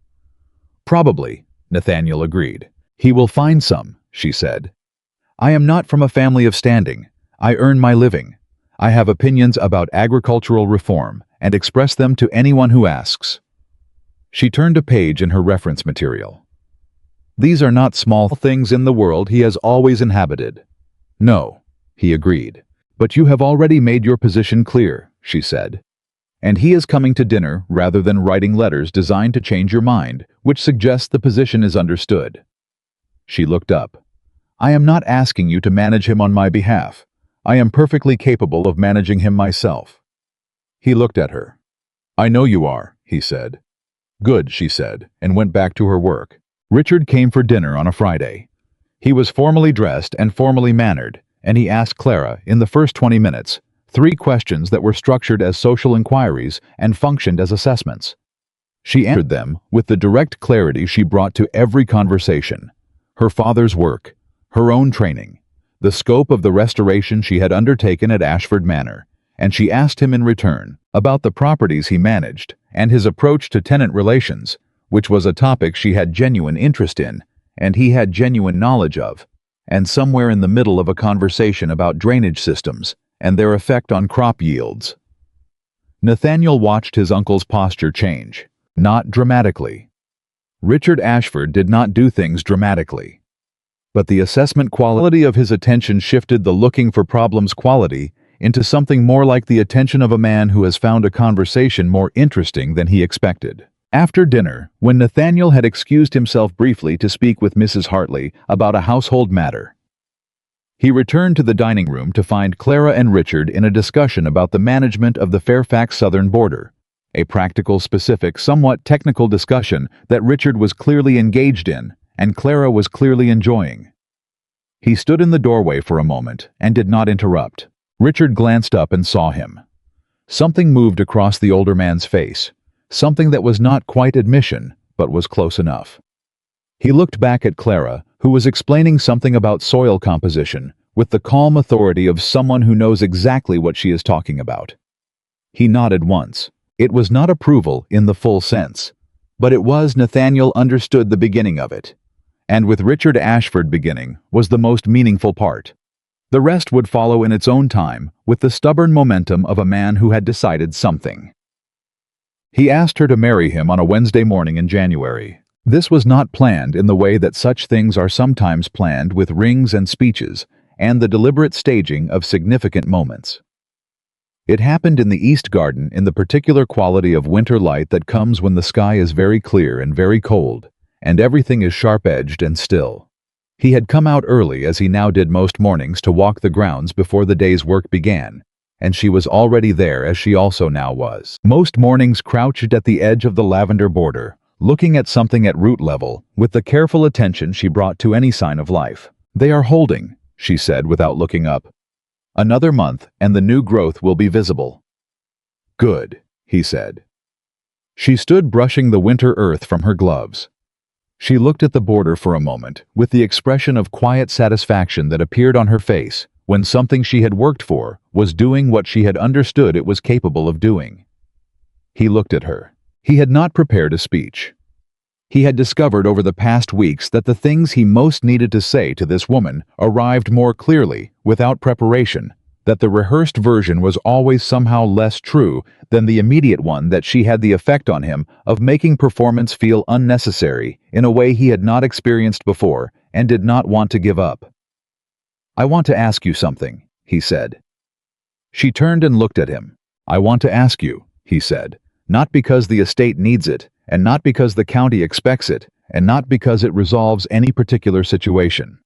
"Probably," Nathaniel agreed. "He will find some," she said. "I am not from a family of standing. I earn my living. I have opinions about agricultural reform and express them to anyone who asks." She turned a page in her reference material. "These are not small things in the world he has always inhabited." "No," he agreed. "But you have already made your position clear," she said. "And he is coming to dinner rather than writing letters designed to change your mind, which suggests the position is understood." She looked up. I am not asking you to manage him on my behalf. I am perfectly capable of managing him myself." He looked at her. "I know you are," he said. "Good," she said, and went back to her work. Richard came for dinner on a Friday. He was formally dressed and formally mannered, and he asked Clara, in the first 20 minutes, 3 questions that were structured as social inquiries and functioned as assessments. She answered them with the direct clarity she brought to every conversation: her father's work, her own training, the scope of the restoration she had undertaken at Ashford Manor, and she asked him in return about the properties he managed and his approach to tenant relations, which was a topic she had genuine interest in and he had genuine knowledge of, and somewhere in the middle of a conversation about drainage systems and their effect on crop yields. Nathaniel watched his uncle's posture change, not dramatically. Richard Ashford did not do things dramatically. But the assessment quality of his attention shifted the looking for problems quality into something more like the attention of a man who has found a conversation more interesting than he expected. After dinner, when Nathaniel had excused himself briefly to speak with Mrs. Hartley about a household matter, he returned to the dining room to find Clara and Richard in a discussion about the management of the Fairfax southern border, a practical, specific, somewhat technical discussion that Richard was clearly engaged in and Clara was clearly enjoying. He stood in the doorway for a moment and did not interrupt. Richard glanced up and saw him. Something moved across the older man's face, something that was not quite admission, but was close enough. He looked back at Clara, who was explaining something about soil composition with the calm authority of someone who knows exactly what she is talking about. He nodded once. It was not approval in the full sense, but it was Nathaniel understood the beginning of it. And with Richard Ashford beginning was the most meaningful part. The rest would follow in its own time with the stubborn momentum of a man who had decided something. He asked her to marry him on a Wednesday morning in January. This was not planned in the way that such things are sometimes planned, with rings and speeches and the deliberate staging of significant moments. It happened in the East Garden in the particular quality of winter light that comes when the sky is very clear and very cold, and everything is sharp-edged and still. He had come out early, as he now did most mornings, to walk the grounds before the day's work began, and she was already there, as she also now was. Most mornings crouched at the edge of the lavender border, looking at something at root level, with the careful attention she brought to any sign of life. "They are holding," she said without looking up. "Another month and the new growth will be visible." "Good," he said. She stood brushing the winter earth from her gloves. She looked at the border for a moment with the expression of quiet satisfaction that appeared on her face when something she had worked for was doing what she had understood it was capable of doing. He looked at her. He had not prepared a speech. He had discovered over the past weeks that the things he most needed to say to this woman arrived more clearly, without preparation, that the rehearsed version was always somehow less true than the immediate one, that she had the effect on him of making performance feel unnecessary in a way he had not experienced before and did not want to give up. "I want to ask you something," he said. She turned and looked at him. "I want to ask you," he said, "not because the estate needs it, and not because the county expects it, and not because it resolves any particular situation.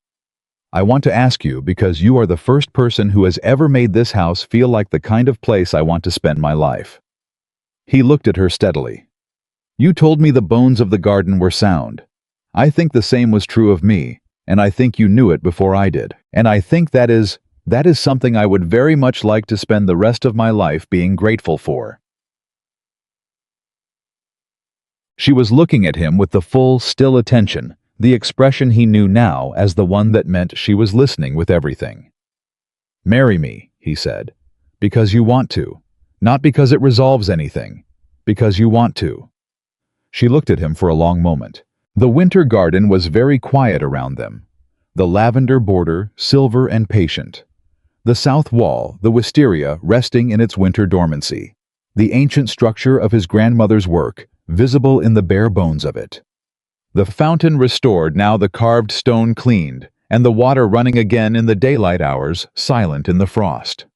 I want to ask you because you are the first person who has ever made this house feel like the kind of place I want to spend my life." He looked at her steadily. "You told me the bones of the garden were sound. I think the same was true of me, and I think you knew it before I did. And I think that is something I would very much like to spend the rest of my life being grateful for." She was looking at him with the full, still attention, the expression he knew now as the one that meant she was listening with everything. "Marry me," he said, "because you want to, not because it resolves anything, because you want to." She looked at him for a long moment. The winter garden was very quiet around them. The lavender border, silver and patient. The south wall, the wisteria, resting in its winter dormancy. The ancient structure of his grandmother's work, visible in the bare bones of it. The fountain restored, now the carved stone cleaned, and the water running again in the daylight hours, silent in the frost.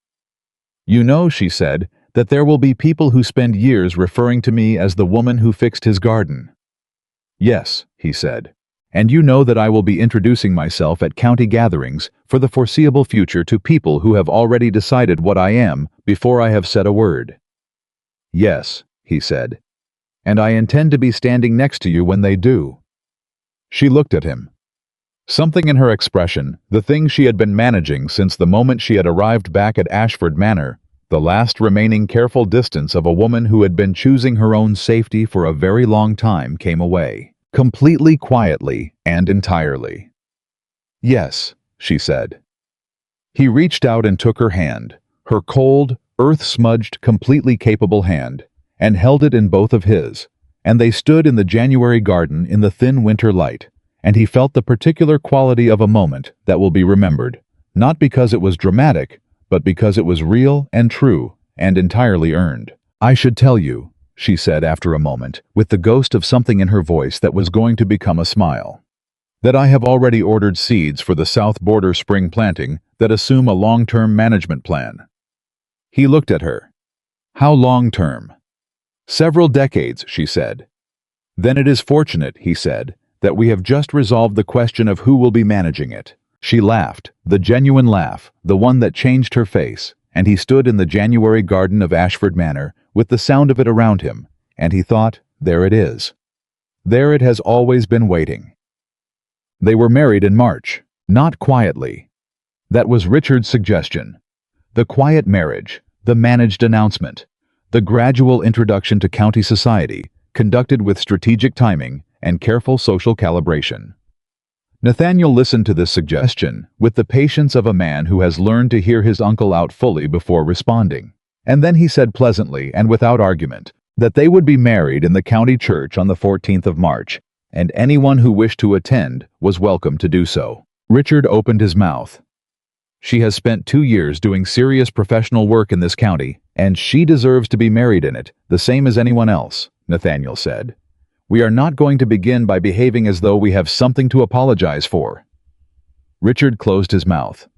"You know," she said, "that there will be people who spend years referring to me as the woman who fixed his garden." "Yes," he said, and you know that I will be introducing myself at county gatherings for the foreseeable future to people who have already decided what I am before I have said a word." "Yes," he said, "and I intend to be standing next to you when they do." She looked at him. Something in her expression, the thing she had been managing since the moment she had arrived back at Ashford Manor, the last remaining careful distance of a woman who had been choosing her own safety for a very long time, came away, completely, quietly, and entirely. "Yes," she said. He reached out and took her hand, her cold, earth-smudged, completely capable hand, and held it in both of his, and they stood in the January garden in the thin winter light, and he felt the particular quality of a moment that will be remembered, not because it was dramatic, but because it was real and true and entirely earned. "I should tell you," she said after a moment, with the ghost of something in her voice that was going to become a smile, "that I have already ordered seeds for the south border spring planting that assume a long-term management plan." He looked at her. "How long-term?" "Several decades," she said. "Then it is fortunate," he said, "that we have just resolved the question of who will be managing it." She laughed, the genuine laugh, the one that changed her face, and he stood in the January garden of Ashford Manor with the sound of it around him, and he thought, there it is. There it has always been waiting. They were married in March, not quietly. That was Richard's suggestion. The quiet marriage, the managed announcement, the gradual introduction to county society, conducted with strategic timing and careful social calibration. Nathaniel listened to this suggestion with the patience of a man who has learned to hear his uncle out fully before responding. And then he said pleasantly and without argument that they would be married in the county church on the 14th of March, and anyone who wished to attend was welcome to do so. Richard opened his mouth. "She has spent 2 years doing serious professional work in this county, and she deserves to be married in it, the same as anyone else," Nathaniel said. "We are not going to begin by behaving as though we have something to apologize for." Richard closed his mouth.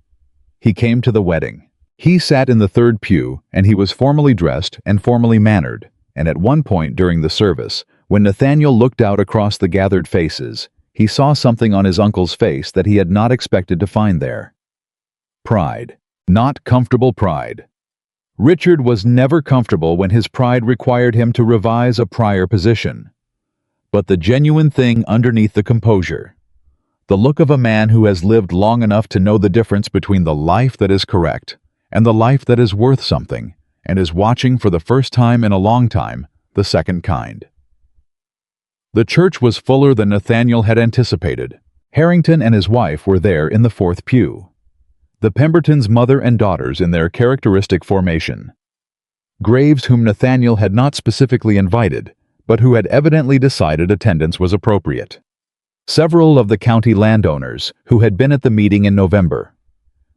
He came to the wedding. He sat in the third pew, and he was formally dressed and formally mannered, and at one point during the service, when Nathaniel looked out across the gathered faces, he saw something on his uncle's face that he had not expected to find there. Pride. Not comfortable pride. Richard was never comfortable when his pride required him to revise a prior position. But the genuine thing underneath the composure. The look of a man who has lived long enough to know the difference between the life that is correct and the life that is worth something, and is watching for the first time in a long time, the second kind. The church was fuller than Nathaniel had anticipated. Harrington and his wife were there in the fourth pew. The Pembertons' mother and daughters in their characteristic formation. Graves, whom Nathaniel had not specifically invited, but who had evidently decided attendance was appropriate. Several of the county landowners who had been at the meeting in November.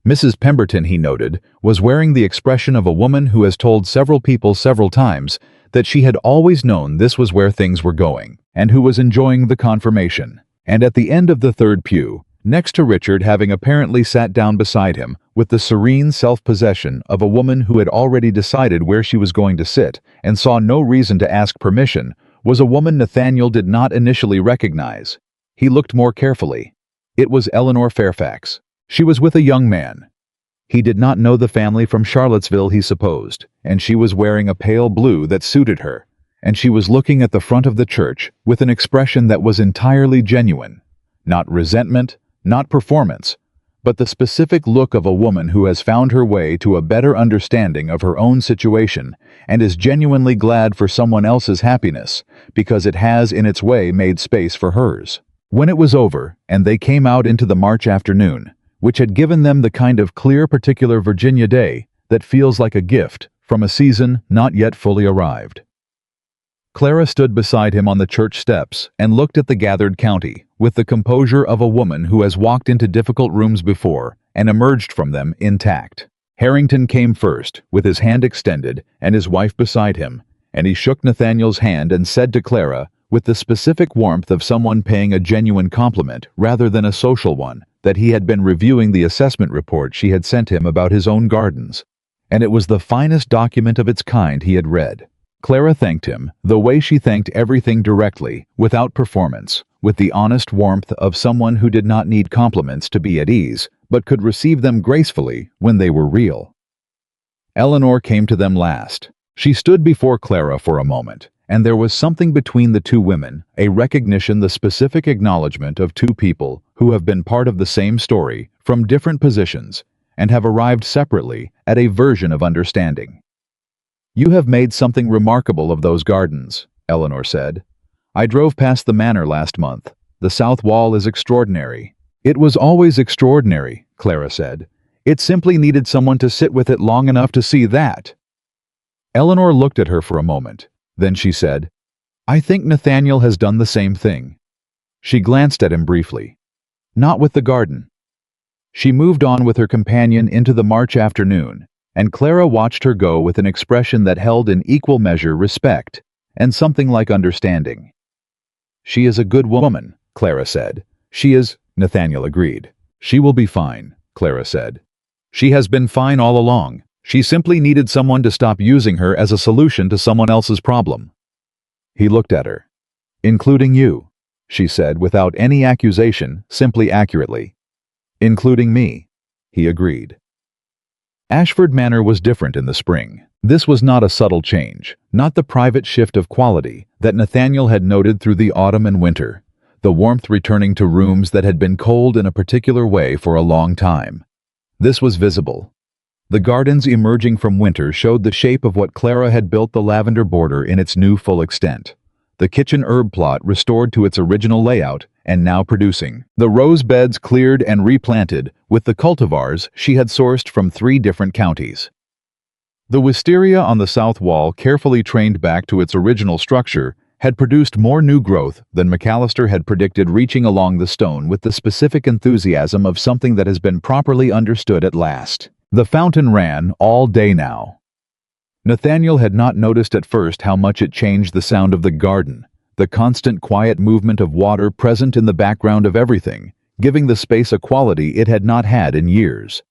Mrs. Pemberton, he noted, was wearing the expression of a woman who has told several people several times that she had always known this was where things were going, and who was enjoying the confirmation. And at the end of the third pew, next to Richard, having apparently sat down beside him, with the serene self-possession of a woman who had already decided where she was going to sit and saw no reason to ask permission, was a woman Nathaniel did not initially recognize. He looked more carefully. It was Eleanor Fairfax. She was with a young man. He did not know the family from Charlottesville, he supposed, and she was wearing a pale blue that suited her, and she was looking at the front of the church with an expression that was entirely genuine. Not resentment, not performance, but the specific look of a woman who has found her way to a better understanding of her own situation and is genuinely glad for someone else's happiness because it has in its way made space for hers. When it was over, and they came out into the March afternoon, which had given them the kind of clear particular Virginia day that feels like a gift from a season not yet fully arrived. Clara stood beside him on the church steps and looked at the gathered county with the composure of a woman who has walked into difficult rooms before and emerged from them intact. Harrington came first, with his hand extended and his wife beside him, and he shook Nathaniel's hand and said to Clara, with the specific warmth of someone paying a genuine compliment rather than a social one, that he had been reviewing the assessment report she had sent him about his own gardens, and it was the finest document of its kind he had read. Clara thanked him, the way she thanked everything directly, without performance, with the honest warmth of someone who did not need compliments to be at ease, but could receive them gracefully when they were real. Eleanor came to them last. She stood before Clara for a moment, and there was something between the two women, a recognition, the specific acknowledgement of two people who have been part of the same story, from different positions, and have arrived separately at a version of understanding. "You have made something remarkable of those gardens," Eleanor said. "I drove past the manor last month. The south wall is extraordinary." "It was always extraordinary," Clara said. "It simply needed someone to sit with it long enough to see that." Eleanor looked at her for a moment. Then she said, "I think Nathaniel has done the same thing." She glanced at him briefly. "Not with the garden." She moved on with her companion into the March afternoon, and Clara watched her go with an expression that held in equal measure respect and something like understanding. "She is a good woman," Clara said. "She is," Nathaniel agreed. "She will be fine," Clara said. "She has been fine all along. She simply needed someone to stop using her as a solution to someone else's problem." He looked at her. "Including you," she said without any accusation, simply accurately. "Including me," he agreed. Ashford Manor was different in the spring. This was not a subtle change, not the private shift of quality that Nathaniel had noted through the autumn and winter, the warmth returning to rooms that had been cold in a particular way for a long time. This was visible. The gardens emerging from winter showed the shape of what Clara had built, the lavender border in its new full extent, the kitchen herb plot restored to its original layout and now producing, the rose beds cleared and replanted with the cultivars she had sourced from 3 different counties. The wisteria on the south wall, carefully trained back to its original structure, had produced more new growth than McAllister had predicted, reaching along the stone with the specific enthusiasm of something that has been properly understood at last. The fountain ran all day now. Nathaniel had not noticed at first how much it changed the sound of the garden, the constant quiet movement of water present in the background of everything, giving the space a quality it had not had in years.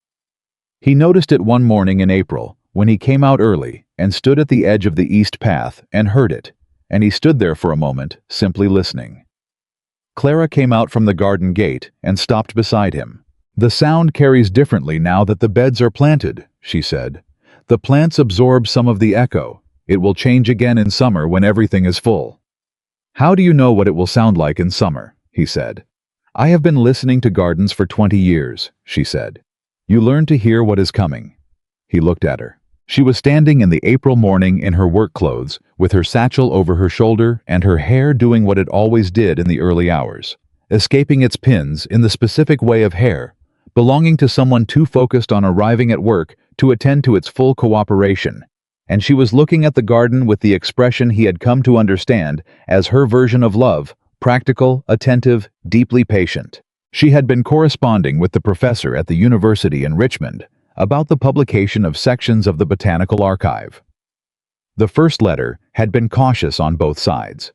He noticed it one morning in April, when he came out early and stood at the edge of the east path and heard it, and he stood there for a moment, simply listening. Clara came out from the garden gate and stopped beside him. "The sound carries differently now that the beds are planted," she said. "The plants absorb some of the echo. It will change again in summer when everything is full." "How do you know what it will sound like in summer?" he said. "I have been listening to gardens for 20 years, she said. "You learn to hear what is coming." He looked at her. She was standing in the April morning in her work clothes, with her satchel over her shoulder and her hair doing what it always did in the early hours, escaping its pins in the specific way of hair, belonging to someone too focused on arriving at work to attend to its full cooperation, and she was looking at the garden with the expression he had come to understand as her version of love, practical, attentive, deeply patient. She had been corresponding with the professor at the university in Richmond about the publication of sections of the Botanical Archive. The first letter had been cautious on both sides.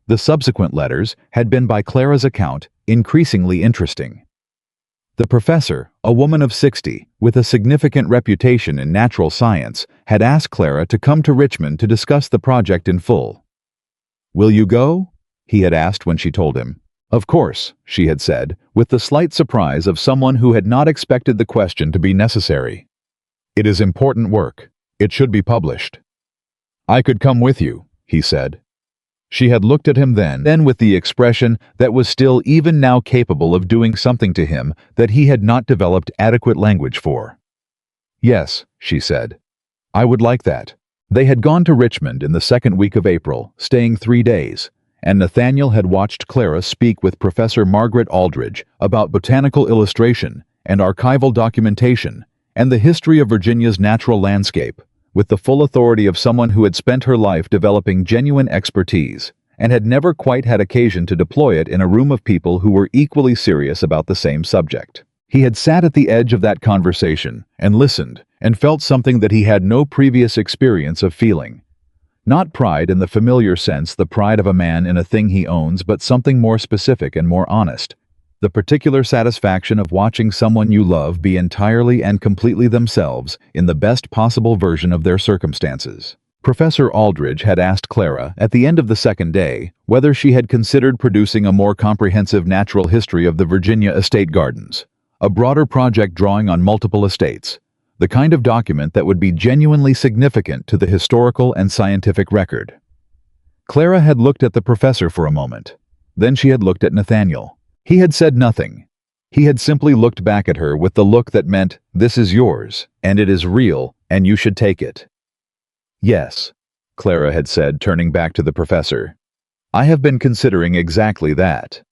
The subsequent letters had been, by Clara's account, increasingly interesting. The professor, a woman of 60, with a significant reputation in natural science, had asked Clara to come to Richmond to discuss the project in full. "Will you go?" he had asked when she told him. "Of course," she had said, with the slight surprise of someone who had not expected the question to be necessary. "It is important work. It should be published." "I could come with you," he said. She had looked at him then with the expression that was still even now capable of doing something to him that he had not developed adequate language for. "Yes," she said. "I would like that." They had gone to Richmond in the second week of April, staying 3 days, and Nathaniel had watched Clara speak with Professor Margaret Aldridge about botanical illustration and archival documentation and the history of Virginia's natural landscape, with the full authority of someone who had spent her life developing genuine expertise and had never quite had occasion to deploy it in a room of people who were equally serious about the same subject. He had sat at the edge of that conversation and listened and felt something that he had no previous experience of feeling. Not pride in the familiar sense, the pride of a man in a thing he owns, but something more specific and more honest. The particular satisfaction of watching someone you love be entirely and completely themselves in the best possible version of their circumstances. Professor Aldridge had asked Clara at the end of the second day whether she had considered producing a more comprehensive natural history of the Virginia estate gardens, a broader project drawing on multiple estates, the kind of document that would be genuinely significant to the historical and scientific record. Clara had looked at the professor for a moment. Then she had looked at Nathaniel. He had said nothing. He had simply looked back at her with the look that meant, "This is yours, and it is real, and you should take it." "Yes," Clara had said, turning back to the professor. "I have been considering exactly that."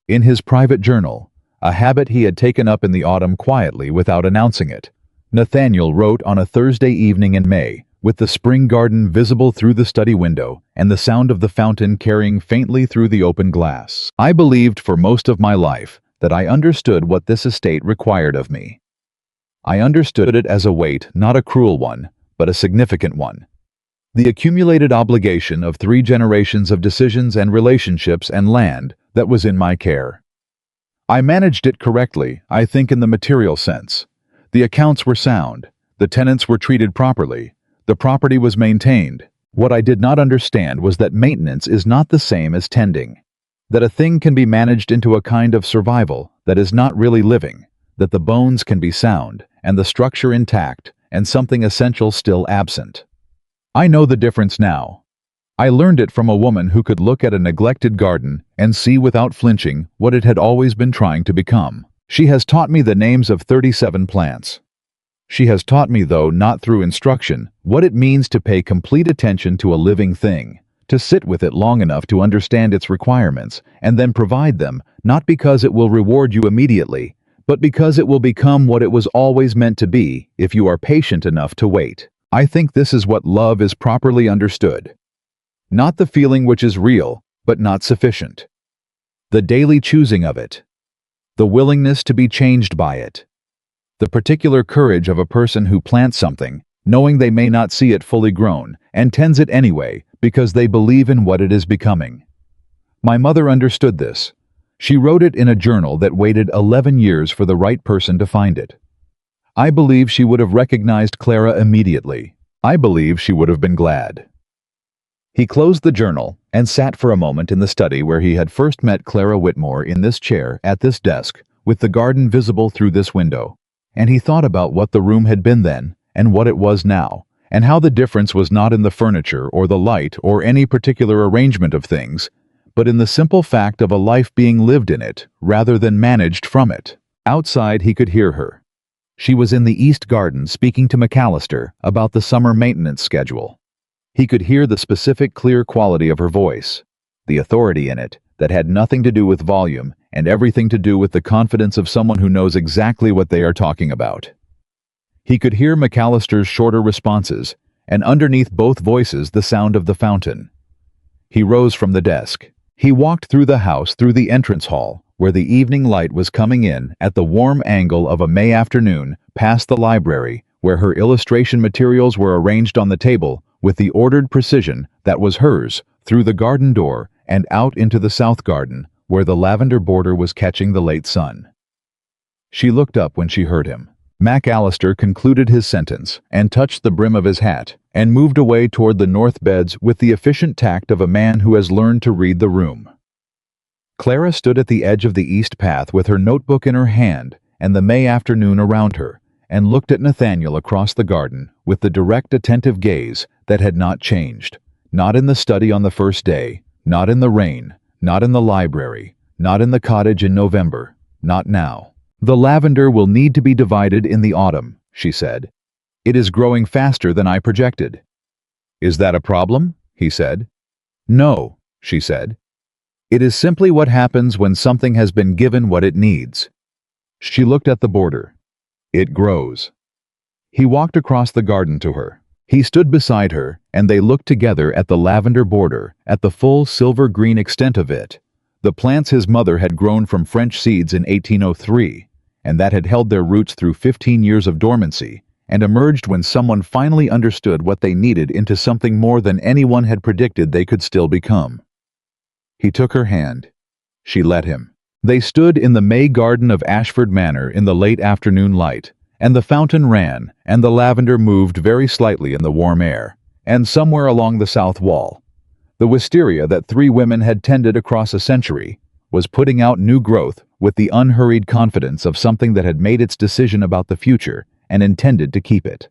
In his private journal, a habit he had taken up in the autumn quietly without announcing it, Nathaniel wrote on a Thursday evening in May, with the spring garden visible through the study window and the sound of the fountain carrying faintly through the open glass. "I believed for most of my life that I understood what this estate required of me. I understood it as a weight, not a cruel one, but a significant one. The accumulated obligation of 3 generations of decisions and relationships and land that was in my care. I managed it correctly, I think, in the material sense. The accounts were sound, the tenants were treated properly, the property was maintained. What I did not understand was that maintenance is not the same as tending, that a thing can be managed into a kind of survival that is not really living, that the bones can be sound and the structure intact and something essential still absent. I know the difference now. I learned it from a woman who could look at a neglected garden and see without flinching what it had always been trying to become. She has taught me the names of 37 plants. She has taught me, though not through instruction, what it means to pay complete attention to a living thing, to sit with it long enough to understand its requirements, and then provide them, not because it will reward you immediately, but because it will become what it was always meant to be if you are patient enough to wait. I think this is what love is properly understood. Not the feeling which is real, but not sufficient. The daily choosing of it. The willingness to be changed by it. The particular courage of a person who plants something, knowing they may not see it fully grown, and tends it anyway because they believe in what it is becoming. My mother understood this. She wrote it in a journal that waited 11 years for the right person to find it. I believe she would have recognized Clara immediately. I believe she would have been glad. He closed the journal and sat for a moment in the study where he had first met Clara Whitmore, in this chair, at this desk, with the garden visible through this window. And he thought about what the room had been then, and what it was now, and how the difference was not in the furniture or the light or any particular arrangement of things, but in the simple fact of a life being lived in it rather than managed from it. Outside he could hear her. She was in the East Garden speaking to McAllister about the summer maintenance schedule. He could hear the specific, clear quality of her voice, the authority in it that had nothing to do with volume and everything to do with the confidence of someone who knows exactly what they are talking about. He could hear McAllister's shorter responses, and underneath both voices the sound of the fountain. He rose from the desk. He walked through the house, through the entrance hall, where the evening light was coming in at the warm angle of a May afternoon, past the library, where her illustration materials were arranged on the table with the ordered precision that was hers, through the garden door and out into the south garden, where the lavender border was catching the late sun. She looked up when she heard him. McAllister concluded his sentence and touched the brim of his hat and moved away toward the north beds with the efficient tact of a man who has learned to read the room. Clara stood at the edge of the east path with her notebook in her hand and the May afternoon around her, and looked at Nathaniel across the garden with the direct, attentive gaze that had not changed, not in the study on the first day, not in the rain, not in the library, not in the cottage in November, not now. "The lavender will need to be divided in the autumn," she said. "It is growing faster than I projected." "Is that a problem?" he said. "No," she said. "It is simply what happens when something has been given what it needs." She looked at the border. "It grows." He walked across the garden to her. He stood beside her, and they looked together at the lavender border, at the full silver-green extent of it, the plants his mother had grown from French seeds in 1803, and that had held their roots through 15 years of dormancy, and emerged when someone finally understood what they needed into something more than anyone had predicted they could still become. He took her hand. She let him. They stood in the May garden of Ashford Manor in the late afternoon light, And the fountain ran, and the lavender moved very slightly in the warm air. And somewhere along the south wall, the wisteria that 3 women had tended across a century was putting out new growth with the unhurried confidence of something that had made its decision about the future and intended to keep it.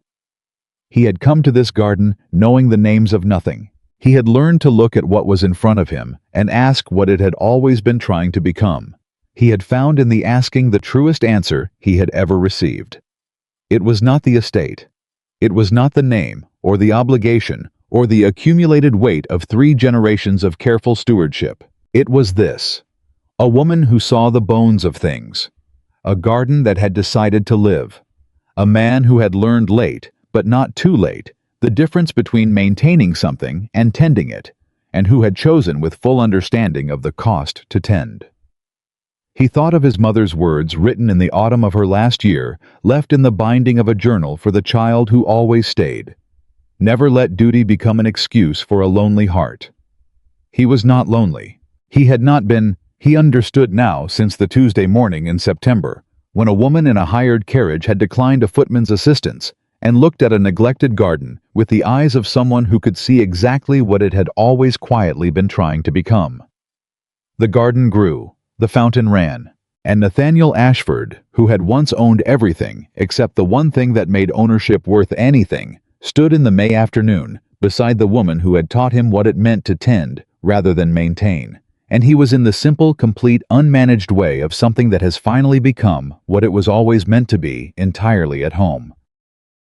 He had come to this garden knowing the names of nothing. He had learned to look at what was in front of him and ask what it had always been trying to become. He had found in the asking the truest answer he had ever received. It was not the estate. It was not the name, or the obligation, or the accumulated weight of 3 generations of careful stewardship. It was this: a woman who saw the bones of things, a garden that had decided to live, a man who had learned late, but not too late, the difference between maintaining something and tending it, and who had chosen with full understanding of the cost to tend. He thought of his mother's words written in the autumn of her last year, left in the binding of a journal for the child who always stayed. Never let duty become an excuse for a lonely heart. He was not lonely. He had not been, he understood now, since the Tuesday morning in September, when a woman in a hired carriage had declined a footman's assistance and looked at a neglected garden with the eyes of someone who could see exactly what it had always quietly been trying to become. The garden grew. The fountain ran, and Nathaniel Ashford, who had once owned everything except the one thing that made ownership worth anything, stood in the May afternoon beside the woman who had taught him what it meant to tend rather than maintain, and he was in the simple, complete, unmanaged way of something that has finally become what it was always meant to be, entirely at home.